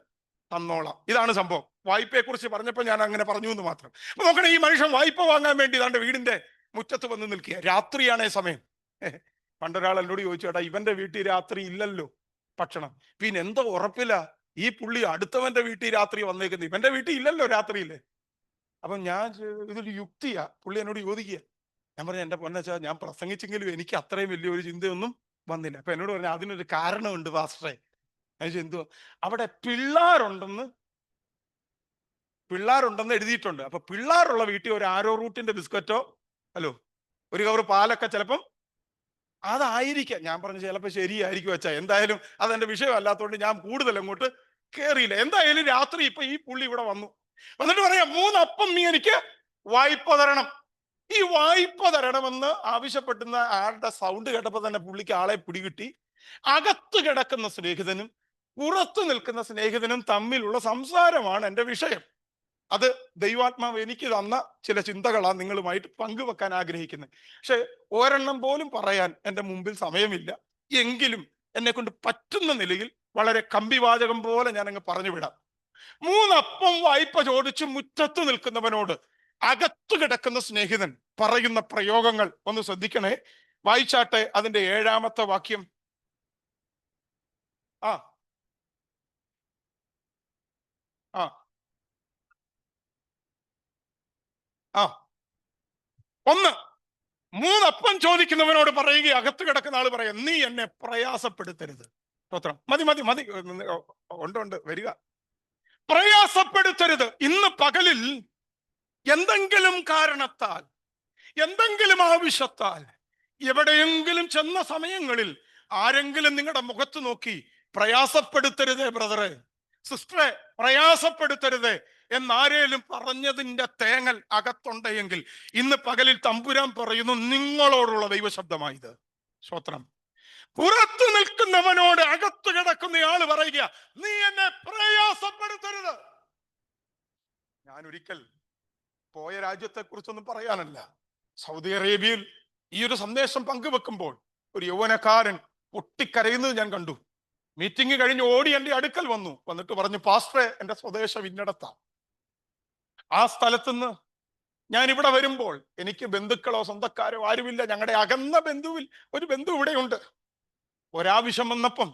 തന്നോളാം. ഇതാണ് സംഭവം. വായ്പയെ കുറിച്ച് പറഞ്ഞപ്പോൾ ഞാൻ അങ്ങനെ പറഞ്ഞു എന്ന് മാത്രം. അപ്പൊ നോക്കണേ, ഈ മനുഷ്യൻ വായ്പ വാങ്ങാൻ വേണ്ടി തന്റെ വീടിന്റെ മുറ്റത്ത് വന്ന് നിൽക്കുക. രാത്രിയാണേ സമയം. പണ്ടൊരാൾ എന്നോട് ചോദിച്ചു, ചേട്ടാ, ഇവന്റെ വീട്ടിൽ രാത്രി ഇല്ലല്ലോ ഭക്ഷണം, പിന്നെ എന്തോ ഉറപ്പില്ല ഈ പുള്ളി അടുത്തവന്റെ വീട്ടിൽ രാത്രി വന്നേക്കുന്നത്, ഇവന്റെ വീട്ടിൽ ഇല്ലല്ലോ രാത്രിയില്ലേ. അപ്പം ഇതൊരു യുക്തിയാ. പുള്ളി എന്നോട് ചോദിക്കുക. ഞാൻ പറഞ്ഞു, എൻ്റെ പൊന്നച്ചാ, ഞാൻ പ്രസംഗിച്ചെങ്കിലും എനിക്ക് അത്രയും വലിയൊരു ചിന്തയൊന്നും വന്നില്ല. അപ്പൊ എന്നോട് പറഞ്ഞു അതിനൊരു കാരണമുണ്ട് പാസ്റ്ററെ. എന്തുവാ? അവിടെ പിള്ളാരുണ്ടെന്ന് എഴുതിയിട്ടുണ്ട്. അപ്പൊ പിള്ളാരുള്ള വീട്ടിൽ ഒരു ആരോ റൂട്ടിന്റെ ബിസ്ക്കറ്റോ ഒരു കവർ പാലൊക്കെ ചിലപ്പം അതായിരിക്കാം. ഞാൻ പറഞ്ഞു ചിലപ്പോൾ ശരിയായിരിക്കും വെച്ചാ. എന്തായാലും അതെന്റെ വിഷയമല്ലാത്തതുകൊണ്ട് ഞാൻ കൂടുതൽ അങ്ങോട്ട് കേറിയില്ല. എന്തായാലും രാത്രി ഇപ്പൊ ഈ പുള്ളി ഇവിടെ വന്നിട്ട് പറയാം 3 അപ്പം നീ എനിക്ക് വായ്പ തരണം. ഈ വായ്പ തരണമെന്ന് ആവശ്യപ്പെടുന്ന ആളുടെ സൗണ്ട് കേട്ടപ്പോ തന്നെ പുള്ളിക്ക് ആളെ പിടികിട്ടി. അകത്ത് കിടക്കുന്ന സ്നേഹിതനും പുറത്തു നിൽക്കുന്ന സ്നേഹിതനും തമ്മിലുള്ള സംസാരമാണ് എൻ്റെ വിഷയം. അത് ദൈവാത്മാവ് എനിക്ക് തന്ന ചില ചിന്തകളാണ് നിങ്ങളുമായിട്ട് പങ്കുവെക്കാൻ ആഗ്രഹിക്കുന്നത്. പക്ഷെ ഒരെണ്ണം പോലും പറയാൻ എൻ്റെ മുമ്പിൽ സമയമില്ല. എങ്കിലും എന്നെ കൊണ്ട് പറ്റുന്ന നിലയിൽ വളരെ കമ്പിവാചകം പോലെ ഞാൻ അങ്ങ് പറഞ്ഞു വിടാം. 3 അപ്പം വായ്പ ചോദിച്ച് മുറ്റത്ത് നിൽക്കുന്നവനോട് അകത്ത് കിടക്കുന്ന സ്നേഹിതൻ പറയുന്ന പ്രയോഗങ്ങൾ ഒന്ന് ശ്രദ്ധിക്കണേ. വായിച്ചാട്ടെ അതിന്റെ 7-ാമത്തെ വാക്യം. ആ ആ ആ 1 3 അപ്പം ചോദിക്കുന്നവനോട് പറയുക, അകത്ത് കിടക്കുന്ന ആള് പറയാം, നീ എന്നെ പ്രയാസപ്പെടുത്തരുത്. സ്തോത്രം. മതി മതി മതി, ഉണ്ട് വരിക. പ്രയാസപ്പെടുത്തരുത്. ഇന്ന് പകലിൽ എന്തെങ്കിലും കാരണത്താൽ, എന്തെങ്കിലും ആവശ്യത്താൽ, എവിടെയെങ്കിലും ചെന്ന സമയങ്ങളിൽ ആരെങ്കിലും നിങ്ങളുടെ മുഖത്ത് നോക്കി പ്രയാസപ്പെടുത്തരുതേ ബ്രദറെ, സിസ്റ്ററെ, പ്രയാസപ്പെടുത്തരുതേ എന്നാരേലും പറഞ്ഞതിന്റെ തേങ്ങൽ അകത്തുണ്ടെങ്കിൽ ഇന്ന് പകലിൽ തമ്പുരാൻ പറയുന്നു നിങ്ങളോടുള്ള ദൈവശബ്ദമായത്. സ്തോത്രം. പുറത്തു നിൽക്കുന്നവനോട് അകത്ത് കിടക്കുന്നയാള് പറയുക, നീ എന്നെ പ്രയാസപ്പെടുത്തരുത്. ഞാൻ ഒരിക്കൽ പോയ രാജ്യത്തെ കുറിച്ചൊന്നും പറയാനല്ല, സൗദി അറേബ്യയിൽ ഈ ഒരു സന്ദേശം പങ്കുവെക്കുമ്പോൾ ഒരു യൗവനക്കാരൻ പൊട്ടിക്കരയുന്നത് ഞാൻ കണ്ടു. മീറ്റിംഗ് കഴിഞ്ഞ് ഓടി എൻ്റെ അടുക്കൽ വന്നിട്ട് പറഞ്ഞു, പാസ്റ്ററെ, എൻ്റെ സ്വദേശം ഇന്നടത്താ. ആ സ്ഥലത്തുനിന്ന് ഞാൻ ഇവിടെ വരുമ്പോൾ എനിക്ക് ബന്ധുക്കളോ സ്വന്തക്കാരോ ആരുമില്ല. ഞങ്ങളുടെ അകന്ന ബന്ധുവിൽ ഒരു ബന്ധു ഇവിടെയുണ്ട്. ഒരാവശ്യം വന്നപ്പം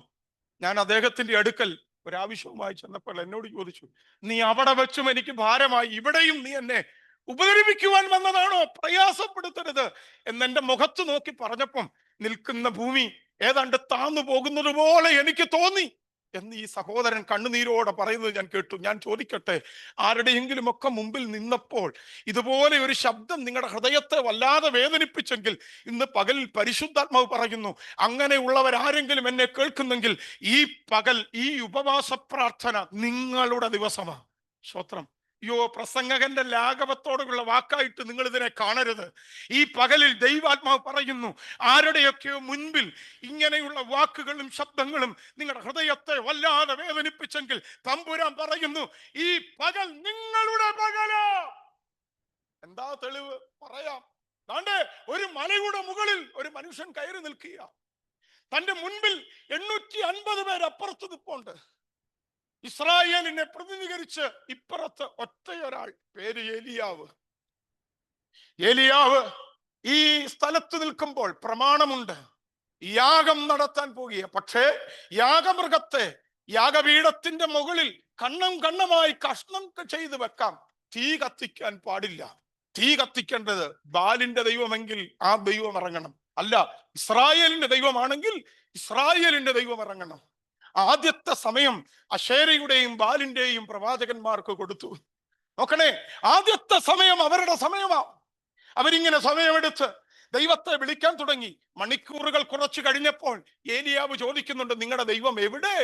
ഞാൻ അദ്ദേഹത്തിന്റെ അടുക്കൽ ഒരാവശ്യവുമായി ചെന്നപ്പോൾ എന്നോട് ചോദിച്ചു, നീ അവിടെ വെച്ചും എനിക്ക് ഭാരമായി, ഇവിടെയും നീ എന്നെ ഉപദ്രവിക്കുവാൻ വന്നതാണോ? പ്രയാസപ്പെടുത്തരുത് എന്നെന്റെ മുഖത്ത് നോക്കി പറഞ്ഞപ്പം നിൽക്കുന്ന ഭൂമി ഏതാണ്ട് താന്നു പോകുന്നത് പോലെ എനിക്ക് തോന്നി എന്ന് ഈ സഹോദരൻ കണ്ണുനീരോടെ പറയുന്നത് ഞാൻ കേട്ടു. ഞാൻ ചോദിക്കട്ടെ, ആരുടെയെങ്കിലും ഒക്കെ മുമ്പിൽ നിന്നപ്പോൾ ഇതുപോലെ ഒരു ശബ്ദം നിങ്ങളുടെ ഹൃദയത്തെ വല്ലാതെ വേദനിപ്പിച്ചെങ്കിൽ ഇന്ന് പകൽ പരിശുദ്ധാത്മാവ് പറയുന്നു, അങ്ങനെയുള്ളവരാരെങ്കിലും എന്നെ കേൾക്കുന്നെങ്കിൽ ഈ പകൽ ഈ ഉപവാസ പ്രാർത്ഥന നിങ്ങളുടെ ദിവസമാണ്. സ്തോത്രം. പ്രസംഗകന്റെ ലാഘവത്തോടുള്ള വാക്കായിട്ട് നിങ്ങൾ ഇതിനെ കാണരുത്. ഈ പകലിൽ ദൈവാത്മാവ് പറയുന്നു, ആരുടെയൊക്കെയോ മുൻപിൽ ഇങ്ങനെയുള്ള വാക്കുകളും ശബ്ദങ്ങളും നിങ്ങളുടെ ഹൃദയത്തെ വല്ലാതെ വേദനിപ്പിച്ചെങ്കിൽ തമ്പുരാൻ പറയുന്നു, ഈ പകൽ നിങ്ങളുടെ പകലാ. എന്താ തെളിവ്? പറയാം. താണ്ടെ ഒരു മലയുടെ മുകളിൽ ഒരു മനുഷ്യൻ കയറി നിൽക്കുക. തന്റെ മുൻപിൽ 850 പേര് അപ്പുറത്ത് നിൽപ്പുണ്ട്. ഇസ്രായേലിനെ പ്രതിനിധീകരിച്ച് ഇപ്പുറത്ത് ഒറ്റയൊരാൾ, പേര് ഏലിയാവ്. ഈ സ്ഥലത്ത് നിൽക്കുമ്പോൾ പ്രമാണമുണ്ട്, യാഗം നടത്താൻ പോകുക. പക്ഷേ യാഗമൃഗത്തെ യാഗപീഠത്തിന്റെ മുകളിൽ കണ്ണമായി കഷ്ണം ചെയ്ത് വെക്കാം. തീ കത്തിക്കാൻ പാടില്ല. തീ കത്തിക്കേണ്ടത് ബാലിന്റെ ദൈവമെങ്കിൽ ആ ദൈവം ഇറങ്ങണം. അല്ല, ഇസ്രായേലിന്റെ ദൈവമാണെങ്കിൽ ഇസ്രായേലിന്റെ ദൈവം ഇറങ്ങണം. ആദ്യത്തെ സമയം അശേരയുടെയും ബാലിന്റെയും പ്രവാചകന്മാർക്ക് കൊടുത്തു. നോക്കണേ, ആദ്യത്തെ സമയം അവരുടെ സമയമാ. അവരിങ്ങനെ സമയമെടുത്ത് ദൈവത്തെ വിളിക്കാൻ തുടങ്ങി. മണിക്കൂറുകൾ കുറച്ച് കഴിഞ്ഞപ്പോൾ ഏലിയാവ് ചോദിക്കുന്നുണ്ട്, നിങ്ങളുടെ ദൈവം എവിടെ?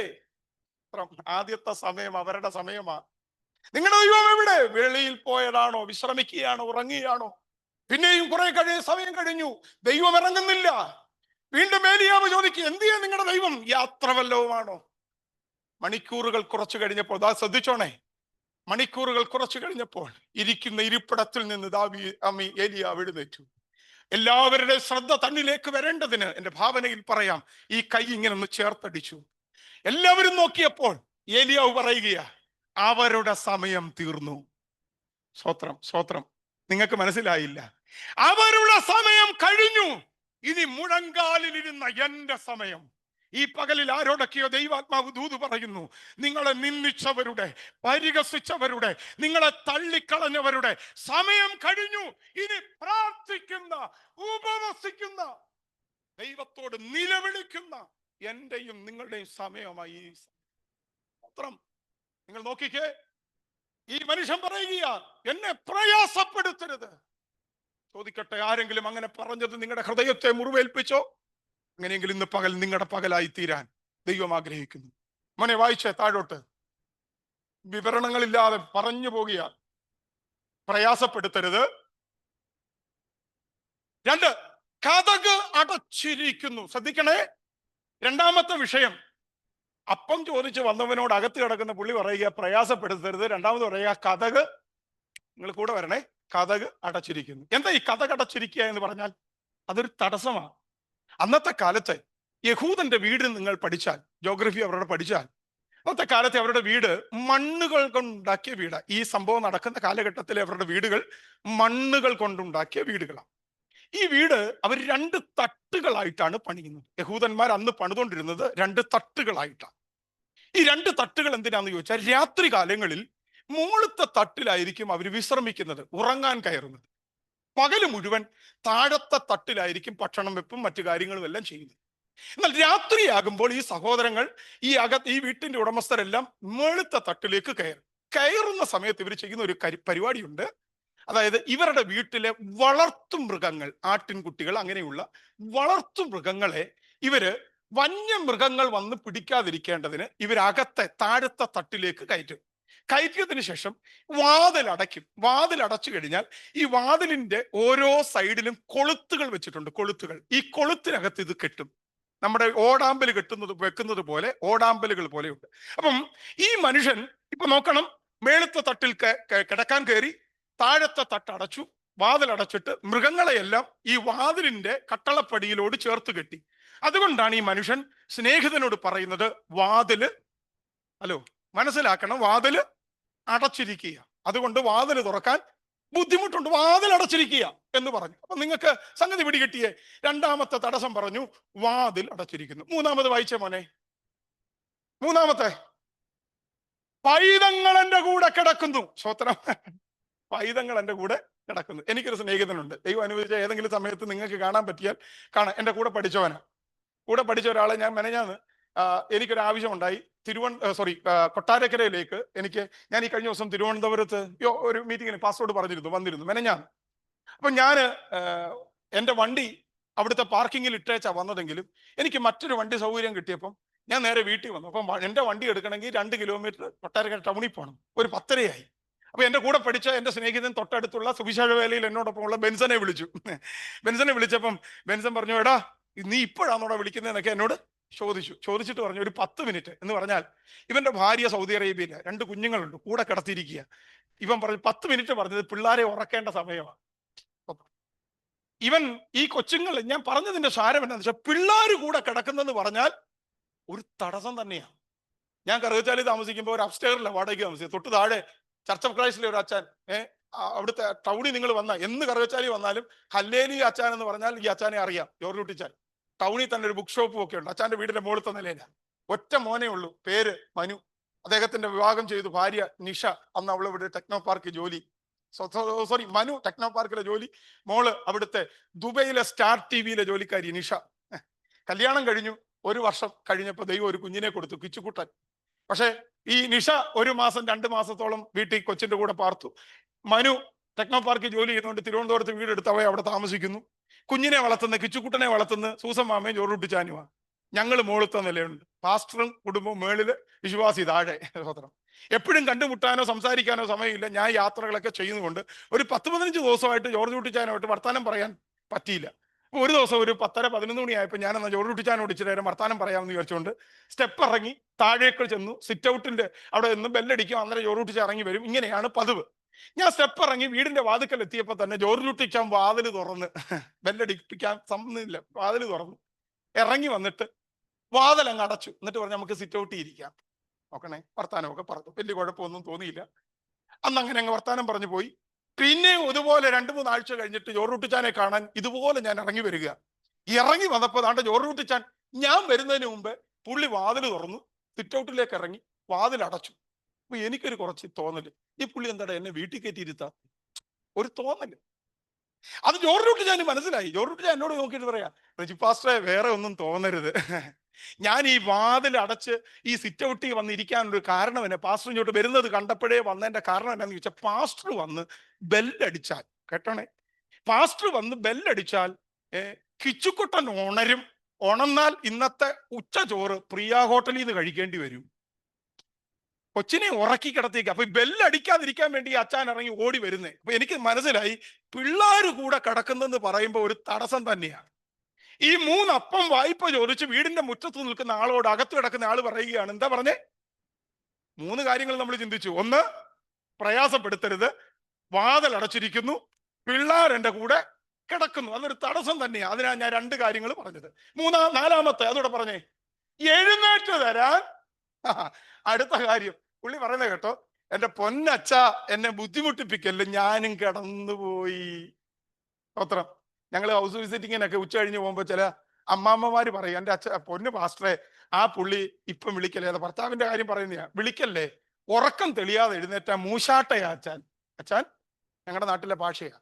ആദ്യത്തെ സമയം അവരുടെ സമയമാ. നിങ്ങളുടെ ദൈവം എവിടെ? വെളിയിൽ പോയതാണോ? വിശ്രമിക്കുകയാണോ? ഉറങ്ങുകയാണോ? പിന്നെയും കുറെ സമയം കഴിഞ്ഞു, ദൈവം ഇറങ്ങുന്നില്ല. വീണ്ടും ഏലിയാവ് ചോദിക്കുക, എന്തിയാ നിങ്ങളുടെ ദൈവം? യാത്ര വല്ലവുമാണോ? മണിക്കൂറുകൾ കുറച്ചു കഴിഞ്ഞപ്പോൾ, ശ്രദ്ധിച്ചോണേ, മണിക്കൂറുകൾ കുറച്ചു കഴിഞ്ഞപ്പോൾ ഇരിക്കുന്ന ഇരിപ്പിടത്തിൽ നിന്ന് ഏലിയാവ് എഴുന്നേറ്റു. എല്ലാവരുടെ ശ്രദ്ധ തന്നിലേക്ക് വരേണ്ടതിന് എൻ്റെ ഭാവനയിൽ പറയാം, ഈ കൈ ഇങ്ങനെ ഒന്ന് ചേർത്തടിച്ചു. എല്ലാവരും നോക്കിയപ്പോൾ ഏലിയാവ് പറയുകയാ, അവരുടെ സമയം തീർന്നു. സ്തോത്രം. നിങ്ങൾക്ക് മനസ്സിലായില്ല? അവരുടെ സമയം കഴിഞ്ഞു. ഇനി മുഴങ്കാലിലിരുന്ന എന്റെ സമയം. ഈ പകലിൽ ആരോടൊക്കെയോ ദൈവാത്മാവ് ദൂത് പറയുന്നു, നിങ്ങളെ നിന്ദിച്ചവരുടെ, പരിഹസിച്ചവരുടെ, നിങ്ങളെ തള്ളിക്കളഞ്ഞവരുടെ സമയം കഴിഞ്ഞു. ഇനി പ്രാർത്ഥിക്കുന്ന, ഉപവസിക്കുന്ന ദൈവത്തോട് നിലവിളിക്കുന്ന എന്റെയും നിങ്ങളുടെയും സമയമായി ഈ പത്രം. നിങ്ങൾ നോക്കിക്കേ, ഈ മനുഷ്യൻ പറയുക, എന്നെ പ്രയാസപ്പെടുത്തരുത്. ചോദിക്കട്ടെ, ആരെങ്കിലും അങ്ങനെ പറഞ്ഞത് നിങ്ങളുടെ ഹൃദയത്തെ മുറിവേൽപ്പിച്ചോ? അങ്ങനെയെങ്കിൽ ഇന്ന് പകൽ നിങ്ങളുടെ പകലായി തീരാൻ ദൈവം ആഗ്രഹിക്കുന്നു. മോനെ വായിച്ചേ താഴോട്ട്. വിവരണങ്ങളില്ലാതെ പറഞ്ഞു പോകുക, പ്രയാസപ്പെടുത്തരുത്. 2, കതക് അടച്ചിരിക്കുന്നു. ശ്രദ്ധിക്കണേ, രണ്ടാമത്തെ വിഷയം. അപ്പം ചോദിച്ച് വന്നവനോട് അകത്ത് കിടക്കുന്ന പുള്ളി പറയുക പ്രയാസപ്പെടുത്തരുത്. രണ്ടാമത് പറയുക കതക്, നിങ്ങൾ കൂടെ വരണേ, കതക് അടച്ചിരിക്കുന്നു. എന്താ ഈ കതക് അടച്ചിരിക്കുക എന്ന് പറഞ്ഞാൽ? അതൊരു തടസ്സമാണ്. അന്നത്തെ കാലത്ത് യഹൂദന്റെ വീട് നിങ്ങൾ പഠിച്ചാൽ, ജോഗ്രഫി അവരുടെ പഠിച്ചാൽ, അന്നത്തെ കാലത്ത് അവരുടെ വീട് മണ്ണുകൾ കൊണ്ടുണ്ടാക്കിയ വീട്. ഈ സംഭവം നടക്കുന്ന കാലഘട്ടത്തിലെ അവരുടെ വീടുകൾ മണ്ണുകൾ കൊണ്ടുണ്ടാക്കിയ വീടുകളാണ്. ഈ വീട് അവർ 2 തട്ടുകളായിട്ടാണ് പണിയുന്നത്. യഹൂദന്മാർ അന്ന് പണിതുകൊണ്ടിരുന്നത് 2 തട്ടുകളായിട്ടാണ്. ഈ 2 തട്ടുകൾ എന്തിനാന്ന് ചോദിച്ചാൽ, രാത്രി കാലങ്ങളിൽ മുകളിലത്തെ തട്ടിലായിരിക്കും അവർ വിശ്രമിക്കുന്നത്, ഉറങ്ങാൻ കയറുന്നത്. പകല് മുഴുവൻ താഴത്തെ തട്ടിലായിരിക്കും ഭക്ഷണം വെപ്പും മറ്റു കാര്യങ്ങളും എല്ലാം ചെയ്യുന്നത്. എന്നാൽ രാത്രിയാകുമ്പോൾ ഈ സഹോദരങ്ങൾ, ഈ വീട്ടിന്റെ ഉടമസ്ഥരെല്ലാം മുകളിലത്തെ തട്ടിലേക്ക് കയറുന്ന സമയത്ത് ഇവർ ചെയ്യുന്ന ഒരു പരിപാടിയുണ്ട്. അതായത് ഇവരുടെ വീട്ടിലെ വളർത്തു മൃഗങ്ങൾ, ആട്ടിൻകുട്ടികൾ, അങ്ങനെയുള്ള വളർത്തു മൃഗങ്ങളെ ഇവര് വന്യമൃഗങ്ങൾ വന്ന് പിടിക്കാതിരിക്കേണ്ടതിന് ഇവരകത്തെ താഴത്തെ തട്ടിലേക്ക് കയറ്റിയതിനു ശേഷം വാതിലടയ്ക്കും. വാതിലടച്ചു കഴിഞ്ഞാൽ ഈ വാതിലിന്റെ ഓരോ സൈഡിലും കൊളുത്തുകൾ വെച്ചിട്ടുണ്ട്. കൊളുത്തുകൾ, ഈ കൊളുത്തിനകത്ത് ഇത് കെട്ടും. നമ്മുടെ ഓടാമ്പൽ വെക്കുന്നത് പോലെ ഓടാമ്പലുകൾ പോലെയുണ്ട്. അപ്പം ഈ മനുഷ്യൻ ഇപ്പൊ നോക്കണം, മേളത്തെ തട്ടിൽ കിടക്കാൻ കയറി, താഴത്തെ തട്ടടച്ചു, വാതിലടച്ചിട്ട് മൃഗങ്ങളെയെല്ലാം ഈ വാതിലിന്റെ കട്ടളപ്പടിയിലോട് ചേർത്ത് കെട്ടി. അതുകൊണ്ടാണ് ഈ മനുഷ്യൻ സ്നേഹിതനോട് പറയുന്നത്, മനസ്സിലാക്കണം, വാതില് അടച്ചിരിക്കുക. അതുകൊണ്ട് വാതിൽ തുറക്കാൻ ബുദ്ധിമുട്ടുണ്ട്, വാതിൽ അടച്ചിരിക്കുക എന്ന് പറഞ്ഞു. അപ്പൊ നിങ്ങൾക്ക് സംഗതി പിടികിട്ടിയേ. രണ്ടാമത്തെ തടസ്സം പറഞ്ഞു, വാതിൽ അടച്ചിരിക്കുന്നു. മൂന്നാമത് വായിച്ചേ മോനെ. മൂന്നാമത്തെ, പൈതങ്ങൾ എന്റെ കൂടെ കിടക്കുന്നു. സ്വത്രം, പൈതങ്ങൾ എന്റെ കൂടെ കിടക്കുന്നു. എനിക്കൊരു സ്നേഹിതനുണ്ട്, ദൈവം അനുവദിച്ച ഏതെങ്കിലും സമയത്ത് നിങ്ങൾക്ക് കാണാൻ പറ്റിയാൽ കാണാം. എന്റെ കൂടെ പഠിച്ച ഒരാളെ ഞാൻ മെനഞ്ഞാന്ന് എനിക്കൊരു ആവശ്യമുണ്ടായി. കൊട്ടാരക്കരയിലേക്ക് ഞാൻ ഈ കഴിഞ്ഞ ദിവസം തിരുവനന്തപുരത്ത് ഒരു മീറ്റിങ്ങിന് പാസ്വേഡ് വന്നിരുന്നു മെനഞ്ഞാന്ന്. അപ്പൊ ഞാൻ എൻ്റെ വണ്ടി അവിടുത്തെ പാർക്കിങ്ങിൽ ഇട്ടേച്ചാ വന്നതെങ്കിലും എനിക്ക് മറ്റൊരു വണ്ടി സൗകര്യം കിട്ടിയപ്പം ഞാൻ നേരെ വീട്ടിൽ വന്നു. അപ്പം എൻ്റെ വണ്ടി എടുക്കണമെങ്കിൽ 2 കിലോമീറ്റർ കൊട്ടാരക്കര ടൗണിൽ പോകണം. ഒരു 10:30 അപ്പൊ എൻ്റെ കൂടെ പഠിച്ച എൻ്റെ സ്നേഹിതൻ തൊട്ടടുത്തുള്ള സുവിശേഷ വേലയിൽ എന്നോടൊപ്പമുള്ള ബെൻസനെ വിളിച്ചപ്പം ബെൻസൻ പറഞ്ഞു, എടാ നീ ഇപ്പോഴാണോടാ വിളിക്കുന്നതെന്നൊക്കെ എന്നോട് ചോദിച്ചിട്ട് പറഞ്ഞു, ഒരു 10 മിനിറ്റ് എന്ന് പറഞ്ഞാൽ ഇവന്റെ ഭാര്യ സൗദി അറേബ്യയിൽ 2 കുഞ്ഞുങ്ങളുണ്ട്, കൂടെ കിടത്തിയിരിക്കുക. ഇവൻ പറഞ്ഞു 10 മിനിറ്റ് പറഞ്ഞത് പിള്ളേരെ ഉറക്കേണ്ട സമയമാണ്. ഇവൻ ഈ കൊച്ചുങ്ങൾ, ഞാൻ പറഞ്ഞതിന്റെ സാരം എന്താണെന്ന് വെച്ചാൽ, പിള്ളേർ കൂടെ കിടക്കുന്നെന്ന് പറഞ്ഞാൽ ഒരു തടസ്സം തന്നെയാണ്. ഞാൻ കറുകച്ചാലി താമസിക്കുമ്പോൾ ഒരു അപ്സ്റ്റെയറിലെ വാടകയ്ക്ക് താമസിക്കും. തൊട്ട് താഴെ ചർച്ച് ഓഫ് ക്രൈസ്റ്റിലെ ഒരു അച്ഛൻ, അവിടുത്തെ ടൗണിൽ നിങ്ങൾ എന്ന് കറുകച്ചാലി വന്നാലും ഹല്ലേലി അച്ഛൻ എന്ന് പറഞ്ഞാൽ ഈ അച്ഛനെ അറിയാം, ജോർജ് കുട്ടിച്ചാൻ. ടൗണിൽ തന്നെ ഒരു ബുക്ക് ഷോപ്പും ഒക്കെ ഉണ്ട്. അച്ഛൻ്റെ വീടിന്റെ മുകളിലത്തെ നിലയിലാണ്. ഒറ്റ മോനേ ഉള്ളൂ, പേര് മനു. അദ്ദേഹത്തിന്റെ വിവാഹം ചെയ്തു, ഭാര്യ നിഷ. അന്ന് അവൾ ഇവിടെ ടെക്നോ പാർക്ക് ജോലി, മനു ടെക്നോ പാർക്കിലെ ജോലി. മോള് അവിടുത്തെ ദുബൈയിലെ സ്റ്റാർ ടിവിയിലെ ജോലിക്കാരി നിഷ. കല്യാണം കഴിഞ്ഞു. 1 വർഷം കഴിഞ്ഞപ്പോൾ ദൈവം ഒരു കുഞ്ഞിനെ കൊടുത്തു, കിച്ചുകുട്ടൻ. പക്ഷെ ഈ നിഷ 1 മാസം 2 മാസത്തോളം വീട്ടിൽ കൊച്ചിന്റെ കൂടെ പാർത്തു. മനു ടെക്നോ പാർക്കിൽ ജോലി ചെയ്യുന്നതുകൊണ്ട് തിരുവനന്തപുരത്ത് വീടെടുത്ത് അവിടെ താമസിക്കുന്നു. കുഞ്ഞിനെ വളർത്തുന്ന, കിച്ചുകുട്ടനെ വളർത്തുന്ന സൂസൻ മാമയും ജോർജ് കുട്ടിച്ചാനുമാണ്. ഞങ്ങൾ മുകളിലത്തെ നിലയുണ്ട്, പാസ്റ്ററും കുടുംബവും മേളില്, വിശ്വാസി താഴെ. സഹോദരം, എപ്പോഴും കണ്ടുമുട്ടാനോ സംസാരിക്കാനോ സമയമില്ല. ഞാൻ യാത്രകളൊക്കെ ചെയ്യുന്നതുകൊണ്ട് ഒരു 10-15 ദിവസമായിട്ട് ജോർജ് കുട്ടിച്ചാനുമായിട്ട് വർത്താനം പറയാൻ പറ്റിയില്ല. അപ്പൊ ഒരു ദിവസം ഒരു 10-11 മണിയായപ്പോൾ ഞാൻ എന്നാൽ ജോർജ് കുട്ടിച്ചാനോട് ഇച്ചിരി നേരം വർത്താനം പറയാമെന്ന് വിചാരിച്ചുകൊണ്ട് സ്റ്റെപ്പ് ഇറങ്ങി താഴേക്ക് ചെന്നു. സിറ്റ് ഔട്ടിന്റെ അവിടെ നിന്ന് ബെല്ലടിക്കും, അന്നേരം ജോർജ് കുട്ടിച്ചാൻ ഇറങ്ങി വരും. ഇങ്ങനെയാണ് പതിവ്. ഞാൻ സ്റ്റെപ്പ് ഇറങ്ങി വീടിന്റെ വാതിക്കൽ എത്തിയപ്പോ തന്നെ ജോർജ് കുട്ടിച്ചാൻ വാതിൽ തുറന്ന്, ബെല്ലടിപ്പിക്കാൻ സമ്മതില്ല, വാതിൽ തുറന്നു ഇറങ്ങി വന്നിട്ട് വാതിൽ അങ്ങ് അടച്ചു. എന്നിട്ട് പറഞ്ഞു, നമുക്ക് സിറ്റ് ഔട്ടിൽ ഇരിക്കാം, നോക്കണേ. വർത്താനമൊക്കെ പറഞ്ഞു, വലിയ കുഴപ്പമൊന്നും തോന്നിയില്ല. അന്ന് അങ്ങനെ അങ്ങ് വർത്താനം പറഞ്ഞു പോയി. പിന്നെ ഇതുപോലെ 2-3 ആഴ്ച കഴിഞ്ഞിട്ട് ജോർജ് കുട്ടിച്ചാനെ കാണാൻ ഇതുപോലെ ഞാൻ ഇറങ്ങി വരിക. ഇറങ്ങി വന്നപ്പോൾ ദാണ്ട് ജോർജ് കുട്ടിച്ചാൻ, ഞാൻ വരുന്നതിന് മുമ്പ് പുള്ളി വാതിൽ തുറന്നു, സിറ്റ് ഔട്ടിലേക്ക് ഇറങ്ങി വാതിൽ അടച്ചു. അപ്പൊ എനിക്കൊരു കുറച്ച് തോന്നല്, ഈ പുള്ളി എന്താടാ എന്നെ വീട്ടിൽ കയറ്റിയിരുത്താ, ഒരു തോന്നല്. അത് ജോർജ് ഞാൻ മനസ്സിലായി. ജോർജ് എന്നോട് നോക്കിയിട്ട് പറയാ, റെജി പാസ്റ്ററെ വേറെ ഒന്നും തോന്നരുത്, ഞാൻ ഈ വാതിൽ അടച്ച് ഈ സിറ്റ് ഔട്ടിൽ വന്നിരിക്കാനൊരു കാരണം തന്നെ പാസ്റ്റർ ഇങ്ങോട്ട് വരുന്നത് കണ്ടപ്പോഴേ വന്നതിന്റെ കാരണം എന്താണെന്ന് ചോദിച്ചാൽ, പാസ്റ്റർ വന്ന് ബെല്ലടിച്ചാൽ, കേട്ടോണേ, പാസ്റ്റർ വന്ന് ബെല്ലടിച്ചാൽ കിച്ചുക്കുട്ടൻ ഉണരും. ഉണർന്നാൽ ഇന്നത്തെ ഉച്ച ചോറ് പ്രിയ ഹോട്ടലിൽ നിന്ന് കഴിക്കേണ്ടി വരും. കൊച്ചിനെ ഉറക്കി കിടത്തിയേക്ക്. അപ്പൊ ഈ ബെല്ലടിക്കാതിരിക്കാൻ വേണ്ടി അച്ഛൻ ഇറങ്ങി ഓടി വരുന്നേ. അപ്പൊ എനിക്ക് മനസ്സിലായി, പിള്ളേര് കൂടെ കിടക്കുന്നെന്ന് പറയുമ്പോൾ ഒരു തടസ്സം തന്നെയാണ്. ഈ 3 അപ്പം വായ്പ ചോദിച്ച് വീടിന്റെ മുറ്റത്ത് നിൽക്കുന്ന ആളോട് അകത്ത് കിടക്കുന്ന ആള് പറയുകയാണ്, എന്താ പറഞ്ഞേ? 3 കാര്യങ്ങൾ നമ്മൾ ചിന്തിച്ചു. ഒന്ന്, പ്രയാസപ്പെടുത്തരുത്, വാതിൽ അടച്ചിരിക്കുന്നു, പിള്ളേർ എന്റെ കൂടെ കിടക്കുന്നു, അതൊരു തടസ്സം തന്നെയാണ്. അതിനാ ഞാൻ 2 കാര്യങ്ങൾ പറഞ്ഞത്. നാലാമത്തെ അതോടെ പറഞ്ഞേ, എഴുന്നേറ്റ് തരാൻ. അടുത്ത കാര്യം പുള്ളി പറയുന്നത് കേട്ടോ, എന്റെ പൊന്നച്ഛ എന്നെ ബുദ്ധിമുട്ടിപ്പിക്കല്ല, ഞാനും കിടന്നുപോയി. സ്തോത്രം. ഞങ്ങൾ ഹൗസ് വിസിറ്റിങ്ങിനൊക്കെ ഉച്ച കഴിഞ്ഞ് പോകുമ്പോൾ ചില അമ്മാമ്മമാര് പറയും, എന്റെ പൊന്ന് പാസ്റ്ററെ ആ പുള്ളി ഇപ്പം വിളിക്കല്ലേ, അത് ഭർത്താവിന്റെ കാര്യം പറയുന്നയാ, വിളിക്കല്ലേ, ഉറക്കം തെളിയാതെ എഴുന്നേറ്റ മൂശാട്ടയാ അച്ഛൻ. അച്ഛൻ ഞങ്ങളുടെ നാട്ടിലെ ഭാഷയാ.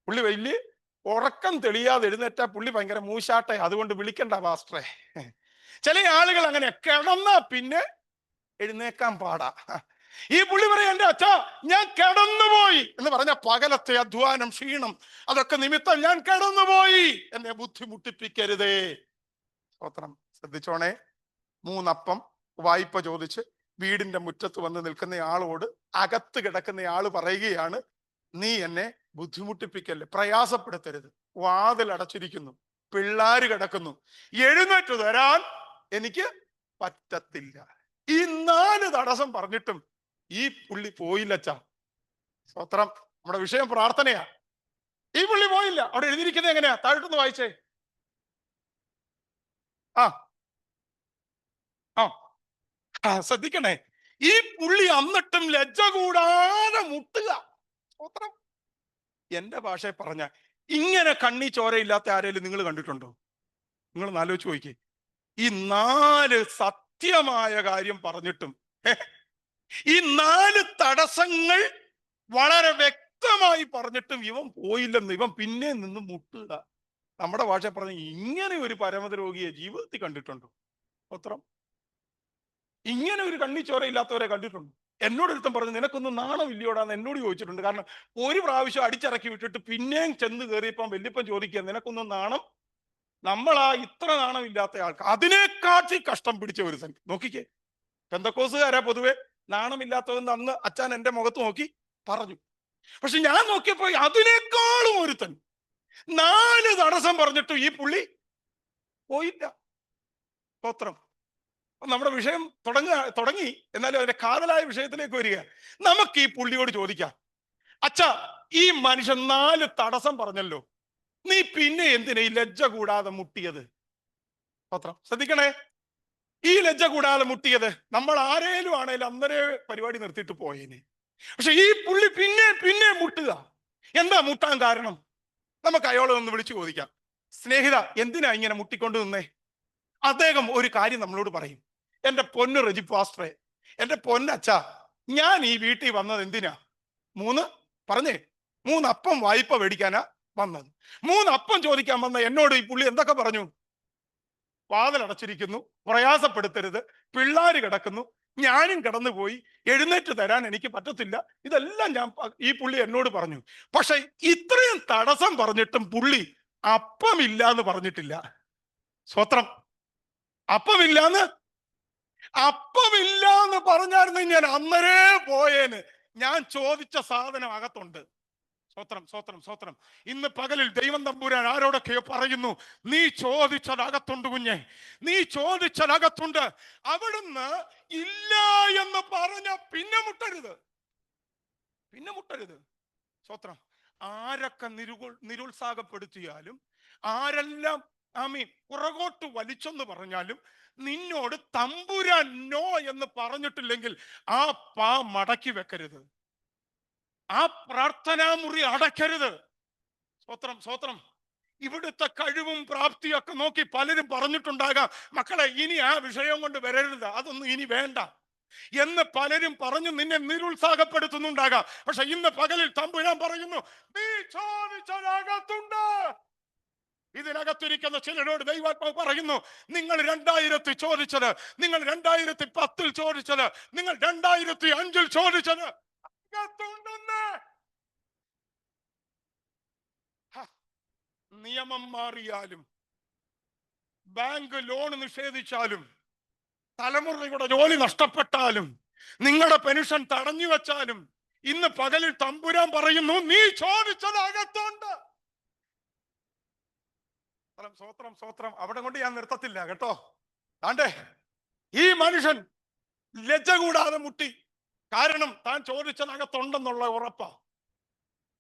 പുള്ളി വലിയ ഉറക്കം തെളിയാതെ എഴുന്നേറ്റ പുള്ളി ഭയങ്കര മൂശാട്ടയാ, അതുകൊണ്ട് വിളിക്കണ്ട പാസ്റ്ററെ. ചില ആളുകൾ അങ്ങനെ കിടന്നാ പിന്നെ എഴുന്നേക്കാൻ പാടാ. ഈ പുള്ളി പറയാ, എന്റെ അച്ഛാ ഞാൻ കിടന്നുപോയി എന്ന് പറഞ്ഞ പകലത്തെ അധ്വാനം, ക്ഷീണം, അതൊക്കെ നിമിത്തം ഞാൻ കിടന്നുപോയി, എന്നെ ബുദ്ധിമുട്ടിപ്പിക്കരുതേ. സ്തോത്രം. ശ്രദ്ധിച്ചോണേ, 3 അപ്പം വായ്പ ചോദിച്ച് വീടിന്റെ മുറ്റത്ത് വന്ന് നിൽക്കുന്ന ആളോട് അകത്ത് കിടക്കുന്ന ആള് പറയുകയാണ്, നീ എന്നെ ബുദ്ധിമുട്ടിപ്പിക്കല്ലേ, പ്രയാസപ്പെടുത്തരുത്, വാതിൽ അടച്ചിരിക്കുന്നു, പിള്ളാര് കിടക്കുന്നു, എഴുന്നേറ്റ് തരാൻ എനിക്ക് പറ്റത്തില്ല. ഈ 4 തടസ്സം പറഞ്ഞിട്ടും ഈ പുള്ളി പോയില്ലച്ചാ. സ്തോത്രം. നമ്മുടെ വിഷയം പ്രാർത്ഥനയാ. ഈ പുള്ളി പോയില്ല. അവിടെ എഴുതിയിരിക്കുന്നത് എങ്ങനെയാ? താഴോട്ടൊന്ന് വായിച്ചേ. ആ ആ ശ്രദ്ധിക്കണേ, ഈ പുള്ളി എന്നിട്ടും ലജ്ജ കൂടാതെ മുട്ടുക. സ്തോത്രം. എന്റെ ഭാഷയെ പറഞ്ഞ, ഇങ്ങനെ കണ്ണി ചോരയില്ലാത്ത ആരെങ്കിലും നിങ്ങൾ കണ്ടിട്ടുണ്ടോ? നിങ്ങൾ ആലോചിച്ച് നോക്കിക്കേ. ഈ 4 സത്യമായ കാര്യം പറഞ്ഞിട്ടും, ഈ 4 തടസ്സങ്ങൾ വളരെ വ്യക്തമായി പറഞ്ഞിട്ടും ഇവൻ പോയില്ലെന്ന്, ഇവൻ പിന്നെ നിന്ന് മുട്ടുക. നമ്മുടെ ഭാഷ പറഞ്ഞ, ഇങ്ങനെ ഒരു പരമദ്രോഗിയെ ജീവിതത്തിൽ കണ്ടിട്ടുണ്ടോ? പത്രം. ഇങ്ങനെ ഒരു കണ്ണിച്ചോരയില്ലാത്തവരെ കണ്ടിട്ടുണ്ടോ? എന്നോട് ഒരുത്തം പറഞ്ഞു, നിനക്കൊന്നും നാണം ഇല്ലയോടാന്ന് എന്നോട് ചോദിച്ചിട്ടുണ്ട്. കാരണം ഒരു പ്രാവശ്യം അടിച്ചിറക്കി വിട്ടിട്ട് പിന്നെയും ചെന്ന് കയറിയപ്പം വല്യപ്പൻ ചോദിക്കുക, നിനക്കൊന്നും നാണം? നമ്മളാ ഇത്ര നാണം ഇല്ലാത്ത ആൾക്ക് അതിനെക്കാട്ടി കഷ്ടം പിടിച്ച ഒരു സംഖ്യ. നോക്കിക്കേ, പെന്തക്കോസുകാരാ പൊതുവെ നാണമില്ലാത്തതെന്ന് അന്ന് അച്ഛൻ എന്റെ മുഖത്ത് നോക്കി പറഞ്ഞു. പക്ഷെ ഞാൻ നോക്കിയപ്പോ അതിനേക്കാളും ഒരുത്തൻ 4 തടസ്സം പറഞ്ഞിട്ടും ഈ പുള്ളി പോയില്ല. സ്തോത്രം. നമ്മുടെ വിഷയം തുടങ്ങി, എന്നാലും അതിന്റെ കാതലായ വിഷയത്തിലേക്ക് വരിക. നമുക്ക് ഈ പുള്ളിയോട് ചോദിക്കാം, അച്ഛാ ഈ മനുഷ്യൻ 4 തടസ്സം പറഞ്ഞല്ലോ, നീ പിന്നെ എന്തിനാ ഈ ലജ്ജ കൂടാതെ മുട്ടിയത്? സ്തോത്രം. ശ്രദ്ധിക്കണേ, ഈ ലജ്ജ കൂടാതെ മുട്ടിയത് നമ്മൾ ആരേലും ആണേലും അന്നേരെ പരിപാടി നിർത്തിയിട്ട് പോയേനെ. പക്ഷെ ഈ പുള്ളി പിന്നെ മുട്ടുക. എന്താ മുട്ടാൻ കാരണം? നമുക്ക് അയാളെ ഒന്ന് വിളിച്ചു ചോദിക്കാം. സ്നേഹിത, എന്തിനാ ഇങ്ങനെ മുട്ടിക്കൊണ്ട് നിന്നേ? അദ്ദേഹം ഒരു കാര്യം നമ്മളോട് പറയും. എന്റെ പൊന്ന് റെജി പാസ്റ്ററെ, എന്റെ പൊന്നച്ഛാ, ഞാൻ ഈ വീട്ടിൽ വന്നത് എന്തിനാ? 3 അപ്പം വായ്പ മേടിക്കാനാ വന്നത്. 3 അപ്പം ചോദിക്കാൻ വന്ന എന്നോട് ഈ പുള്ളി എന്തൊക്കെ പറഞ്ഞു? വാതിൽ അടച്ചിരിക്കുന്നു, പ്രയാസപ്പെടുത്തരുത്, പിള്ളാര് കിടക്കുന്നു, ഞാനും കിടന്നുപോയി, എഴുന്നേറ്റ് തരാൻ എനിക്ക് പറ്റത്തില്ല, ഇതെല്ലാം ഈ പുള്ളി എന്നോട് പറഞ്ഞു. പക്ഷെ ഇത്രയും തടസ്സം പറഞ്ഞിട്ടും പുള്ളി അപ്പമില്ല എന്ന് പറഞ്ഞിട്ടില്ല. സ്വത്രം. അപ്പമില്ലാന്ന് പറഞ്ഞായിരുന്നു ഞാൻ അന്നേരേ പോയേന്. ഞാൻ ചോദിച്ച സാധനം അകത്തുണ്ട്. സ്വത്രം. ഇന്ന് പകലിൽ ദൈവം തമ്പുരാൻ ആരോടൊക്കെയോ പറയുന്നു, നീ ചോദിച്ചതകത്തുണ്ട് കുഞ്ഞെ, നീ ചോദിച്ചതകത്തുണ്ട്. അവിടുന്ന് ഇല്ല എന്ന് പറഞ്ഞ പിന്നെ മുട്ടരുത്. സ്വത്രം. ആരൊക്കെ നിരുത്സാഹപ്പെടുത്തിയാലും, ആരെല്ലാം പുറകോട്ട് വലിച്ചെന്ന് പറഞ്ഞാലും, നിന്നോട് തമ്പുരാൻ നോ എന്ന് പറഞ്ഞിട്ടില്ലെങ്കിൽ ആ മടക്കി വെക്കരുത്, ആ പ്രാർത്ഥനാ മുറി അടയ്ക്കരുത്. സ്വത്രം. ഇവിടുത്തെ കഴിവും പ്രാപ്തിയൊക്കെ നോക്കി പലരും പറഞ്ഞിട്ടുണ്ടാകാം, മക്കളെ ഇനി ആ വിഷയം കൊണ്ട് വരരുത്, അതൊന്നും ഇനി വേണ്ട. എന്ന് പലരും പറഞ്ഞു നിന്നെ നിരുത്സാഹപ്പെടുത്തുന്നുണ്ടാകാം. പക്ഷെ ഇന്ന് പകലിൽ തമ്പുരാൻ പറയുന്നു, നീ ചോദിച്ചതകത്തുണ്ട്. ഇതിനകത്തിരിക്കുന്ന ചിലരോട് ദൈവാത്മാവ് പറയുന്നു, നിങ്ങൾ 2000 ചോദിച്ചത്, നിങ്ങൾ 2010 ചോദിച്ചത്, നിങ്ങൾ 2005 ചോദിച്ചത് അകത്തുണ്ടെന്ന്. നിയമം മാറിയാലും, ബാങ്ക് ലോൺ നിഷേധിച്ചാലും, തലമുറയുടെ ജോലി നഷ്ടപ്പെട്ടാലും, നിങ്ങളുടെ പെൻഷൻ തടഞ്ഞു വെച്ചാലും, ഇന്ന് പകലിൽ തമ്പുരാൻ പറയുന്നു, നീ ചോദിച്ചത് അകത്തുണ്ട്. സ്വത്രം സ്വത്രം. അവിടെ കൊണ്ട് ഞാൻ നിർത്തത്തില്ല കേട്ടോ. താണ്ടേ ഈ മനുഷ്യൻ ലജ്ജ കൂടാതെ മുട്ടി. കാരണം താൻ ചോദിച്ചതകത്തുണ്ടെന്നുള്ള ഉറപ്പാ.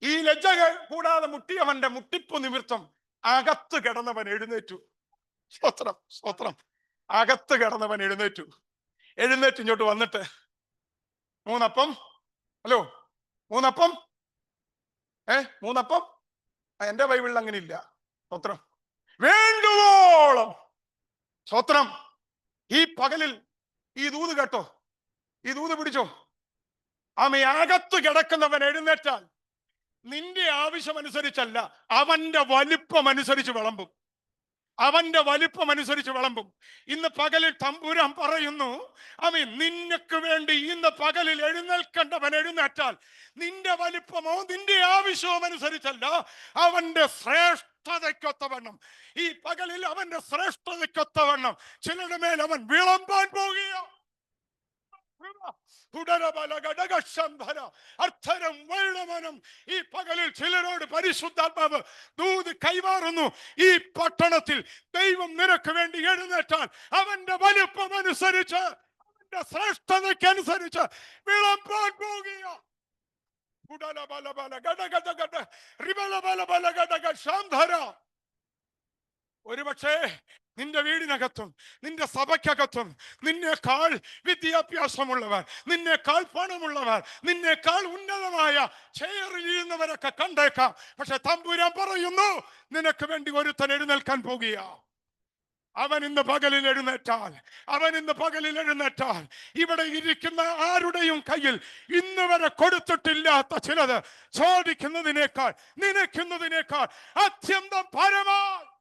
ഈ ലജ്ജ കൂടാതെ മുട്ടിയവന്റെ മുട്ടിപ്പ് നിമിത്തം അകത്ത് കിടന്നവൻ എഴുന്നേറ്റു. സ്വത്രം സ്വത്രം. അകത്ത് കിടന്നവൻ എഴുന്നേറ്റു. ഇങ്ങോട്ട് വന്നിട്ട് 3 അപ്പം, ഹലോ 3 അപ്പം, 3 അപ്പം. എന്റെ ബൈബിളിൽ അങ്ങനെ ഇല്ല. സ്വത്രം. വേണ്ടുവോളം. സ്വത്രം. ഈ പകലിൽ ഈ ദൂത് കേട്ടോ, ഈ ദൂത് പിടിച്ചോ. അകത്ത് കിടക്കുന്നവൻ എഴുന്നേറ്റാൽ നിന്റെ ആവശ്യമനുസരിച്ചല്ല, അവന്റെ വലിപ്പം അനുസരിച്ച് വിളമ്പും. അവന്റെ വലിപ്പം അനുസരിച്ച് വിളമ്പും. ഇന്ന് പകലിൽ തമ്പുരാൻ പറയുന്നു, നിനക്ക് വേണ്ടി ഇന്ന് പകലിൽ എഴുന്നേൽക്കേണ്ടവൻ എഴുന്നേറ്റാൽ നിന്റെ വലിപ്പമോ നിന്റെ ആവശ്യവും അനുസരിച്ചല്ല, അവന്റെ ശ്രേഷ്ഠതയ്ക്കൊത്തവണ്ണം, ഈ പകലിൽ അവന്റെ ശ്രേഷ്ഠതയ്ക്കൊത്തവണ്ണം ചിലരുടെ മേൽ അവൻ വിളമ്പാൻ പോകുകയോ. അർത്ഥരം വെള്ളമനം. ഈ പകലിൽ ചിലരോട് പരിശുദ്ധാത്മാവ് ദൂത് കൈമാറുന്നു, ഈ പട്ടണത്തിൽ ദൈവം നിനക്ക് വേണ്ടി എഴുന്നേറ്റാൽ അവന്റെ വലുപ്പം അനുസരിച്ച്, അവന്റെ ശ്രേഷ്ഠതയ്ക്കനുസരിച്ച് വിളമ്പാൻ പോകുകയോ. ഒരുപക്ഷേ നിന്റെ വീടിനകത്തും നിന്റെ സഭയ്ക്കകത്തും നിന്നേക്കാൾ വിദ്യാഭ്യാസമുള്ളവർ, നിന്നേക്കാൾ പണമുള്ളവർ, നിന്നേക്കാൾ ഉന്നതമായ ചെയറിൽ ഇരുന്നവരൊക്കെ കണ്ടേക്കാം. പക്ഷെ തമ്പുരാൻ പറയുന്നു, നിനക്ക് വേണ്ടി ഒരുത്തൻ എഴുന്നേൽക്കാൻ പോകുക. അവൻ ഇന്ന് പകലിൽ എഴുന്നേറ്റാൽ ഇവിടെ ഇരിക്കുന്ന ആരുടെയും കയ്യിൽ ഇന്ന് വരെ കൊടുത്തിട്ടില്ലാത്ത ചിലത് ചോദിക്കുന്നതിനേക്കാൾ, നനയ്ക്കുന്നതിനേക്കാൾ അത്യന്തം പരമായി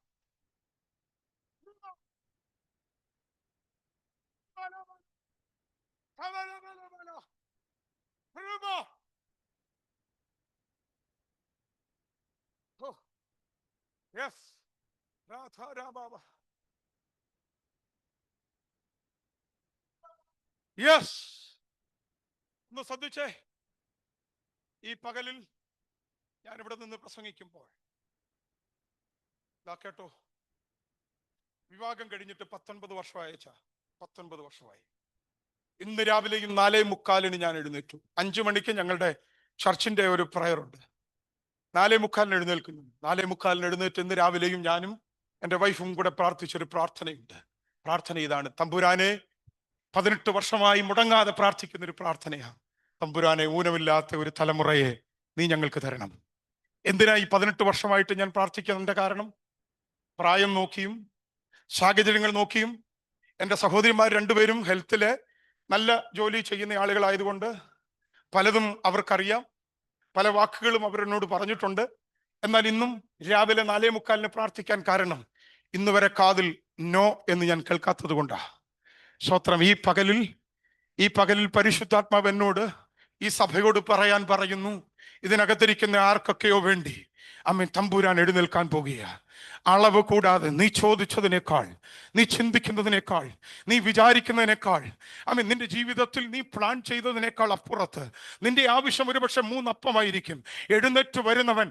ഒന്ന് ശ്രദ്ധിച്ചേ. ഈ പകലിൽ ഞാൻ ഇവിടെ നിന്ന് പ്രസംഗിക്കുമ്പോൾ കേട്ടോ, വിവാഹം കഴിഞ്ഞിട്ട് 19 വർഷമായി. 19 വർഷമായി. ഇന്ന് രാവിലെയും 4:45 ഞാൻ എഴുന്നേറ്റു. 5 മണിക്ക് ഞങ്ങളുടെ ചർച്ചിന്റെ ഒരു പ്രയർ ഉണ്ട്. 4:45 എഴുന്നേൽക്കുന്നു. 4:45 എഴുന്നേറ്റ് ഇന്ന് രാവിലെയും ഞാനും എൻ്റെ വൈഫും കൂടെ പ്രാർത്ഥിച്ചൊരു പ്രാർത്ഥനയുണ്ട്. പ്രാർത്ഥന ഇതാണ്: തമ്പുരാനെ, 18 വർഷമായി മുടങ്ങാതെ പ്രാർത്ഥിക്കുന്ന ഒരു പ്രാർത്ഥനയാണ്. തമ്പുരാനെ, ഊനമില്ലാത്ത ഒരു തലമുറയെ നീ ഞങ്ങൾക്ക് തരണം. എന്തിനാ ഈ 18 വർഷമായിട്ട് ഞാൻ പ്രാർത്ഥിക്കുന്നതിന്റെ കാരണം? പ്രായം നോക്കിയും സാഹചര്യങ്ങൾ നോക്കിയും, എൻ്റെ സഹോദരിമാർ 2 പേരും ഹെൽത്തില് നല്ല ജോലി ചെയ്യുന്ന ആളുകളായതുകൊണ്ട് പലതും അവർക്കറിയാം, പല വാക്കുകളും അവരെന്നോട് പറഞ്ഞിട്ടുണ്ട്. എന്നാൽ ഇന്നും രാവിലെ 4:45 പ്രാർത്ഥിക്കാൻ കാരണം ഇന്ന് വരെ കാതിൽ നോ എന്ന് ഞാൻ കേൾക്കാത്തത് കൊണ്ടാണ്. സ്തോത്രം. ഈ പകലിൽ പരിശുദ്ധാത്മാവ് എന്നോട്, ഈ സഭയോട് പറയാൻ പറയുന്നു, ഇതിനകത്തിരിക്കുന്ന ആർക്കൊക്കെയോ വേണ്ടി തമ്പുരാൻ എഴുന്നേൽക്കാൻ പോകുക. അളവ് കൂടാതെ നീ ചോദിച്ചതിനേക്കാൾ, നീ ചിന്തിക്കുന്നതിനേക്കാൾ, നീ വിചാരിക്കുന്നതിനേക്കാൾ, നിന്റെ ജീവിതത്തിൽ നീ പ്ലാൻ ചെയ്തതിനേക്കാൾ അപ്പുറത്ത് നിന്റെ ആവശ്യം ഒരുപക്ഷെ 3 അപ്പമായിരിക്കും. എഴുന്നേറ്റ് വരുന്നവൻ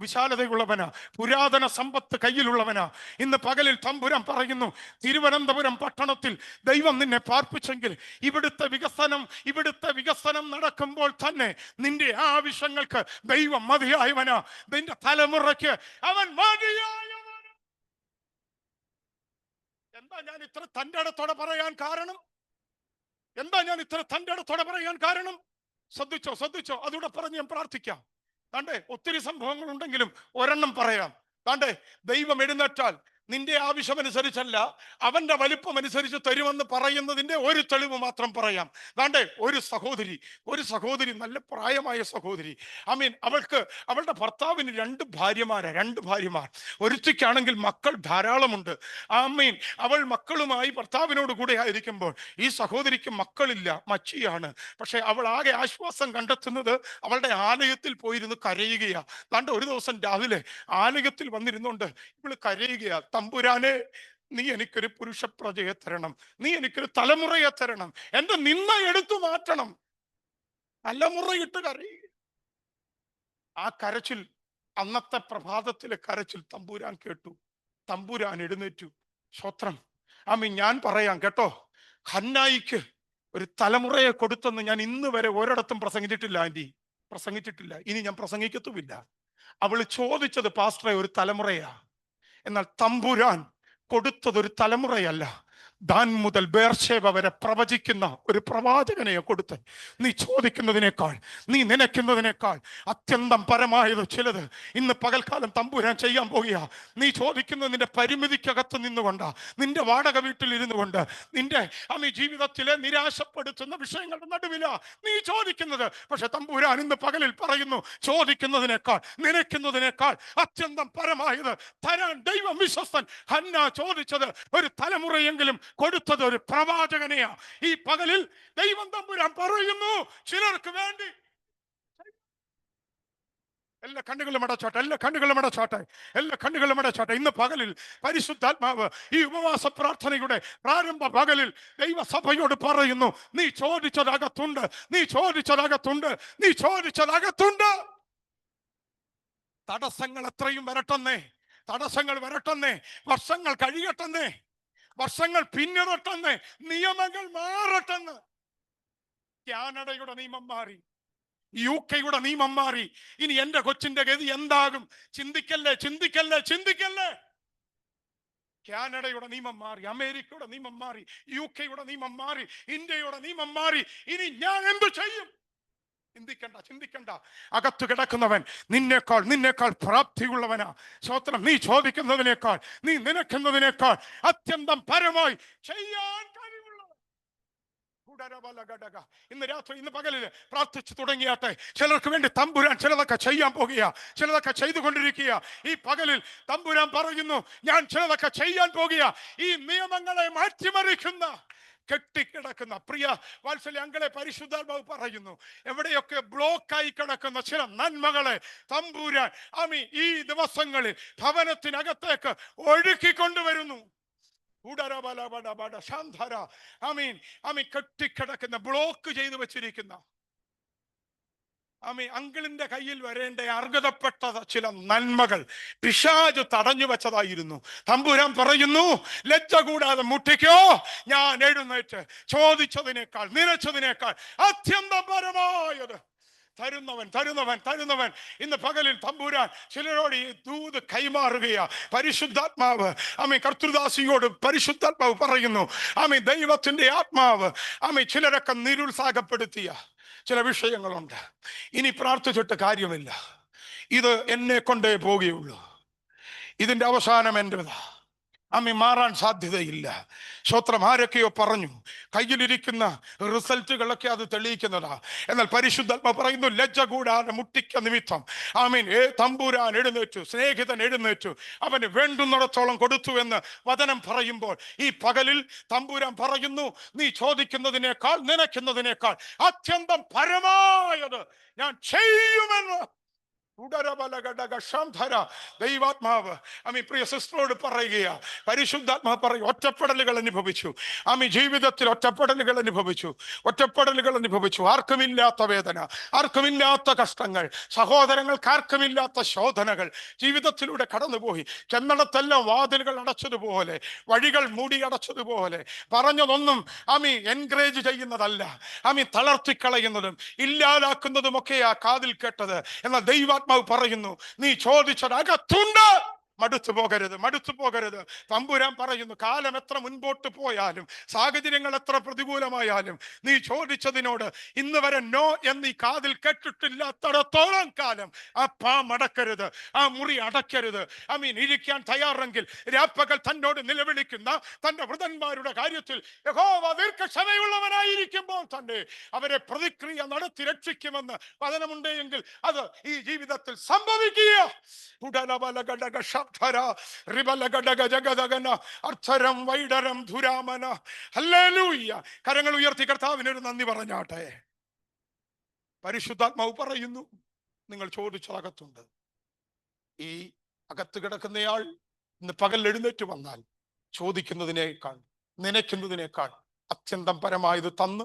വിശാലതയുള്ളവനാ, പുരാതന സമ്പത്ത് കയ്യിലുള്ളവനാ. ഇന്ന് പകലിൽ തമ്പുരാൻ പറയുന്നു, തിരുവനന്തപുരം പട്ടണത്തിൽ ദൈവം നിന്നെ പാർപ്പിച്ചെങ്കിൽ ഇവിടുത്തെ വികസനം നടക്കുമ്പോൾ തന്നെ നിന്റെ ആവശ്യങ്ങൾക്ക് ദൈവം മതിയായവനാ. നിന്റെ തലമുറയ്ക്ക് അവൻ മതിയായവൻ. എന്താ ഞാൻ ഇത്ര തന്റെ ഇടത്തോടെ പറയാൻ കാരണം? ശ്രദ്ധിച്ചോ. അതുകൂടെ പറഞ്ഞ് ഞാൻ പ്രാർത്ഥിക്കാം. താണ്ടേ ഒത്തിരി സംഭവങ്ങൾ ഉണ്ടെങ്കിലും ഒരെണ്ണം പറയാം. താണ്ടേ ദൈവം എഴുന്നേറ്റാൽ നിന്റെ ആവശ്യമനുസരിച്ചല്ല, അവന്റെ വലിപ്പം അനുസരിച്ച് തരുമെന്ന് പറയുന്നതിന്റെ ഒരു തെളിവ് മാത്രം പറയാം. ദാണ്ടെ ഒരു സഹോദരി നല്ല പ്രായമായ സഹോദരി. അവളുടെ ഭർത്താവിന് രണ്ട് ഭാര്യമാർ. ഒരുത്തിക്കാണെങ്കിൽ മക്കൾ ധാരാളമുണ്ട്. അവൾ മക്കളുമായി ഭർത്താവിനോട് കൂടെ ആയിരിക്കുമ്പോൾ ഈ സഹോദരിക്ക് മക്കളില്ല, മച്ചിയാണ്. പക്ഷെ അവൾ ആകെ ആശ്വാസം കണ്ടെത്തുന്നത് അവളുടെ ആലയത്തിൽ പോയിരുന്ന് കരയുകയാ. ദാണ്ടെ ഒരു ദിവസം രാവിലെ ആലയത്തിൽ വന്നിരുന്നുകൊണ്ട് ഇവള് കരയുകയാ, തമ്പുരാനെ, നീ എനിക്കൊരു പുരുഷ പ്രജയെ തരണം, നീ എനിക്കൊരു തലമുറയെ തരണം, എന്റെ നിന്ന എടുത്തു മാറ്റണം. തലമുറയിട്ട് കരയുക. ആ കരച്ചിൽ, അന്നത്തെ പ്രഭാതത്തിലെ കരച്ചിൽ തമ്പുരാൻ കേട്ടു. തമ്പുരാൻ എഴുന്നേറ്റു. സ്വത്രം. ഞാൻ പറയാം കേട്ടോ, ഹന്നായിക്ക് ഒരു തലമുറയെ കൊടുത്തെന്ന് ഞാൻ ഇന്ന് വരെ ഒരിടത്തും പ്രസംഗിച്ചിട്ടില്ല ആന്റി, പ്രസംഗിച്ചിട്ടില്ല, ഇനി ഞാൻ പ്രസംഗിക്കത്തുമില്ല. അവള് ചോദിച്ചത് പാസ്റ്ററെ ഒരു തലമുറയാ. എന്നാൽ തമ്പുരാൻ കൊടുത്തതൊരു തലമുറയല്ല, ദാൻ മുതൽ ബേർശേബ വരെ പ്രവചിക്കുന്ന ഒരു പ്രവാചകനെയോ കൊടുത്ത്. നീ ചോദിക്കുന്നതിനേക്കാൾ, നീ നനയ്ക്കുന്നതിനേക്കാൾ അത്യന്തം പരമായത് ചിലത് ഇന്ന് പകൽക്കാലം തമ്പുരാൻ ചെയ്യാൻ പോകുക. നീ ചോദിക്കുന്നത് നിന്റെ പരിമിതിക്കകത്ത് നിന്നുകൊണ്ടാ, നിന്റെ വാടക വീട്ടിൽ ഇരുന്നു കൊണ്ട്, നിന്റെ ജീവിതത്തിലെ നിരാശപ്പെടുത്തുന്ന വിഷയങ്ങളുടെ നടുവിലാ നീ ചോദിക്കുന്നത്. പക്ഷെ തമ്പുരാൻ ഇന്ന് പകലിൽ പറയുന്നു, ചോദിക്കുന്നതിനേക്കാൾ നനയ്ക്കുന്നതിനേക്കാൾ അത്യന്തം പരമായത് തരാൻ ദൈവം വിശ്വസ്തൻ. ഹന്ന ചോദിച്ചത് ഒരു തലമുറയെങ്കിലും, കൊടുത്തത് ഒരു പ്രവാചകനെയാ. ഈ പകലിൽ ദൈവം തമ്പുരാൻ പറയുന്നു, ചിലർക്ക് വേണ്ടി. എല്ലാ കണ്ണുകളും അടച്ചോട്ടെ. ഇന്ന് പകലിൽ പരിശുദ്ധാത്മാവ് ഈ ഉപവാസ പ്രാർത്ഥനയുടെ പ്രാരംഭ പകലിൽ ദൈവസഭയോട് പറയുന്നു, നീ ചോദിച്ചതകത്തുണ്ട്. തടസ്സങ്ങൾ എത്രയും വരട്ടെന്നേ, വർഷങ്ങൾ കഴിയട്ടെന്നേ, വർഷങ്ങൾ പിന്നിടട്ടെന്ന്, നിയമങ്ങൾ മാറട്ടെന്ന്. കാനഡയുടെ നിയമം മാറി, UK നിയമം മാറി. ഇനി എന്റെ കൊച്ചിന്റെ ഗതി എന്താകും? ചിന്തിക്കല്ലേ. കാനഡയുടെ നിയമം മാറി, അമേരിക്കയുടെ നിയമം മാറി, UK നിയമം മാറി, ഇന്ത്യയുടെ നിയമം മാറി. ഇനി ഞാൻ എന്തു ചെയ്യും? ചിന്തിക്കണ്ട. അകത്ത് കിടക്കുന്നവൻ നിന്നേക്കാൾ പ്രാപ്തിയുള്ളവനാ. സ്വത്രം. നീ ചോദിക്കുന്നതിനേക്കാൾ, നീ നനയ്ക്കുന്നതിനേക്കാൾ അത്യന്തം പരമായി ചെയ്യാൻ കഴിവുള്ളവൻ. ഇന്ന് രാത്രി, ഇന്ന് പകലില് പ്രാർത്ഥിച്ചു തുടങ്ങിയാട്ടെ. ചിലർക്ക് വേണ്ടി തമ്പുരാൻ ചിലതൊക്കെ ചെയ്യാൻ പോകുക, ചിലതൊക്കെ ചെയ്തുകൊണ്ടിരിക്കുക. ഈ പകലിൽ തമ്പുരാൻ പറയുന്നു, ഞാൻ ചിലതൊക്കെ ചെയ്യാൻ പോകുക. ഈ നിയമങ്ങളെ മാറ്റിമറിക്കുന്ന, കെട്ടിക്കിടക്കുന്ന പ്രിയ വാത്സല്യങ്ങളെ പരിശുദ്ധാത്മാവ് പറയുന്നു, എവിടെയൊക്കെ ബ്ലോക്കായി കിടക്കുന്ന ചില നന്മകളെ തമ്പുരാൻ ഈ ദിവസങ്ങളിൽ ഭവനത്തിനകത്തേക്ക് ഒഴുക്കിക്കൊണ്ടുവരുന്നു. കെട്ടിക്കിടക്കുന്ന, ബ്ലോക്ക് ചെയ്തു വെച്ചിരിക്കുന്ന, അങ്കിളിന്റെ കയ്യിൽ വരേണ്ട അർഹതപ്പെട്ട ചില നന്മകൾ പിശാച് തടഞ്ഞു വെച്ചതായിരുന്നു. തമ്പുരാൻ പറയുന്നു, ലജ്ജ കൂടാതെ മുട്ടിക്കോ. ഞാൻ എഴുന്നേറ്റ് ചോദിച്ചതിനേക്കാൾ, നിരച്ചതിനേക്കാൾ അത്യന്തം പരമായത് തരുന്നവൻ. ഇന്ന് പകലിൽ തമ്പുരാൻ ചിലരോട് ഈ ദൂത് കൈമാറുകയാ. പരിശുദ്ധാത്മാവ് കർത്തൃദാസിയോട് പരിശുദ്ധാത്മാവ് പറയുന്നു, ദൈവത്തിന്റെ ആത്മാവ് ചിലരൊക്കെ നിരുത്സാഹപ്പെടുത്തിയ ചില വിഷയങ്ങളുണ്ട്. ഇനി പ്രാർത്ഥിച്ചിട്ട് കാര്യമില്ല, ഇത് എന്നെ കൊണ്ടേ പോകുകയുള്ളൂ, ഇതിന്റെ അവസാനം എന്റേതാ, മാറാൻ സാധ്യതയില്ല. സ്വത്രം. ആരൊക്കെയോ പറഞ്ഞു, കയ്യിലിരിക്കുന്ന റിസൾട്ടുകളൊക്കെ അത് തെളിയിക്കുന്നതാ. എന്നാൽ പരിശുദ്ധാത്മ പറയുന്നു, ലജ്ജ കൂടാതെ മുട്ടിക്ക നിമിത്തം തമ്പുരാൻ എഴുന്നേറ്റു, സ്നേഹിതൻ എഴുന്നേറ്റു, അവന് വേണ്ടുന്നിടത്തോളം കൊടുത്തു എന്ന് വചനം പറയുമ്പോൾ ഈ പകലിൽ തമ്പുരാൻ പറയുന്നു, നീ ചോദിക്കുന്നതിനേക്കാൾ, നനയ്ക്കുന്നതിനേക്കാൾ അത്യന്തം പരമായത് ഞാൻ ചെയ്യുമെന്ന്. ദൈവാത്മാവ് പ്രിയ സിസ്റ്ററോട് പറയുകയാ. പരിശുദ്ധാത്മാവ് പറയും, ഒറ്റപ്പെടലുകൾ അനുഭവിച്ചു. ജീവിതത്തിൽ ഒറ്റപ്പെടലുകൾ അനുഭവിച്ചു. ആർക്കുമില്ലാത്ത വേദന, ആർക്കുമില്ലാത്ത കഷ്ടങ്ങൾ, സഹോദരങ്ങൾക്ക് ആർക്കുമില്ലാത്ത ശോധനകൾ ജീവിതത്തിലൂടെ കടന്നുപോയി. ചെന്നിടത്തെല്ലാം വാതിലുകൾ അടച്ചതുപോലെ, വഴികൾ മൂടി അടച്ചതുപോലെ, പറഞ്ഞതൊന്നും എൻകറേജ് ചെയ്യുന്നതല്ല, തളർത്തിക്കളയുന്നതും ഇല്ലാതാക്കുന്നതുമൊക്കെയാ കാതിൽ കേട്ടത്. എന്നാൽ ദൈവാത്മാവ് പറയുന്നു, നീ ചോദിച്ചത് അകത്തുണ്ട്. മടുത്തു പോകരുത്. തമ്പുരാൻ പറയുന്നു, കാലം എത്ര മുൻപോട്ട് പോയാലും, സാഹചര്യങ്ങൾ എത്ര പ്രതികൂലമായാലും, നീ ചോദിച്ചതിനോട് ഇന്ന് വരെ നോ എന്ന് ഈ കാതിൽ കേട്ടിട്ടില്ലാത്തടത്തോളം കാലം ആ മടക്കരുത്, ആ മുറി അടയ്ക്കരുത്. ഇരിക്കാൻ തയ്യാറെങ്കിൽ രാപ്പകൽ തന്നോട് നിലവിളിക്കുന്ന തന്റെ വൃതന്മാരുടെ കാര്യത്തിൽ യഹോവ ദീർഘക്ഷമയുള്ളവനായിരിക്കുമ്പോൾ തന്നെ അവരെ പ്രതിക്രിയ നടത്തി രക്ഷിക്കുമെന്ന് വചനമുണ്ടെങ്കിൽ അത് ഈ ജീവിതത്തിൽ സംഭവിക്കുക. കരങ്ങൾ ഉയർത്തി കർത്താവിനൊരു നന്ദി പറഞ്ഞാട്ടെ. പരിശുദ്ധാത്മാവ് പറയുന്നു, നിങ്ങൾ ചോദിച്ചതകത്തുണ്ട്. ഈ അകത്ത് കിടക്കുന്നയാൾ ഇന്ന് പകൽ എഴുന്നേറ്റ് വന്നാൽ ചോദിക്കുന്നതിനേക്കാൾ നനയ്ക്കുന്നതിനേക്കാൾ അത്യന്തം പരമായത് തന്ന്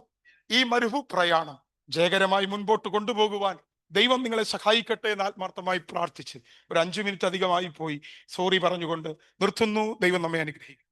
ഈ മരുഭൂ പ്രയാണം ജയകരമായി മുൻപോട്ട് കൊണ്ടുപോകുവാൻ ദൈവം നിങ്ങളെ സഹായിക്കട്ടെ എന്ന് ആത്മാർത്ഥമായി പ്രാർത്ഥിച്ച് ഒരു 5 മിനിറ്റ് അധികമായി പോയി സോറി പറഞ്ഞുകൊണ്ട് നിർത്തുന്നു. ദൈവം നമ്മെ അനുഗ്രഹിക്കും.